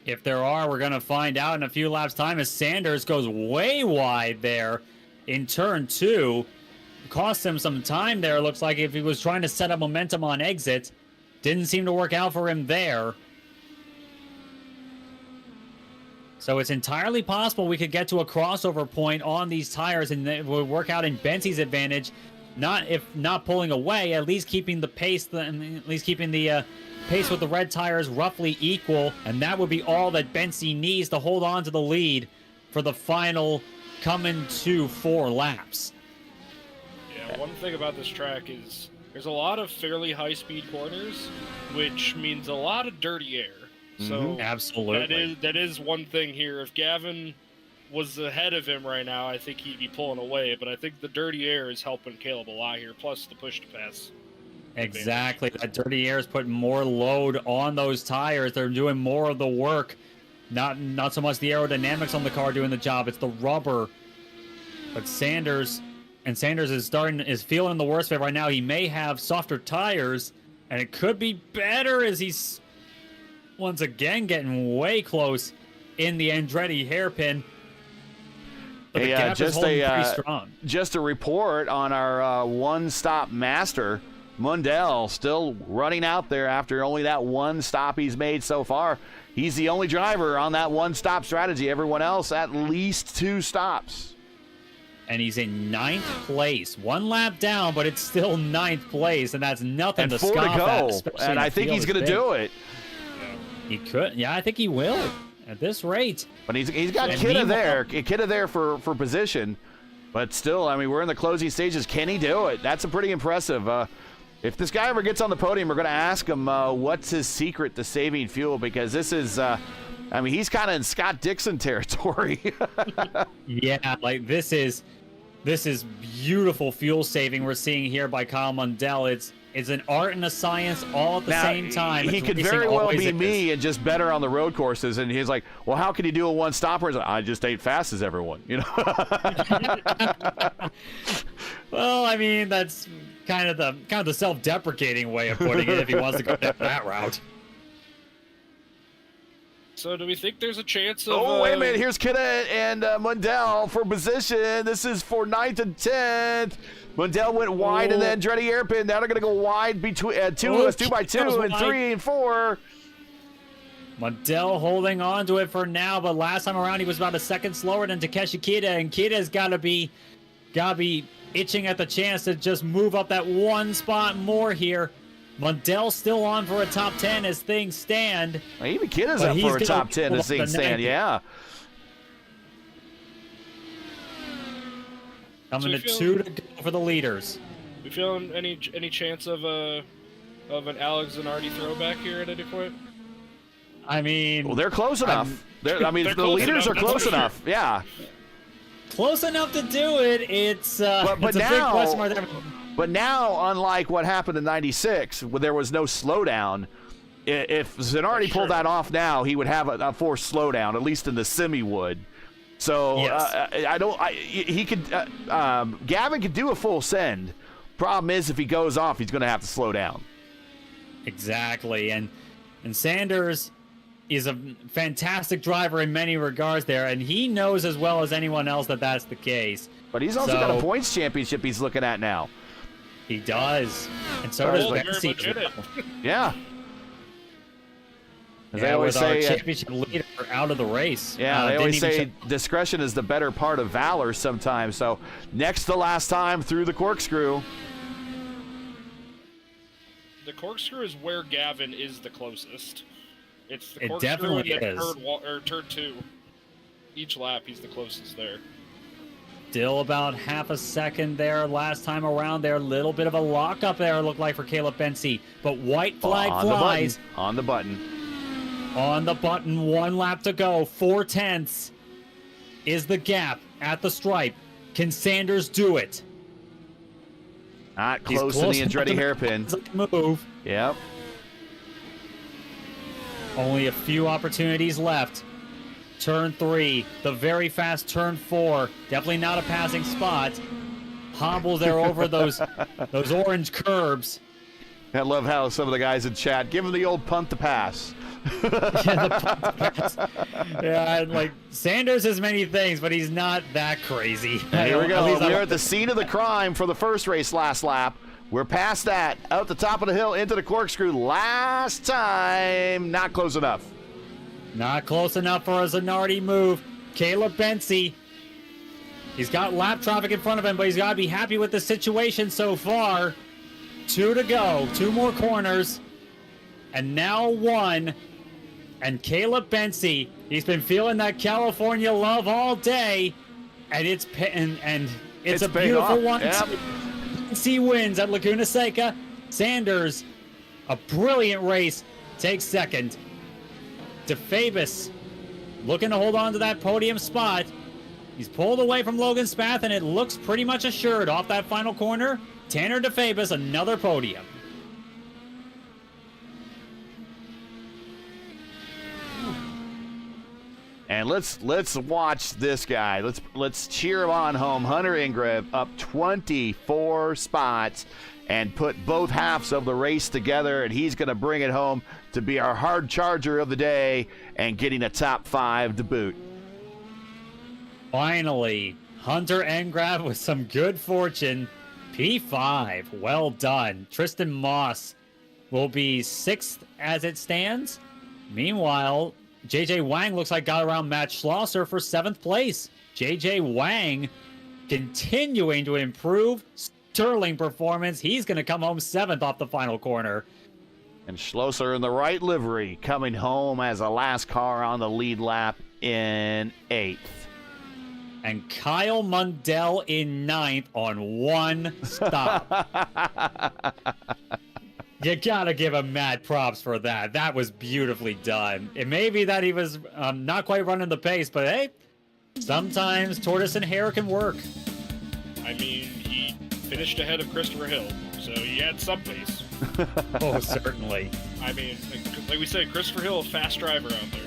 If there are, we're going to find out in a few laps' time as Sanders goes way wide there in turn 2. Cost him some time there. Looks like if he was trying to set up momentum on exit, didn't seem to work out for him there. So it's entirely possible we could get to a crossover point on these tires and it would work out in Bensi's advantage. If not pulling away, at least keeping the pace, pace with the red tires roughly equal, and that would be all that Bensi needs to hold on to the lead for the final coming to 4 laps. Yeah, one thing about this track is there's a lot of fairly high-speed corners, which means a lot of dirty air. So absolutely, that is one thing here. If Gavin was ahead of him right now, I think he'd be pulling away. But I think the dirty air is helping Caleb a lot here, plus the push to pass. Exactly, that dirty air is putting more load on those tires. They're doing more of the work. Not so much the aerodynamics on the car doing the job, it's the rubber. But Sanders is feeling the worst of it right now. He may have softer tires, and it could be better as he's once again getting way close in the Andretti hairpin. But the gap is holding pretty strong. Just a report on our one-stop master, Mundell, still running out there after only that one stop he's made so far. He's the only driver on that one-stop strategy. Everyone else at least 2 stops. And he's in 9th place. 1 lap down, but it's still 9th place, and that's nothing and to 4 scoff to go. at. And I think he's going to do it. He could. Yeah, I think he will at this rate. But he's got Kidda there for position. But still, I mean, we're in the closing stages. Can he do it? That's a pretty impressive. If this guy ever gets on the podium, we're going to ask him what's his secret to saving fuel, because this is, I mean, he's kind of in Scott Dixon territory. Yeah, like this is beautiful fuel saving we're seeing here by Kyle Mundell. It's an art and a science all at the same time. He could very well be me and just better on the road courses. And he's like, well, how can you do a one-stopper? He's like, I just ain't fast as everyone, you know? Well, I mean, that's kind of the self-deprecating way of putting it if he wants to go down that route. So do we think there's a chance of... Oh, wait a minute. Here's Kidda and Mundell for position. This is for 9th and 10th. Mundell went wide in the Andretti hairpin. Now they're going to go wide between 2 by 2 and 3 and 4. Mundell holding on to it for now, but last time around he was about a second slower than Takeshi Kidda, and Kidda's got to be itching at the chance to just move up that 1 spot more here Mundell still on for a top 10 as things stand. Well, even Kidda's up for a top 10 as things stand, yeah. Coming to 2 to go for the leaders. We feeling any chance of an Alex Zanardi throwback here at any point? I mean, well, they're close enough. The leaders are close enough. Yeah. Close enough to do it. It's but it's a now, big question mark there. But now, unlike what happened in '96, where there was no slowdown, if Zanardi pulled that off now, he would have a forced slowdown, at least in the semi would. So yes. Gavin could do a full send. Problem is, if he goes off, he's going to have to slow down. Exactly, and Sanders is a fantastic driver in many regards there, and he knows as well as anyone else that that's the case. But he's also got a points championship he's looking at now. He does, and so does Betsy. Yeah. As yeah, they always with our say, championship leader out of the race. Yeah, they always say discretion is the better part of valor sometimes. So next to last time through the corkscrew. The corkscrew is where Gavin is the closest. It's the It corkscrew definitely and is. turn 2. Each lap, he's the closest there. Still about half a second there last time around there. Little bit of a lockup there, looked like, for Caleb Bensey. But white flag flies. On the button. On the button, 1 lap to go. 4/10 is the gap at the stripe. Can Sanders do it? Not close to the Andretti hairpin. Move. Yep. Only a few opportunities left. Turn 3, the very fast turn 4. Definitely not a passing spot. Hobbles there over those orange curbs. I love how some of the guys in chat give him the old punt to pass. Yeah, like Sanders is many things, but he's not that crazy. Here we go. We're at the scene of the crime for the first race last lap. We're past that, out the top of the hill, into the corkscrew. Last time, not close enough. Not close enough for a Zanardi move. Caleb Bensey, he's got lap traffic in front of him, but he's got to be happy with the situation so far. 2 to go, 2 more corners, and now 1. And Caleb Bensey, he's been feeling that California love all day, and it's a beautiful one. Yep. Bensey wins at Laguna Seca. Sanders, a brilliant race, takes second. DeFabis looking to hold on to that podium spot. He's pulled away from Logan Spath, and it looks pretty much assured off that final corner. Tanner DeFabis, another podium. And let's watch this guy. Let's cheer him on home. Hunter Ingram up 24 spots and put both halves of the race together, and he's going to bring it home to be our hard charger of the day and getting a top 5 to boot. Finally, Hunter Engrave with some good fortune. P5, well done. Tristan Moss will be 6th as it stands. Meanwhile, JJ Wang looks like got around Matt Schlosser for 7th place. JJ Wang continuing to improve. Sterling performance. He's going to come home 7th off the final corner. And Schlosser in the right livery, coming home as a last car on the lead lap in 8th. And Kyle Mundell in 9th on 1 stop. You gotta give him mad props for that. That was beautifully done. It may be that he was not quite running the pace, but hey, sometimes tortoise and hare can work. I mean, he finished ahead of Christopher Hill, so he had some pace. Oh, certainly. I mean, like we said, Christopher Hill, a fast driver out there.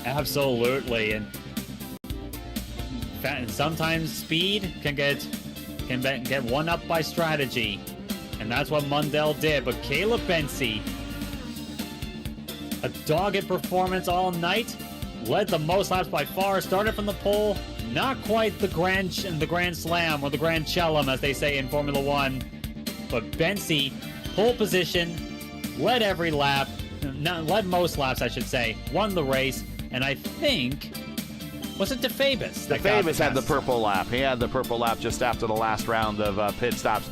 Absolutely, and sometimes speed can get one up by strategy, and that's what Mundell did. But Caleb Bensey, a dogged performance all night, led the most laps by far. Started from the pole, not quite the grand slam or the grand chelem as they say in Formula One, but Bensey, pole position, led every lap, led most laps I should say, won the race, and I think. Was it DeFabis? DeFabis had the purple lap. He had the purple lap just after the last round of pit stops.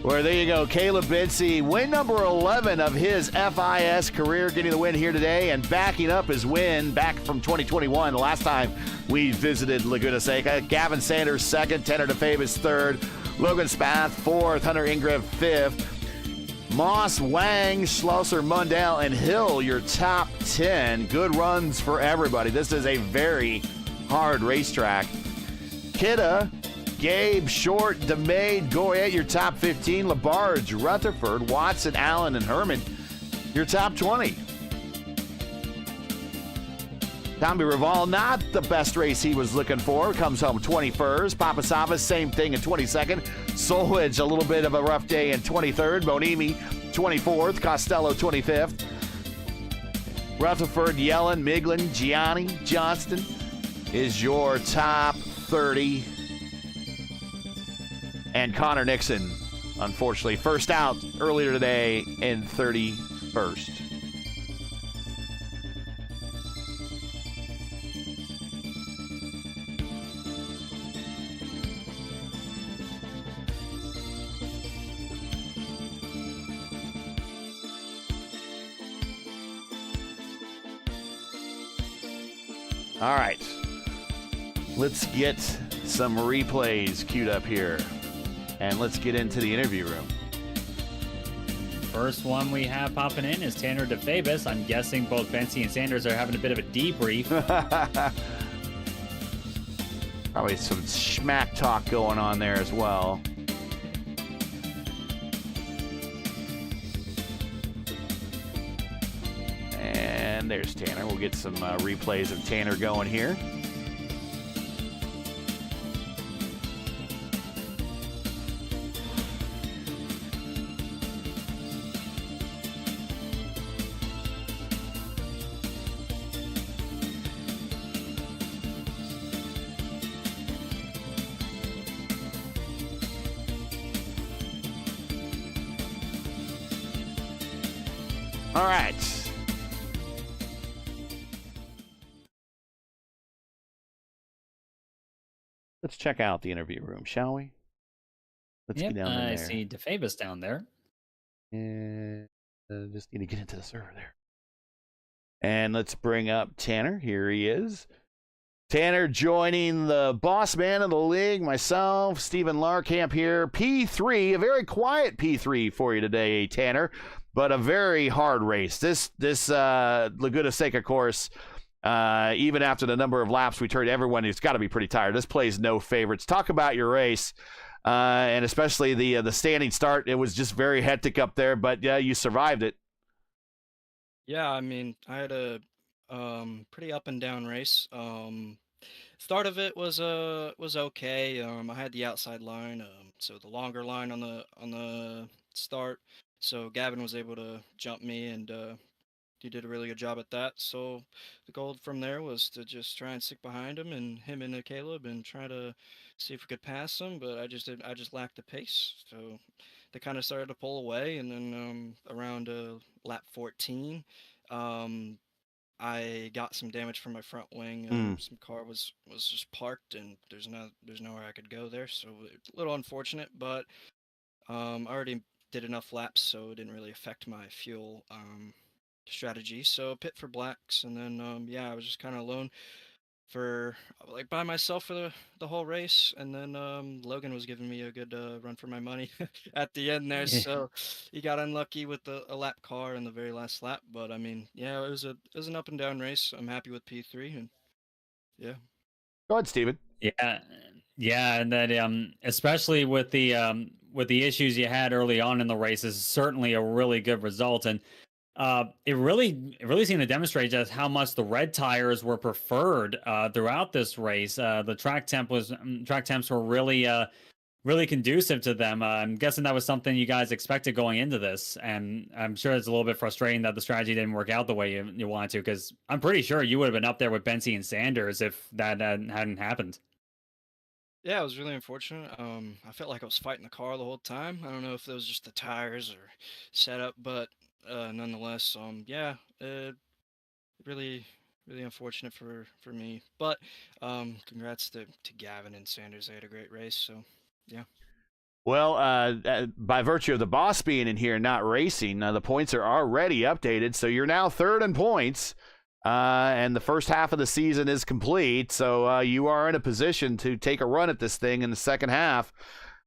Well, there you go. Caleb Bitsy, win number 11 of his FIS career, getting the win here today and backing up his win back from 2021, the last time we visited Laguna Seca. Gavin Sanders second, Tanner DeFavis third, Logan Spath fourth, Hunter Ingram fifth. Moss, Wang, Schlosser, Mundell, and Hill, your top 10. Good runs for everybody. This is a very hard racetrack. Kidda, Gabe, Short, DeMade, Goyette, your top 15. LaBarge, Rutherford, Watson, Allen, and Herman, your top 20. Tommy Raval, not the best race he was looking for, comes home 21st. Papasavas, same thing in 22nd. Solwich, a little bit of a rough day in 23rd. Bonimi, 24th. Costello, 25th. Rutherford, Yellen, Miglin, Gianni, Johnston is your top 30. And Connor Nixon, unfortunately, first out earlier today in 31st. All right, let's get some replays queued up here, and let's get into the interview room. First one we have popping in is Tanner DeFavis. I'm guessing both Bensy and Sanders are having a bit of a debrief. Probably some smack talk going on there as well. And there's Tanner. We'll get some replays of Tanner going here. All right. Let's check out the interview room, shall we? Let's Yep, get down in there. I see DeFavis down there. And just need to get into the server there. And let's bring up Tanner. Here he is. Tanner joining the boss man of the league, myself, Stephen Larkamp here. P3, a very quiet P3 for you today, Tanner, but a very hard race. This Laguna Seca course, even after the number of laps we turned, everyone has got to be pretty tired. This plays no favorites. Talk about your race, and especially the standing start. It was just very hectic up there, but yeah, you survived it. Yeah, I mean, I had a pretty up and down race. Start of it was okay. I had the outside line, so the longer line on the start. So Gavin was able to jump me, and he did a really good job at that. So the goal from there was to just try and stick behind him and Caleb, and try to see if we could pass him. But I just lacked the pace. So they kind of started to pull away, and then around lap 14, I got some damage from my front wing. Some car was just parked, and there's nowhere I could go there. So it's a little unfortunate, but I already did enough laps, so it didn't really affect my fuel strategy. So pit for blacks, and then yeah, I was just kind of alone for like by myself for the whole race, and then Logan was giving me a good run for my money at the end there. So he got unlucky with a lap car in the very last lap, but I mean, yeah, it was an up and down race. I'm happy with P3, and yeah. Go ahead, Steven. Yeah, and that especially with the issues you had early on in the race is certainly a really good result, and it really seemed to demonstrate just how much the red tires were preferred throughout this race. The track temps were really conducive to them. I'm guessing that was something you guys expected going into this, and I'm sure it's a little bit frustrating that the strategy didn't work out the way you wanted to, because I'm pretty sure you would have been up there with Bensy and Sanders if that hadn't happened. Yeah, it was really unfortunate. I felt like I was fighting the car the whole time. I don't know if it was just the tires or setup, but nonetheless, yeah, really, really unfortunate for me. But congrats to Gavin and Sanders. They had a great race. So yeah. Well, by virtue of the boss being in here, not racing, the points are already updated. So you're now third in points, and the first half of the season is complete. So you are in a position to take a run at this thing in the second half.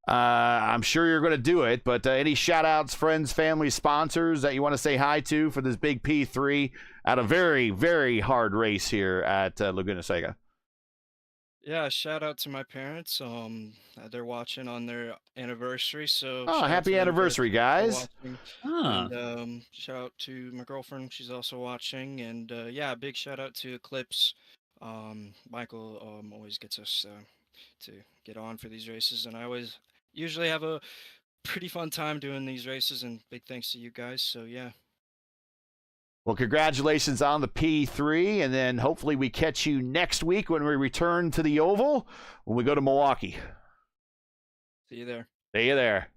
I'm sure you're going to do it, but any shout-outs, friends, family, sponsors that you want to say hi to for this big P3 at a very, very hard race here at Laguna Seca? Yeah, shout out to my parents. They're watching on their anniversary, so Oh, shout out to happy them anniversary, for guys. watching. Huh. And shout out to my girlfriend, she's also watching. And yeah, big shout out to Eclipse. Michael always gets us to get on for these races, and I always usually have a pretty fun time doing these races. And big thanks to you guys. So yeah. Well, congratulations on the P3, and then hopefully we catch you next week when we return to the Oval when we go to Milwaukee. See you there. See you there.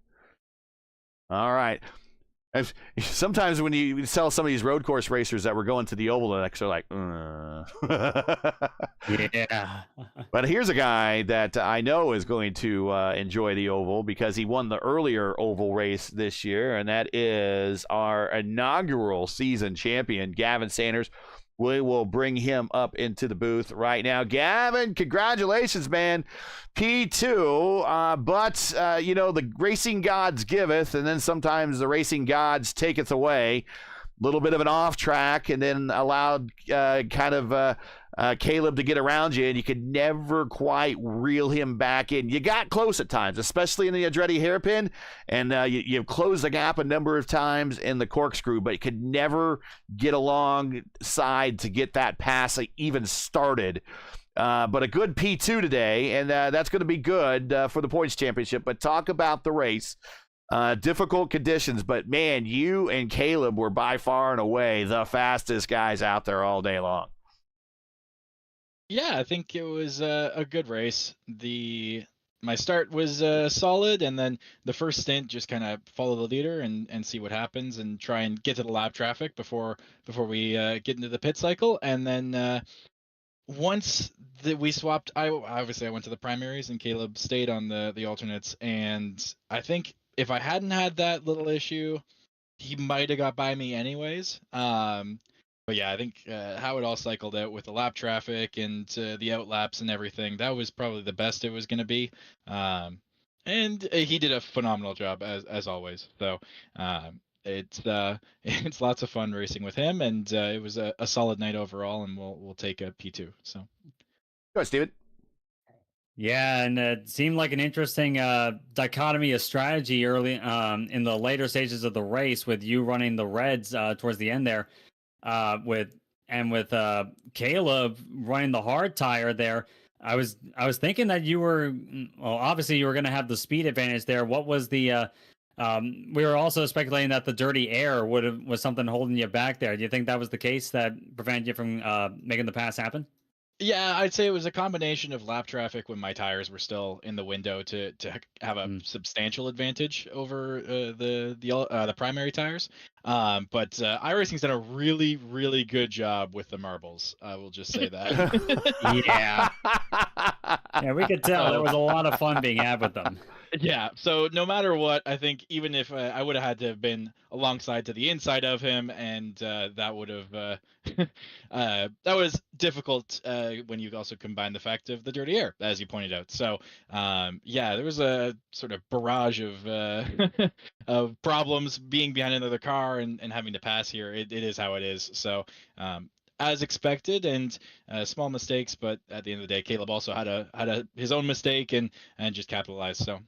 All right. Sometimes when you tell some of these road course racers that we're going to the Oval next, they're like, Yeah. But here's a guy that I know is going to enjoy the Oval because he won the earlier Oval race this year, and that is our inaugural season champion, Gavin Sanders. We will bring him up into the booth right now. Gavin, congratulations, man. P2, but, you know, the racing gods giveth, and then sometimes the racing gods taketh away. A little bit of an off track, and then allowed Caleb to get around you, and you could never quite reel him back in. You got close at times, especially in the Andretti hairpin, and you closed the gap a number of times in the corkscrew, but you could never get alongside to get that pass even started. But a good P2 today, and that's going to be good for the points championship. But talk about the race. Difficult conditions, but man, you and Caleb were by far and away the fastest guys out there all day long. Yeah, I think it was a good race. My start was solid, and then the first stint just kind of follow the leader and see what happens, and try and get to the lap traffic before we get into the pit cycle. And then once we swapped, I went to the primaries, and Caleb stayed on the alternates. And I think if I hadn't had that little issue, he might have got by me anyways. But yeah, I think how it all cycled out with the lap traffic and the out laps and everything, that was probably the best it was going to be. And he did a phenomenal job as always. So it's lots of fun racing with him, and it was a solid night overall, and we'll take a P2. So Go ahead, Steven. Yeah, and it seemed like an interesting dichotomy of strategy early in the later stages of the race, with you running the reds towards the end there, with Caleb running the hard tire there. I was thinking that you were, well, obviously you were going to have the speed advantage there. What was the we were also speculating that the dirty air was something holding you back there. Do you think that was the case that prevented you from making the pass happen? Yeah, I'd say it was a combination of lap traffic when my tires were still in the window to have a substantial advantage over the primary tires. But iRacing's done a really, really good job with the marbles. I will just say that. Yeah. Yeah, we could tell there was a lot of fun being had with them. Yeah, so no matter what, I think even if I would have had to have been alongside to the inside of him, and that would have that was difficult when you also combine the fact of the dirty air, as you pointed out. So yeah, there was a sort of barrage of of problems being behind another car and having to pass here. It is how it is. So as expected, and small mistakes, but at the end of the day, Caleb also had his own mistake and just capitalized. So.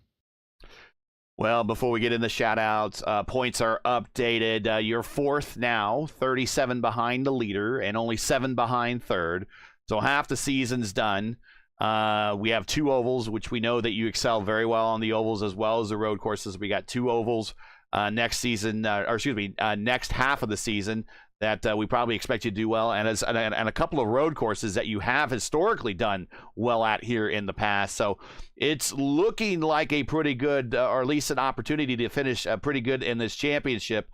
Well, before we get into shout-outs, points are updated. You're fourth now, 37 behind the leader, and only 7 behind third. So half the season's done. We have 2 ovals, which we know that you excel very well on the ovals as well as the road courses. We got 2 ovals next season, next half of the season that we probably expect you to do well, and a couple of road courses that you have historically done well at here in the past. So it's looking like a pretty good, or at least an opportunity to finish pretty good in this championship.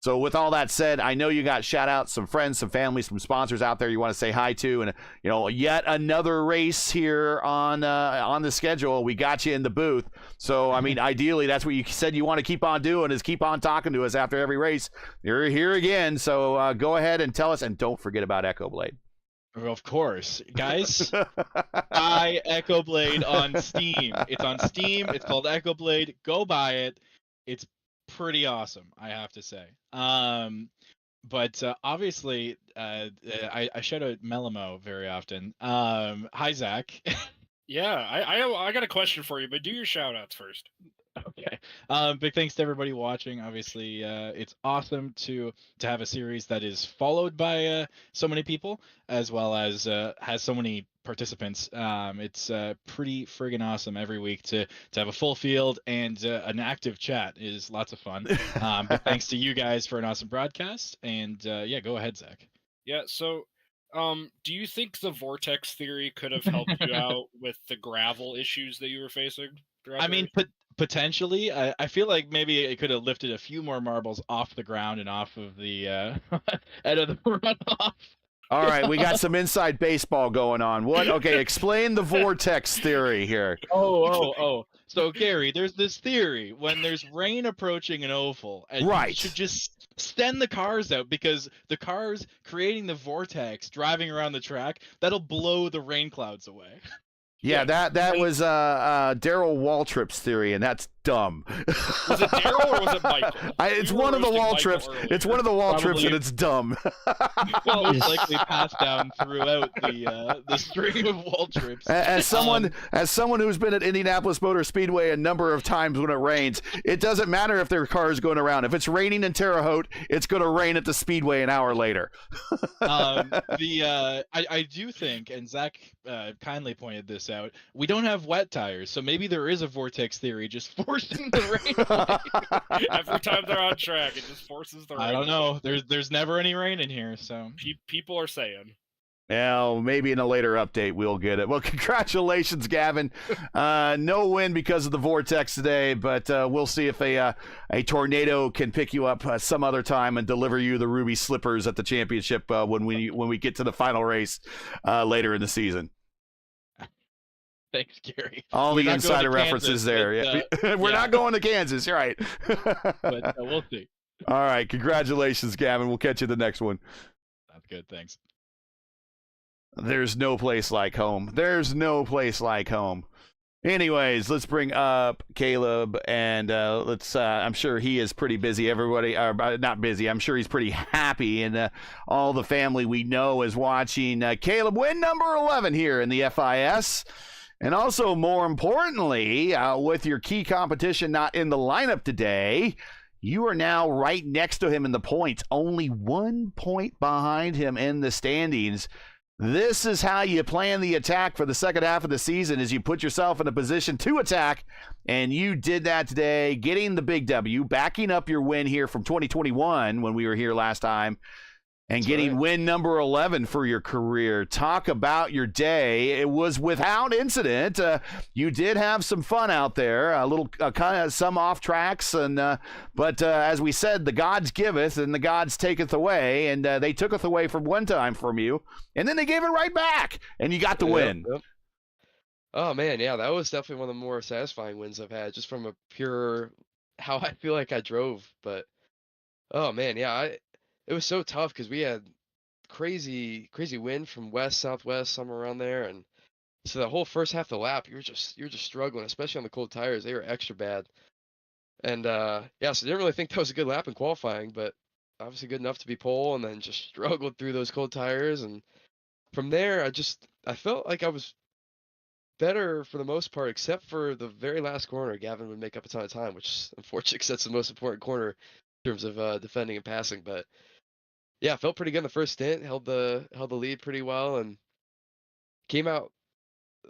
So with all that said, I know you got shout outs, some friends, some family, some sponsors out there you want to say hi to, and yet another race here on the schedule. We got you in the booth. So I mean, ideally, that's what you said you want to keep on doing, is keep on talking to us after every race. You're here again, so go ahead and tell us, and don't forget about Echo Blade. Of course, guys. Buy Echo Blade on Steam. It's on Steam. It's called Echo Blade. Go buy it. It's pretty awesome, I have to say. But obviously, I shout out Melamo very often. Hi, Zach. Yeah, I got a question for you, but do your shout outs first. Okay. Big thanks to everybody watching. Obviously, it's awesome to have a series that is followed by so many people, as well as has so many participants. It's pretty friggin' awesome every week to have a full field and an active chat is lots of fun. But thanks to you guys for an awesome broadcast. And yeah, go ahead, Zach. Yeah, so do you think the vortex theory could have helped you out with the gravel issues that you were facing? I mean, potentially. I feel like maybe it could have lifted a few more marbles off the ground and off of the out of the runoff. All right, we got some inside baseball going on. What? Okay, explain the vortex theory here. Oh. So, Gary, there's this theory when there's rain approaching an oval, and you should just send the cars out, because the cars creating the vortex, driving around the track, that'll blow the rain clouds away. Yeah, that was Darrell Waltrip's theory, and that's dumb. Was it Darrell or was it Michael? It's one of the Waltrips. It's one of the Waltrips, and it's dumb. Well, it's likely passed down throughout the string of Waltrips. As someone who's been at Indianapolis Motor Speedway a number of times when it rains, it doesn't matter if their car is going around. If it's raining in Terre Haute, it's going to rain at the Speedway an hour later. I do think, and Zach kindly pointed this out, we don't have wet tires, so maybe there is a vortex theory just forcing the rain away. Every time they're on track, it just forces the rain. I don't know. There's never any rain in here, so people are saying. Well, maybe in a later update we'll get it. Well, congratulations, Gavin. No win because of the vortex today, but we'll see if a tornado can pick you up some other time and deliver you the ruby slippers at the championship when we get to the final race later in the season. Thanks, Gary. All the insider references there. We're not going to Kansas. You're right. But we'll see. All right. Congratulations, Gavin. We'll catch you the next one. That's good. Thanks. There's no place like home. There's no place like home. Anyways, let's bring up Caleb, and I'm sure he is pretty busy. Everybody, not busy. I'm sure he's pretty happy, and all the family we know is watching. Caleb, win number 11 here in the FIS. And also, more importantly, with your key competition not in the lineup today, you are now right next to him in the points, only 1 point behind him in the standings. This is how you plan the attack for the second half of the season, is you put yourself in a position to attack, and you did that today, getting the big W, backing up your win here from 2021 when we were here last time, and that's getting win number 11 for your career. Talk about your day. It was without incident. You did have some fun out there, a little kind of some off tracks, and but as we said, the gods giveth and the gods taketh away, and they tooketh away from one time from you, and then they gave it right back, and you got the win. Yep. Oh man, yeah, that was definitely one of the more satisfying wins I've had, just from a pure how I feel like I drove. But oh man, yeah, it was so tough because we had crazy wind from west, southwest, somewhere around there, and so the whole first half of the lap, you're just struggling, especially on the cold tires. They were extra bad, and yeah, so I didn't really think that was a good lap in qualifying, but obviously good enough to be pole, and then just struggled through those cold tires, and from there, I felt like I was better for the most part, except for the very last corner. Gavin would make up a ton of time, which unfortunately, because that's the most important corner in terms of defending and passing, but. Yeah, felt pretty good in the first stint. Held the lead pretty well, and came out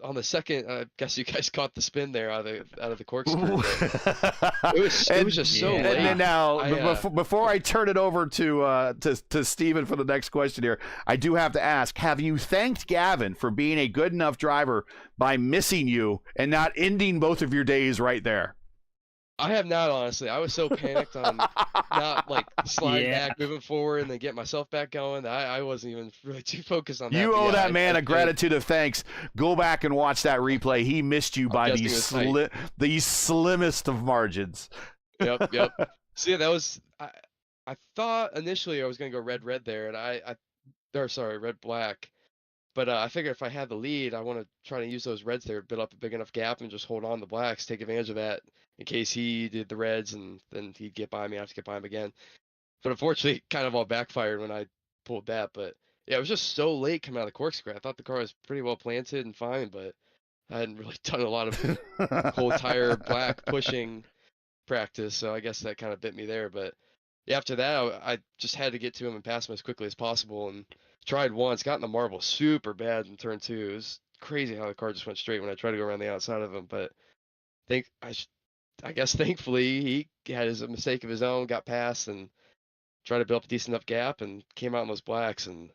on the second. I guess you guys caught the spin there out of the corkscrew. it was just so late. And then now, before I turn it over to Steven for the next question here, I do have to ask: have you thanked Gavin for being a good enough driver by missing you and not ending both of your days right there? I have not, honestly. I was so panicked on not like sliding Yeah. back, moving forward, and then getting myself back going. I wasn't even really too focused on that. You but owe yeah, that man I a did. gratitude of thanks. Go back and watch that replay. He missed you I'm by guessing it was tight. these slimmest of margins. Yep. So yeah, that was I thought initially I was gonna go red there, and or sorry, red black. But I figured if I had the lead, I want to try to use those reds there, build up a big enough gap, and just hold on to the blacks, take advantage of that in case he did the reds, and then he'd get by me. I have to get by him again. But unfortunately, it kind of all backfired when I pulled that. But yeah, it was just so late coming out of the corkscrew. I thought the car was pretty well planted and fine, but I hadn't really done a lot of whole tire black pushing practice, so I guess that kind of bit me there. But yeah, after that, I just had to get to him and pass him as quickly as possible, and tried once, got in the marble super bad in turn 2. It was crazy how the car just went straight when I tried to go around the outside of him. But I guess thankfully he had a mistake of his own, got past, and tried to build up a decent enough gap, and came out in those blacks. And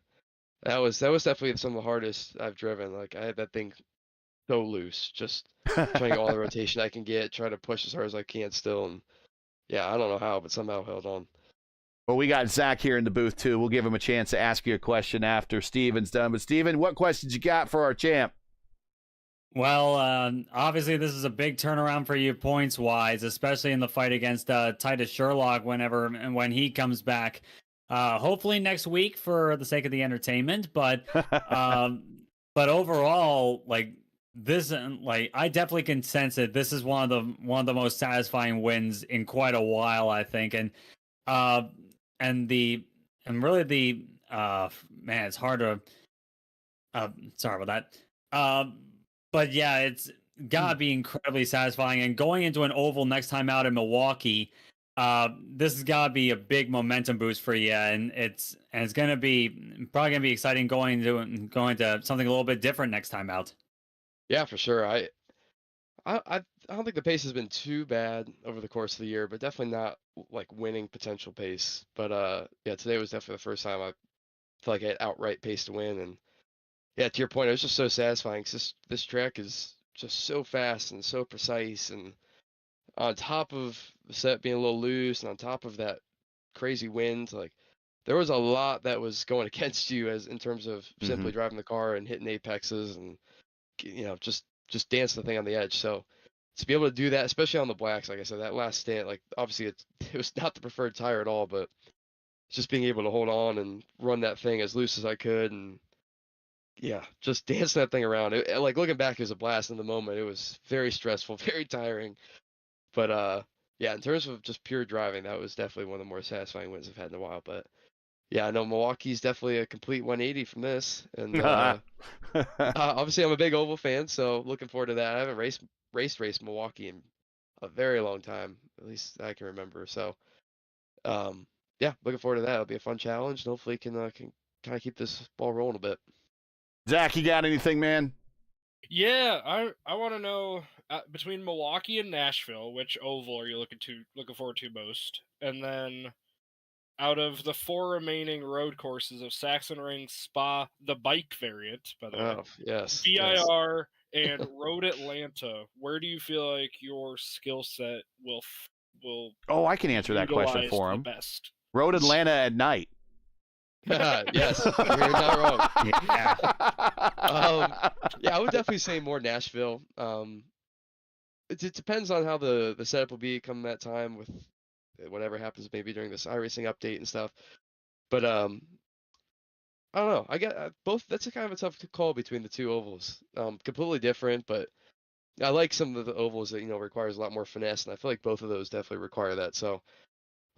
that was definitely some of the hardest I've driven. Like I had that thing so loose, just trying to get all the rotation I can get, try to push as hard as I can still. And yeah, I don't know how, but somehow held on. Well, we got Zach here in the booth, too. We'll give him a chance to ask you a question after Steven's done. But, Steven, what questions you got for our champ? Well, obviously, this is a big turnaround for you points-wise, especially in the fight against Titus Sherlock when he comes back. Hopefully next week for the sake of the entertainment. But overall, like this, like I definitely can sense it. This is one of the most satisfying wins in quite a while, I think. And really the man, it's hard to sorry about that. But yeah, it's gotta be incredibly satisfying. And going into an oval next time out in Milwaukee, this has gotta be a big momentum boost for you. And it's gonna be probably gonna be exciting going to something a little bit different next time out. Yeah, for sure. I don't think the pace has been too bad over the course of the year, but definitely not like winning potential pace. But yeah, today was definitely the first time I felt like I had outright pace to win. And yeah, to your point, it was just so satisfying. 'Cause this track is just so fast and so precise, and on top of the set being a little loose, and on top of that crazy wind, like there was a lot that was going against you as in terms of simply driving the car and hitting apexes and just dance the thing on the edge. So to be able to do that, especially on the blacks, like I said, that last stint, like obviously it was not the preferred tire at all, but just being able to hold on and run that thing as loose as I could, and yeah, just dance that thing around. Like looking back, it was a blast in the moment. It was very stressful, very tiring, but yeah, in terms of just pure driving, that was definitely one of the more satisfying wins I've had in a while. But yeah, I know Milwaukee's definitely a complete 180 from this, and obviously I'm a big oval fan, so looking forward to that. I haven't raced Milwaukee in a very long time, at least I can remember. So yeah, looking forward to that. It'll be a fun challenge, and hopefully can kind of keep this ball rolling a bit. Zach, you got anything, man? Yeah, I want to know between Milwaukee and Nashville, which oval are you looking forward to most? And then out of the 4 remaining road courses of Sachsenring, Spa, the bike variant, by the way, Yes, VIR, and Road Atlanta, where do you feel like your skill set will Oh, I can answer that question utilize for the him. best? Road Atlanta at night. Yes, you're not wrong. Yeah. Yeah, I would definitely say more Nashville. It depends on how the setup will be come that time with whatever happens maybe during this iRacing update and stuff. But I don't know. I get both. That's a kind of a tough call between the two ovals. Completely different, but I like some of the ovals that requires a lot more finesse, and I feel like both of those definitely require that. So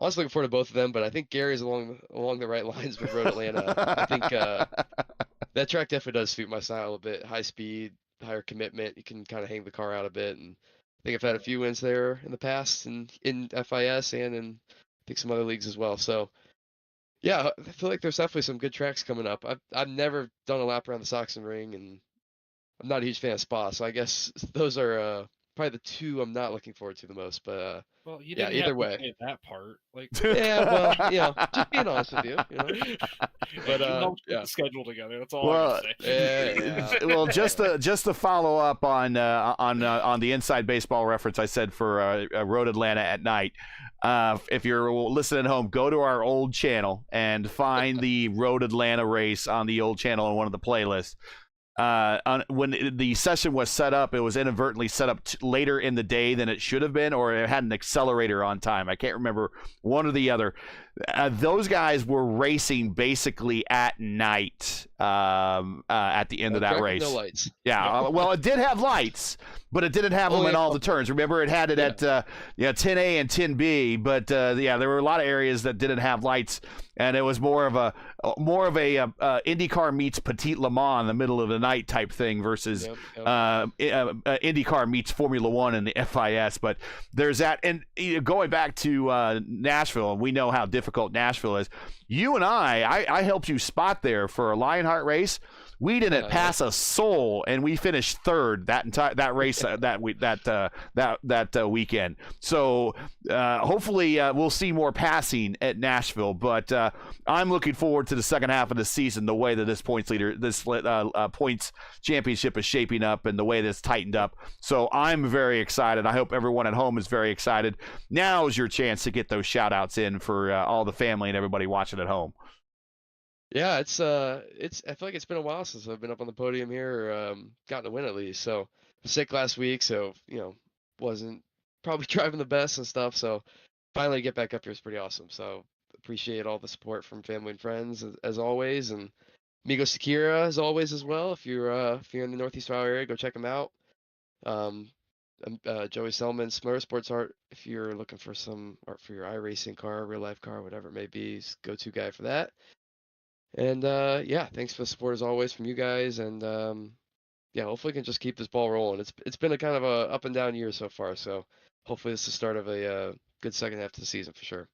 I was looking forward to both of them, but I think Gary's along the right lines with Road Atlanta. I think that track definitely does suit my style a bit. High speed, higher commitment. You can kind of hang the car out a bit, and I think I've had a few wins there in the past, and in FIS and in I think some other leagues as well. So yeah, I feel like there's definitely some good tracks coming up. I've never done a lap around the Sachsenring, and I'm not a huge fan of Spa, so I guess those are probably the two I'm not looking forward to the most. But Well, you yeah, didn't either have way. to say that part. Like, Yeah, well, just being honest with you, But you helped put yeah. the schedule together. That's all Well, I can say. Yeah. well, just to follow up on the inside baseball reference I said for Road Atlanta at night. If you're listening at home, go to our old channel and find the Road Atlanta race on the old channel on one of the playlists. When the session was set up, it was inadvertently set up later in the day than it should have been, or it had an accelerator on time. I can't remember, one or the other. Those guys were racing basically at night at the end of that race. No lights. Yeah, well, it did have lights, but it didn't have them in all the turns. Remember, it had it at 10A and 10B, but there were a lot of areas that didn't have lights, and it was more of a IndyCar meets Petit Le Mans in the middle of the night type thing versus IndyCar meets Formula One in the FIS. But there's that, and going back to Nashville, we know how difficult Nashville is. You and I helped you spot there for a Lionheart race. We didn't pass a soul, and we finished third that race that weekend. So hopefully we'll see more passing at Nashville. But I'm looking forward to the second half of the season. The way that this points championship is shaping up, and the way that's tightened up. So I'm very excited. I hope everyone at home is very excited. Now is your chance to get those shout outs in for all the family and everybody watching at home. Yeah, I feel like it's been a while since I've been up on the podium here, or gotten a win at least. So I was sick last week, so wasn't probably driving the best and stuff. So finally to get back up here is pretty awesome. So appreciate all the support from family and friends as always, and Migo Sakira as always as well. If you're in the Northeast Ohio area, go check them out. Joey Selman's Motorsports Art. If you're looking for some art for your iRacing car, real life car, whatever it may be, go-to guy for that. And thanks for the support as always from you guys, and hopefully we can just keep this ball rolling. It's been a kind of a up and down year so far, so hopefully this is the start of a good second half of the season for sure.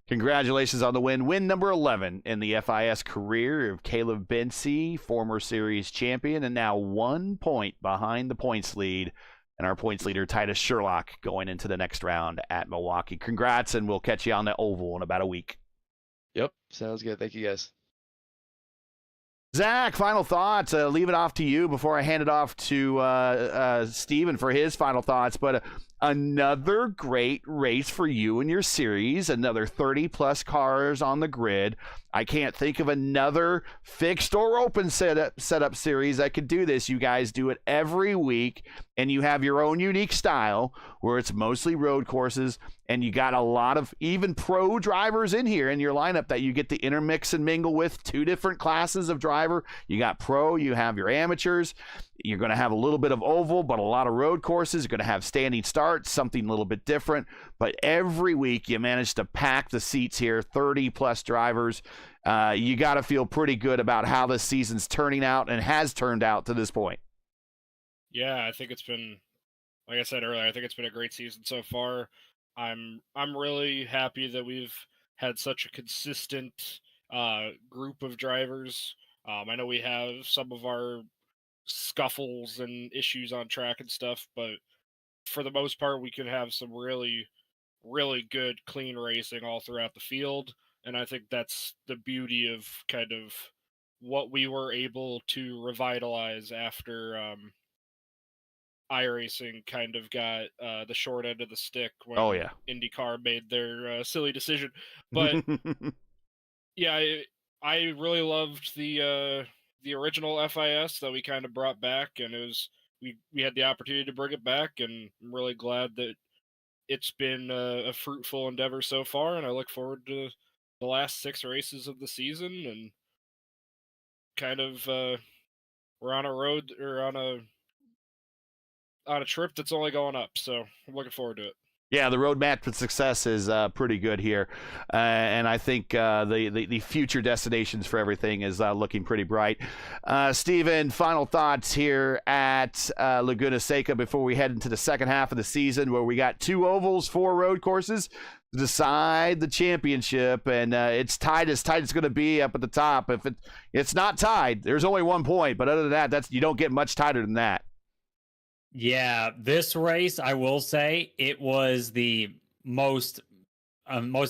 Congratulations on the win number 11 in the FIS career of Caleb Bensey, former series champion, and now 1 point behind the points lead, and our points leader Titus Sherlock going into the next round at Milwaukee. Congrats, and we'll catch you on the oval in about a week. Yep, sounds good. Thank you guys. Zach, final thoughts. Leave it off to you before I hand it off to Steven for his final thoughts. But another great race for you and your series. Another 30-plus cars on the grid. I can't think of another fixed or open setup series that could do this. You guys do it every week, and you have your own unique style where it's mostly road courses, and you got a lot of even pro drivers in here in your lineup that you get to intermix and mingle with. 2 different classes of driver. You got pro, you have your amateurs. You're going to have a little bit of oval, but a lot of road courses. You're going to have standing starts, something a little bit different. But every week you manage to pack the seats here, 30-plus drivers. You got to feel pretty good about how this season's turning out and has turned out to this point. Yeah, I think it's been, like I said earlier, I think it's been a great season so far. I'm really happy that we've had such a consistent group of drivers. I know we have some of our scuffles and issues on track and stuff, but for the most part, we could have some really, really good, clean racing all throughout the field. And I think that's the beauty of kind of what we were able to revitalize after iRacing kind of got the short end of the stick when IndyCar made their silly decision. But yeah, I really loved the original FIS that we kind of brought back, and it was we had the opportunity to bring it back, and I'm really glad that it's been a fruitful endeavor so far, and I look forward to the last 6 races of the season, and kind of we're on a road or on a trip that's only going up, so I'm looking forward to it. Yeah, the roadmap to success is pretty good here, and I think the future destinations for everything is looking pretty bright. Steven, final thoughts here at Laguna Seca before we head into the second half of the season, where we got 2 ovals, 4 road courses to decide the championship, and it's tight as it's going to be up at the top. If it's not tied, there's only 1 point, but other than that, you don't get much tighter than that. Yeah, this race, I will say, it was the most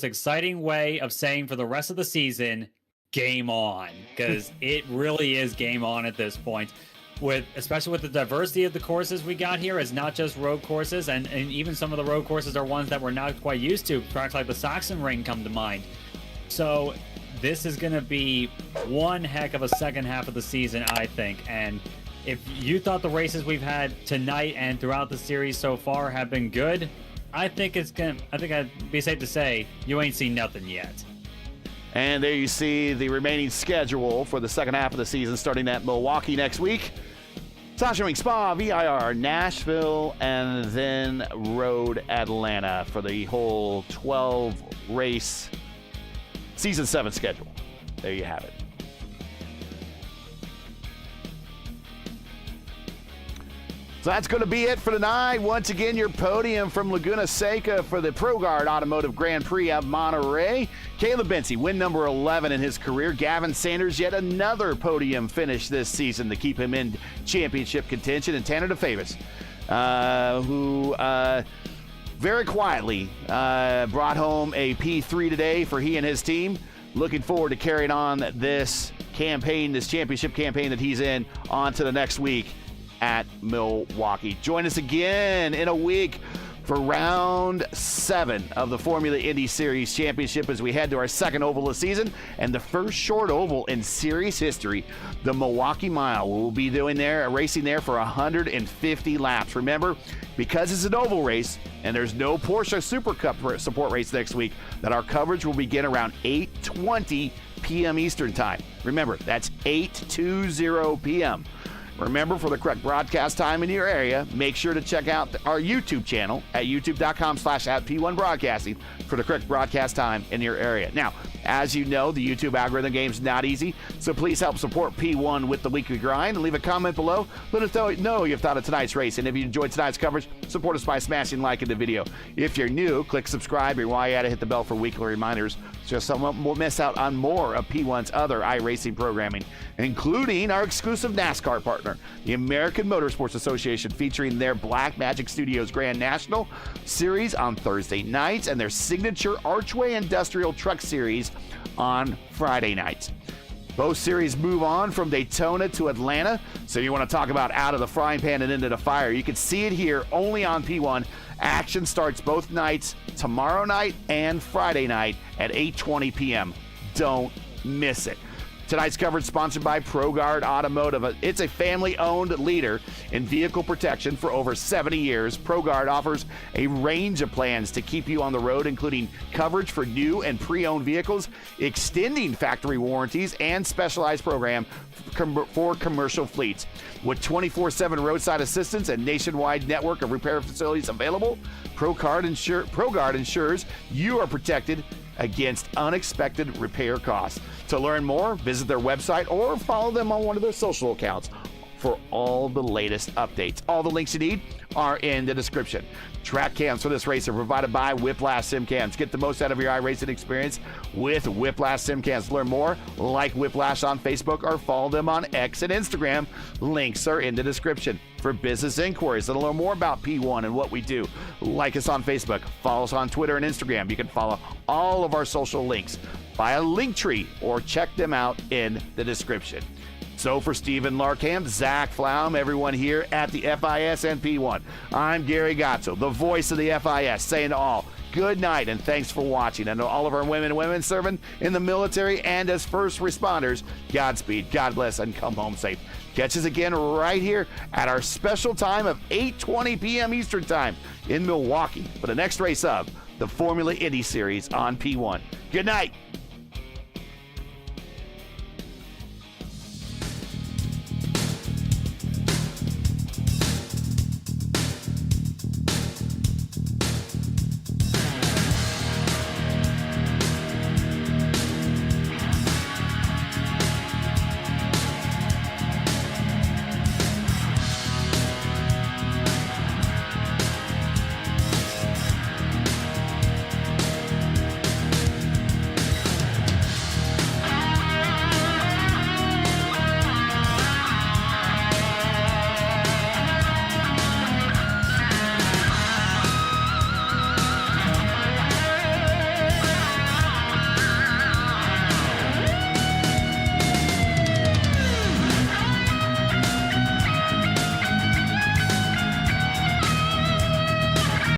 exciting way of saying for the rest of the season, game on, because it really is game on at this point. Especially with the diversity of the courses we got here, it's not just road courses, and even some of the road courses are ones that we're not quite used to. Tracks like the Saxon Ring come to mind. So this is going to be one heck of a second half of the season, I think. And if you thought the races we've had tonight and throughout the series so far have been good, I think I'd be safe to say you ain't seen nothing yet. And there you see the remaining schedule for the second half of the season, starting at Milwaukee next week. Sachsenring Spa, VIR, Nashville, and then Road Atlanta for the whole 12-race Season 7 schedule. There you have it. So that's going to be it for tonight. Once again, your podium from Laguna Seca for the ProGuard Automotive Grand Prix at Monterrey. Caleb Benzie, win number 11 in his career. Gavin Sanders, yet another podium finish this season to keep him in championship contention. And Tanner DeFavis, who very quietly brought home a P3 today for he and his team. Looking forward to carrying on this campaign, this championship campaign that he's in, on to the next week at Milwaukee. Join us again in a week for round 7 of the Formula Indy Series Championship as we head to our second oval of the season and the first short oval in series history, the Milwaukee Mile. We'll be racing there for 150 laps. Remember, because it's an oval race and there's no Porsche Super Cup support race next week, that our coverage will begin around 8:20 p.m. Eastern Time. Remember, that's 8:20 p.m. Remember, for the correct broadcast time in your area, make sure to check out our YouTube channel at youtube.com/@P1 Broadcasting for the correct broadcast time in your area. Now, as you know, the YouTube algorithm game's not easy, so please help support P1 with the weekly grind and leave a comment below. Let us know you've thought of tonight's race, and if you enjoyed tonight's coverage, support us by smashing like in the video. If you're new, click subscribe, and while you're at it, hit the bell for weekly reminders so someone will miss out on more of P1's other iRacing programming, including our exclusive NASCAR partner, the American Motorsports Association, featuring their Black Magic Studios Grand National Series on Thursday nights and their signature Archway Industrial Truck Series on Friday nights. Both series move on from Daytona to Atlanta, so you want to talk about out of the frying pan and into the fire. You can see it here only on P1. Action starts both nights, tomorrow night and Friday night at 8:20 p.m. Don't miss it. Tonight's coverage sponsored by ProGuard Automotive. It's a family-owned leader in vehicle protection for over 70 years. ProGuard offers a range of plans to keep you on the road, including coverage for new and pre-owned vehicles, extending factory warranties, and specialized program for commercial fleets. With 24/7 roadside assistance and nationwide network of repair facilities available, ProGuard ensures you are protected against unexpected repair costs. To learn more, visit their website or follow them on one of their social accounts for all the latest updates. All the links you need are in the description. Track cams for this race are provided by Whiplash SimCams. Get the most out of your iRacing experience with Whiplash SimCams. Learn more, like Whiplash on Facebook or follow them on X and Instagram. Links are in the description. For business inquiries and learn more about P1 and what we do, like us on Facebook, follow us on Twitter and Instagram. You can follow all of our social links via Linktree or check them out in the description. So for Stephen Larkham, Zach Flaum, everyone here at the FIS and P1, I'm Gary Gatzo, the voice of the FIS, saying to all, good night and thanks for watching. And to all of our women serving in the military and as first responders, Godspeed, God bless, and come home safe. Catch us again right here at our special time of 8:20 p.m. Eastern Time in Milwaukee for the next race of the Formula Indy Series on P1. Good night.